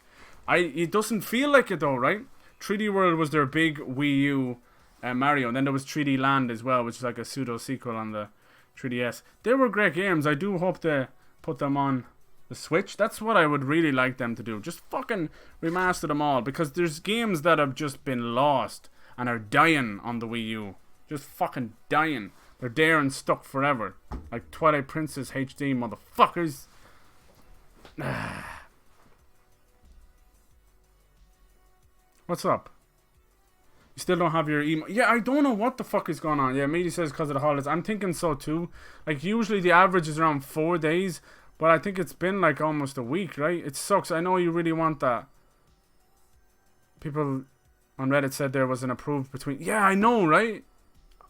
S1: It doesn't feel like it though, right? 3D World was their big Wii U Mario, and then there was 3D Land as well, which is like a pseudo sequel on the 3DS. They were great games. I do hope to put them on the Switch. That's what I would really like them to do. Just fucking remaster them all, because there's games that have just been lost and are dying on the Wii U. Just fucking dying. They're there and stuck forever. Like Twilight Princess HD, motherfuckers. What's up? You still don't have your email? Yeah, I don't know what the fuck is going on. Yeah, Meaty says because of the holidays. I'm thinking so too. Like, usually the average is around 4 days, but I think it's been like almost a week, right? It sucks. I know you really want that. People on Reddit said there was an approved between... Yeah, I know, right?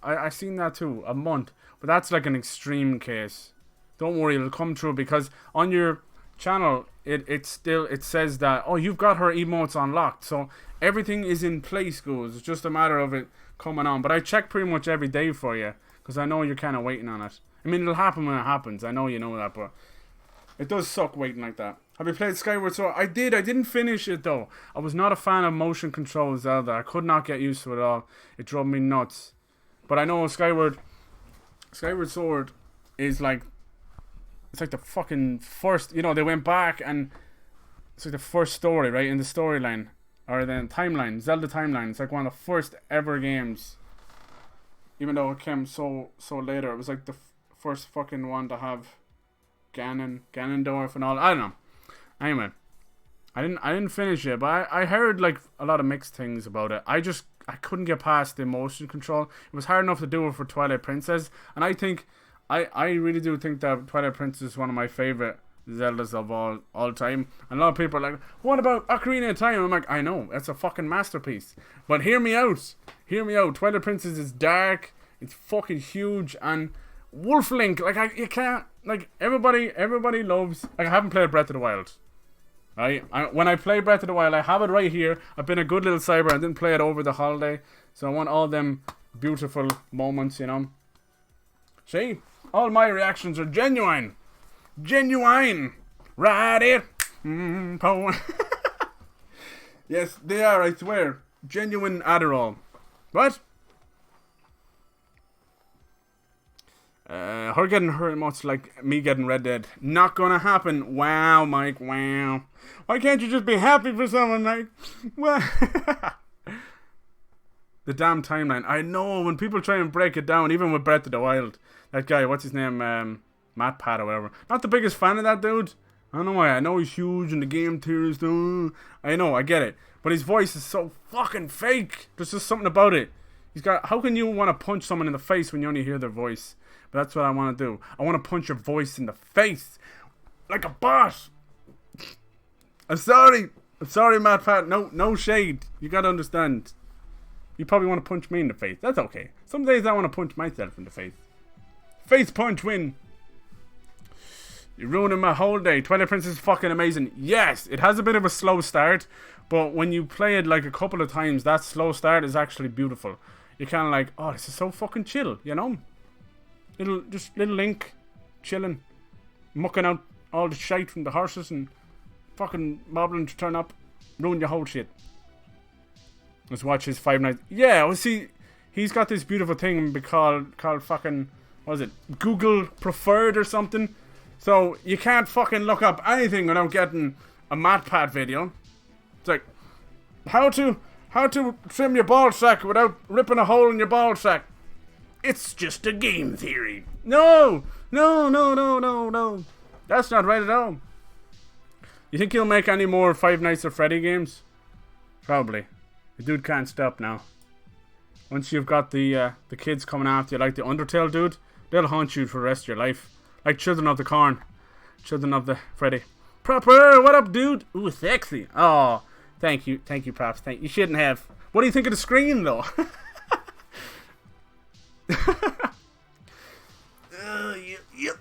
S1: I seen that too. A month. But that's like an extreme case. Don't worry, it'll come true, because on your channel, it says that, oh, you've got her emotes unlocked. So everything is in place, guys. It's just a matter of it coming on. But I check pretty much every day for you, because I know you're kind of waiting on it. I mean, it'll happen when it happens. I know you know that, but it does suck waiting like that. Have you played Skyward Sword? I did. I didn't finish it, though. I was not a fan of motion control Zelda. I could not get used to it at all. It drove me nuts. But I know Skyward Sword is like... It's like the fucking first... You know, they went back and... It's like the first story, right? In the storyline. Or the timeline. Zelda timeline. It's like one of the first ever games. Even though it came so later. It was like the first fucking one to have Ganondorf and all. I don't know. Anyway. I didn't finish it. But I heard like a lot of mixed things about it. I couldn't get past the motion control. It was hard enough to do it for Twilight Princess. And I think... I really do think that Twilight Princess is one of my favourite Zeldas of all time. And a lot of people are like, what about Ocarina of Time? I'm like, I know, that's a fucking masterpiece. But hear me out. Twilight Princess is dark, it's fucking huge, and Wolf Link, like, you can't, like, everybody loves, like, I haven't played Breath of the Wild. Right? When I play Breath of the Wild, I have it right here. I've been a good little cyber. I didn't play it over the holiday. So I want all them beautiful moments, you know. See? All my reactions are genuine. Genuine. Right it. Yes, they are, I swear. Genuine Adderall. What? Her getting hurt much like me getting Red Dead. Not gonna happen. Wow, Mike, wow. Why can't you just be happy for someone, Mike? Well, the damn timeline. I know, when people try and break it down, even with Breath of the Wild. That guy, what's his name? Matt Pat or whatever. Not the biggest fan of that dude. I don't know why. I know he's huge in the game theorist. I know, I get it. But his voice is so fucking fake. There's just something about it. He's got. How can you want to punch someone in the face when you only hear their voice? But that's what I want to do. I want to punch your voice in the face. Like a boss. I'm sorry. I'm sorry, Matt Pat. No shade. You gotta understand. You probably want to punch me in the face. That's okay. Some days I want to punch myself in the face. Face punch win. You're ruining my whole day. Twilight Princess is fucking amazing. Yes, it has a bit of a slow start. But when you play it like a couple of times, that slow start is actually beautiful. You're kind of like, oh, this is so fucking chill, you know? Little Link, chilling, mucking out all the shite from the horses and fucking mobbling to turn up, ruin your whole shit. Let's watch his Five Nights. Yeah, well, see, he's got this beautiful thing called fucking, what is it, Google Preferred or something. So you can't fucking look up anything without getting a MatPat video. It's like, how to trim your ball sack without ripping a hole in your ball sack. It's just a game theory. No. That's not right at all. You think he'll make any more Five Nights at Freddy games? Probably. The dude can't stop now. Once you've got the kids coming after you, like the Undertale dude, they'll haunt you for the rest of your life. Like Children of the Corn. Children of the Freddy. Proper, what up, dude? Ooh, sexy. Oh, thank you, Props. You shouldn't have. What do you think of the screen, though? Yep.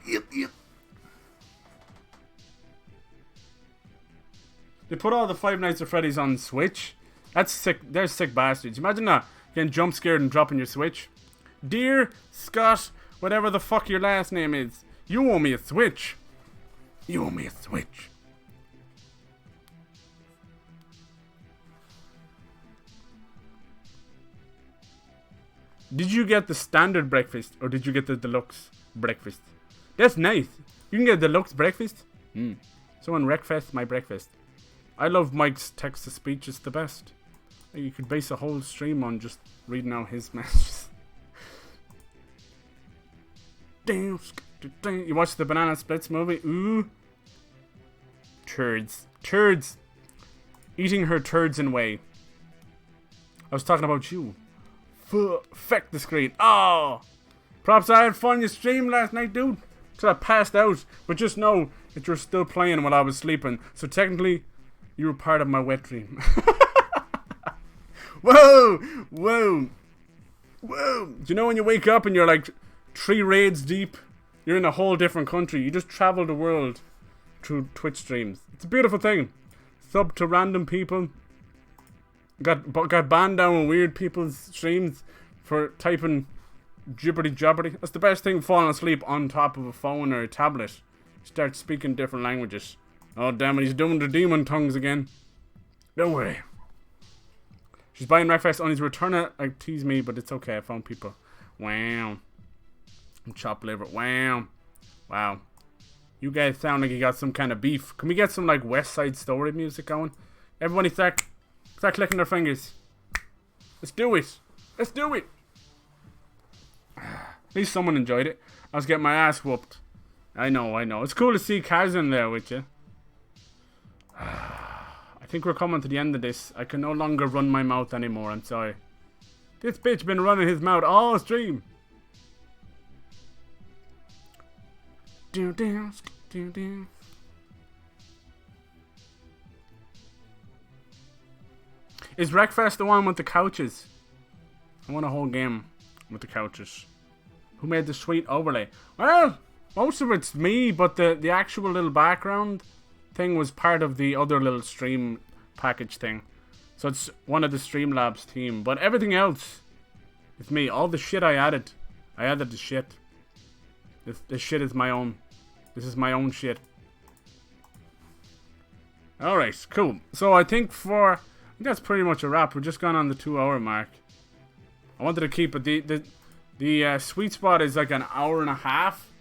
S1: They put all the Five Nights at Freddy's on Switch. That's sick. They're sick bastards. Imagine that. Getting jump scared and dropping your Switch. Dear Scott, whatever the fuck your last name is, you owe me a Switch. You owe me a Switch. Did you get the standard breakfast or did you get the deluxe breakfast? That's nice. You can get a deluxe breakfast. Someone wreckfest my breakfast. I love Mike's text-to-speech. It's the best. You could base a whole stream on just reading out his messages. Damn. You watched the Banana Splits movie? Ooh. Turds. Eating her turds in way. I was talking about you. Feck the screen. Oh! Props, I had fun. You streamed last night, dude. So I passed out. But just know that you're still playing while I was sleeping. So technically, you were part of my wet dream. Whoa! Do you know when you wake up and you're like 3 raids deep? You're in a whole different country. You just travel the world through Twitch streams. It's a beautiful thing. Sub to random people. Got banned down on weird people's streams for typing jibberty. That's the best thing, falling asleep on top of a phone or a tablet. Start speaking different languages. Oh damn it, he's doing the demon tongues again. No way. She's buying Wreckfest on his return it. Like, tease me, but it's okay. I found people. Wow. And chopped liver. Wow. You guys sound like you got some kind of beef. Can we get some like West Side Story music going? Everybody start clicking their fingers. Let's do it. At least someone enjoyed it. I was getting my ass whooped. I know. It's cool to see Kaz in there with you. I think we're coming to the end of this. I can no longer run my mouth anymore. I'm sorry. This bitch been running his mouth all stream. Is Wreckfest the one with the couches? I want a whole game with the couches. Who made the sweet overlay? Well, most of it's me, but the actual little background thing was part of the other little stream package thing. So it's one of the Streamlabs team. But everything else is me. All the shit I added the shit. This shit is my own. This is my own shit. Alright, cool. So I think for that's pretty much a wrap. We're just gone on the 2-hour mark. I wanted to keep it. The sweet spot is like an hour and a half.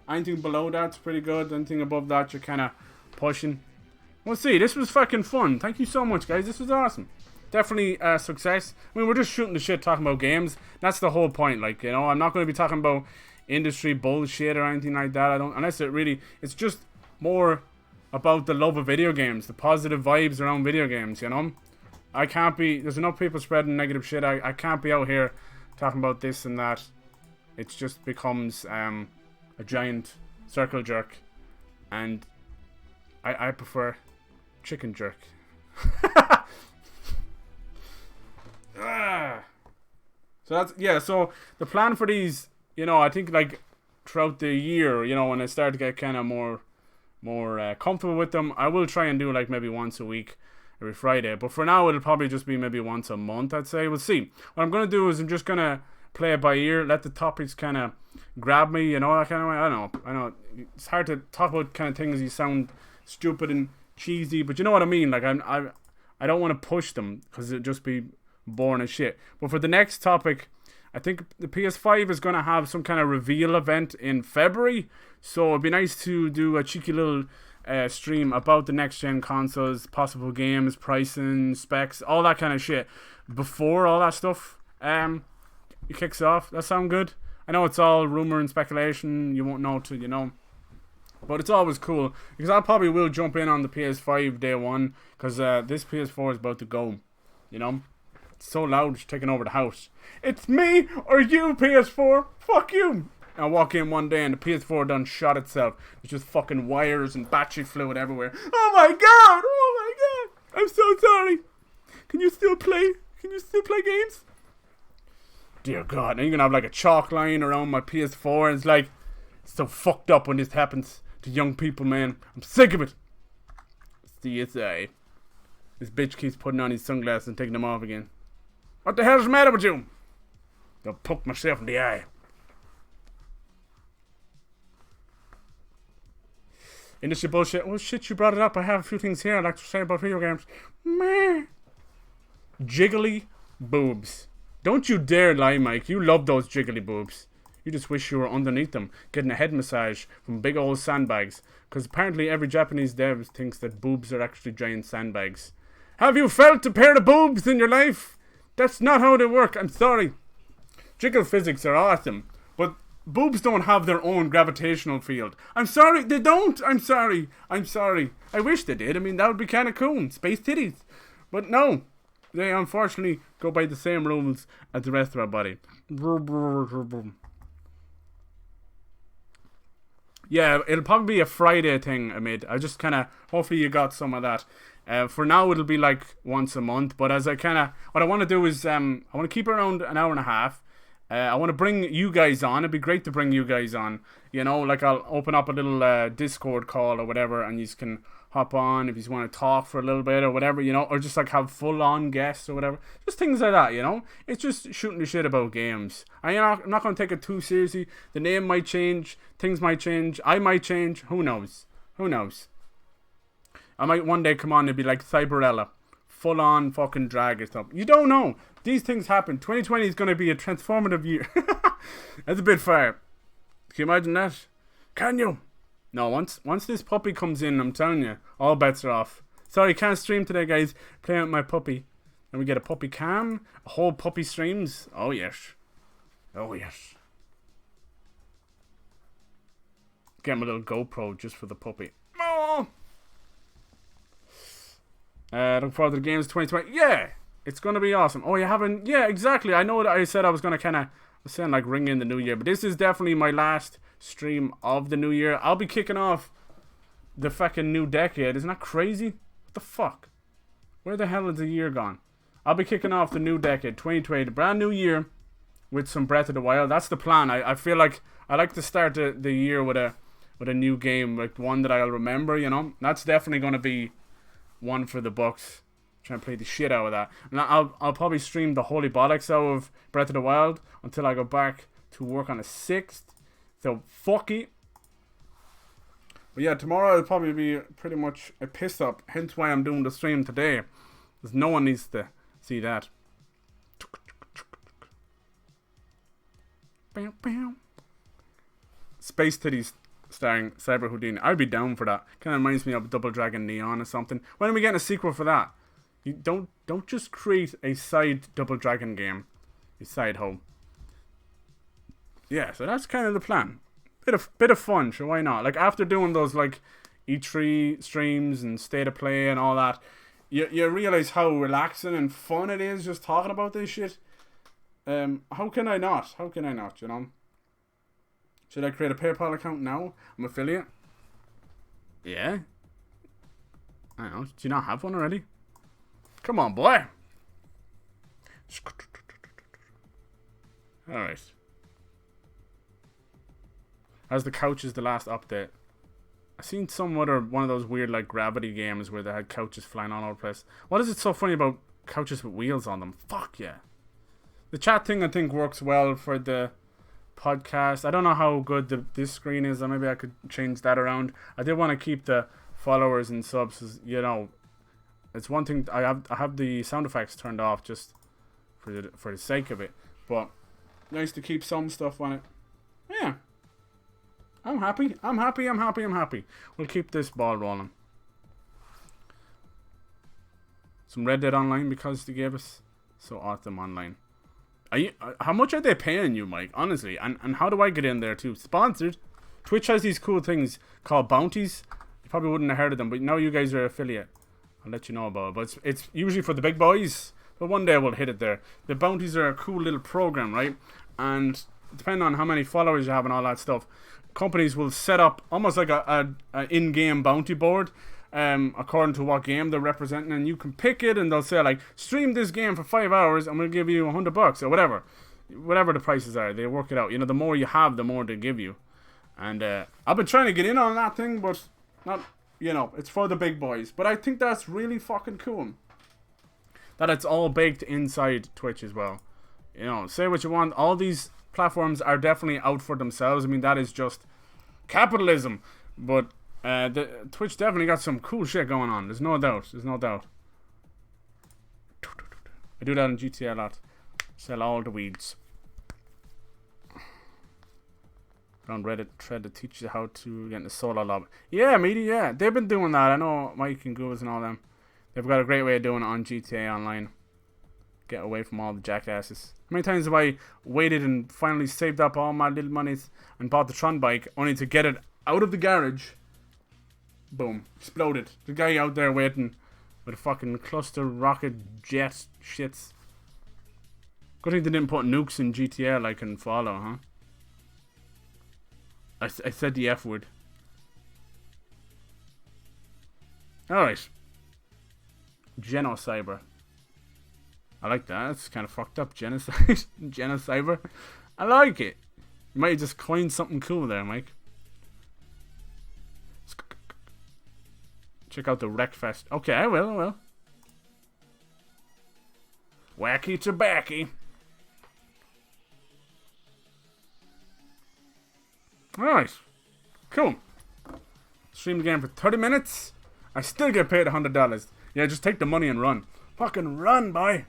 S1: Anything below that's pretty good. Anything above that, you're kind of pushing. We'll see. This was fucking fun. Thank you so much, guys. This was awesome. Definitely a success. I mean, we're just shooting the shit talking about games. That's the whole point. Like, you know, I'm not going to be talking about industry bullshit or anything like that. I don't, unless it's just more about the love of video games, the positive vibes around video games, you know? There's enough people spreading negative shit. I can't be out here talking about this and that. It just becomes a giant circle jerk. And I prefer chicken jerk. So the plan for these, you know, I think like throughout the year, you know, when I start to get kind of more comfortable with them, I will try and do like maybe once a week, every Friday. But for now, it'll probably just be maybe once a month, I'd say. We'll see. What I'm going to do is I'm just going to play it by ear, let the topics kind of grab me, you know, that kind of way. I know. It's hard to talk about kind of things you sound stupid and cheesy, but you know what I mean. Like, I don't want to push them because it'd just be boring as shit. But for the next topic, I think the PS5 is going to have some kind of reveal event in February. So it'd be nice to do a cheeky little stream about the next gen consoles, possible games, pricing, specs, all that kind of shit before all that stuff it kicks off. That sound good? I know it's all rumor and speculation. You won't know till you know. But it's always cool because I probably will jump in on the PS5 day one because this PS4 is about to go. You know? It's so loud it's taking over the house. It's me or you, PS4. Fuck you. I walk in one day and the PS4 done shot itself. There's just fucking wires and battery fluid everywhere. Oh my god! Oh my god! I'm so sorry. Can you still play? Can you still play games? Dear God, now you're gonna have like a chalk line around my PS4 and it's like, it's so fucked up when this happens to young people, man. I'm sick of it. CSI. This bitch keeps putting on his sunglasses and taking them off again. What the hell's the matter with you? I'll poke myself in the eye. Industry bullshit. Well, shit, you brought it up. I have a few things here I'd like to say about video games. Meh. Jiggly boobs. Don't you dare lie, Mike. You love those jiggly boobs. You just wish you were underneath them, getting a head massage from big old sandbags. Because apparently every Japanese dev thinks that boobs are actually giant sandbags. Have you felt a pair of boobs in your life? That's not how they work. I'm sorry. Jiggle physics are awesome, but boobs don't have their own gravitational field. I'm sorry, they don't. I'm sorry. I wish they did. I mean, that would be kind of cool. Space titties. But no. They unfortunately go by the same rules as the rest of our body. Yeah, it'll probably be a Friday thing, Amid. I just kind of, hopefully you got some of that. For now, it'll be like once a month. But as what I want to do is, I want to keep it around an hour and a half. I want to bring you guys on. It'd be great to bring you guys on. You know, like I'll open up a little Discord call or whatever, and you can hop on if you want to talk for a little bit or whatever, you know, or just like have full-on guests or whatever. Just things like that, you know. It's just shooting the shit about games. I'm not going to take it too seriously. The name might change. Things might change. I might change. Who knows? Who knows? I might one day come on and be like Cyberella. Full-on fucking drag or something. You don't know. These things happen. 2020 is going to be a transformative year. That's a bit far. Can you imagine that? Can you? No, once this puppy comes in, I'm telling you, all bets are off. Sorry, can't stream today, guys. Playing with my puppy. And we get a puppy cam. A whole puppy streams. Oh, yes. Oh, yes. Get him a little GoPro just for the puppy. Oh! Look forward to the games 2020. Yeah! It's going to be awesome. Oh, you haven't... Yeah, exactly. I know that I said I was going to kind of... saying like ring in the new year, but this is definitely my last stream of the new year. I'll be kicking off the fucking new decade. Isn't that crazy? What the fuck? Where the hell is the year gone? I'll be kicking off the new decade, 2020, the brand new year with some Breath of the Wild. That's the plan. I feel like I like to start the year with a new game, like one that I'll remember, you know. That's definitely going to be one for the books. Trying to play the shit out of that. And I'll probably stream the holy bollocks out of Breath of the Wild until I go back to work on the 6th. So, fuck it. But yeah, tomorrow will probably be pretty much a piss up. Hence why I'm doing the stream today. Because no one needs to see that. Space Titties starring Cyber Houdini. I'd be down for that. Kind of reminds me of Double Dragon Neon or something. When are we getting a sequel for that? You don't just create a side Double Dragon game. You side hoe. Yeah, so that's kind of the plan. Bit of fun, sure, why not? Like, after doing those, like, E3 streams and State of Play and all that, you realize how relaxing and fun it is just talking about this shit. How can I not, you know? Should I create a PayPal account now? I'm affiliate. Yeah. I don't know. Do you not have one already? Come on, boy. Alright. As the couch is the last update. I seen some other one of those weird like gravity games where they had couches flying all over the place. What is it so funny about couches with wheels on them? Fuck yeah. The chat thing I think works well for the podcast. I don't know how good this screen is, or maybe I could change that around. I did want to keep the followers and subs, you know. It's one thing. I have the sound effects turned off just for the sake of it, but nice to keep some stuff on it. Yeah. I'm happy. We'll keep this ball rolling. Some Red Dead Online because they gave us so awesome online. How much are they paying you, Mike? Honestly, and how do I get in there too? Sponsored. Twitch has these cool things called bounties. You probably wouldn't have heard of them, but now you guys are affiliate. I'll let you know about it. But it's usually for the big boys. But one day we'll hit it there. The bounties are a cool little program, right? And depending on how many followers you have and all that stuff, companies will set up almost like a in-game bounty board, according to what game they're representing, and you can pick it, and they'll say like, stream this game for 5 hours and we'll give you $100 or whatever the prices are. They work it out. You know, the more you have, the more they give you. And I've been trying to get in on that thing, but not, you know, it's for the big boys. But I think that's really fucking cool that it's all baked inside Twitch as well. You know, say what you want, all these platforms are definitely out for themselves. I mean, that is just capitalism. But the Twitch definitely got some cool shit going on. There's no doubt. I do that on GTA a lot. Sell all the weeds. On Reddit, thread to teach you how to get in the solo lobby. Yeah, media, yeah. They've been doing that. I know Mike and Goose and all them. They've got a great way of doing it on GTA Online. Get away from all the jackasses. How many times have I waited and finally saved up all my little monies and bought the Tron bike only to get it out of the garage? Boom. Exploded. The guy out there waiting with a fucking cluster rocket jet shits. Good thing they didn't put nukes in GTA like in Fallout, huh? I said the F word. Alright. Genocyber. I like that. It's kind of fucked up. Genocide. Genocyber. I like it. You might have just coined something cool there, Mike. Check out the Wreckfest. Okay, I will. Wacky tobacco. Alright. Cool. Stream the game for 30 minutes. I still get paid $100. Yeah, just take the money and run. Fucking run, boy.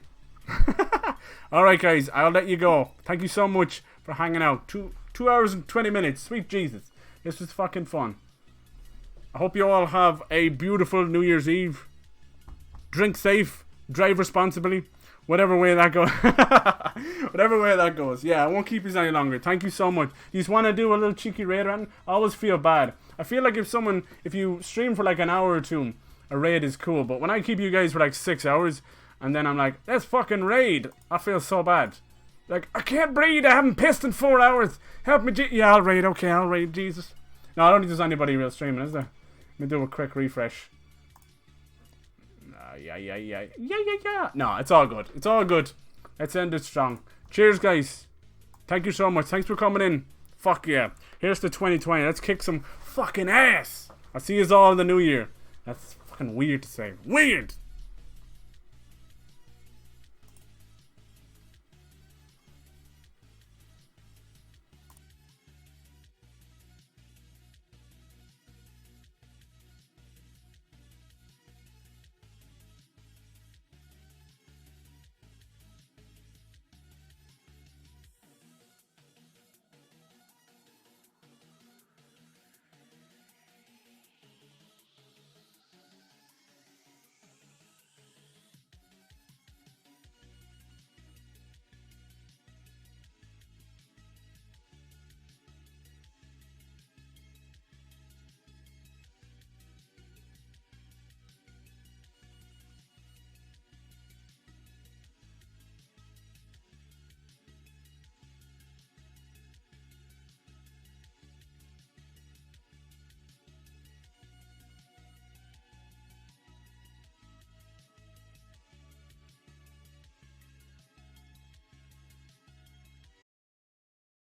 S1: Alright, guys. I'll let you go. Thank you so much for hanging out. 2 hours and 20 minutes. Sweet Jesus. This was fucking fun. I hope you all have a beautiful New Year's Eve. Drink safe. Drive responsibly. Whatever way that goes. Whatever way that goes. Yeah, I won't keep you any longer. Thank you so much. You just want to do a little cheeky raid run? I always feel bad. I feel like if you stream for like an hour or two, a raid is cool. But when I keep you guys for like 6 hours, and then I'm like, let's fucking raid, I feel so bad. Like, I can't breathe. I haven't pissed in 4 hours. Help me. Yeah, I'll raid. Okay, I'll raid. Jesus. No, I don't think there's anybody real streaming, is there? Let me do a quick refresh. Yeah. No, it's all good. It's all good. Let's end it strong. Cheers, guys. Thank you so much. Thanks for coming in. Fuck yeah. Here's to 2020. Let's kick some fucking ass. I'll see you all in the new year. That's fucking weird to say. Weird.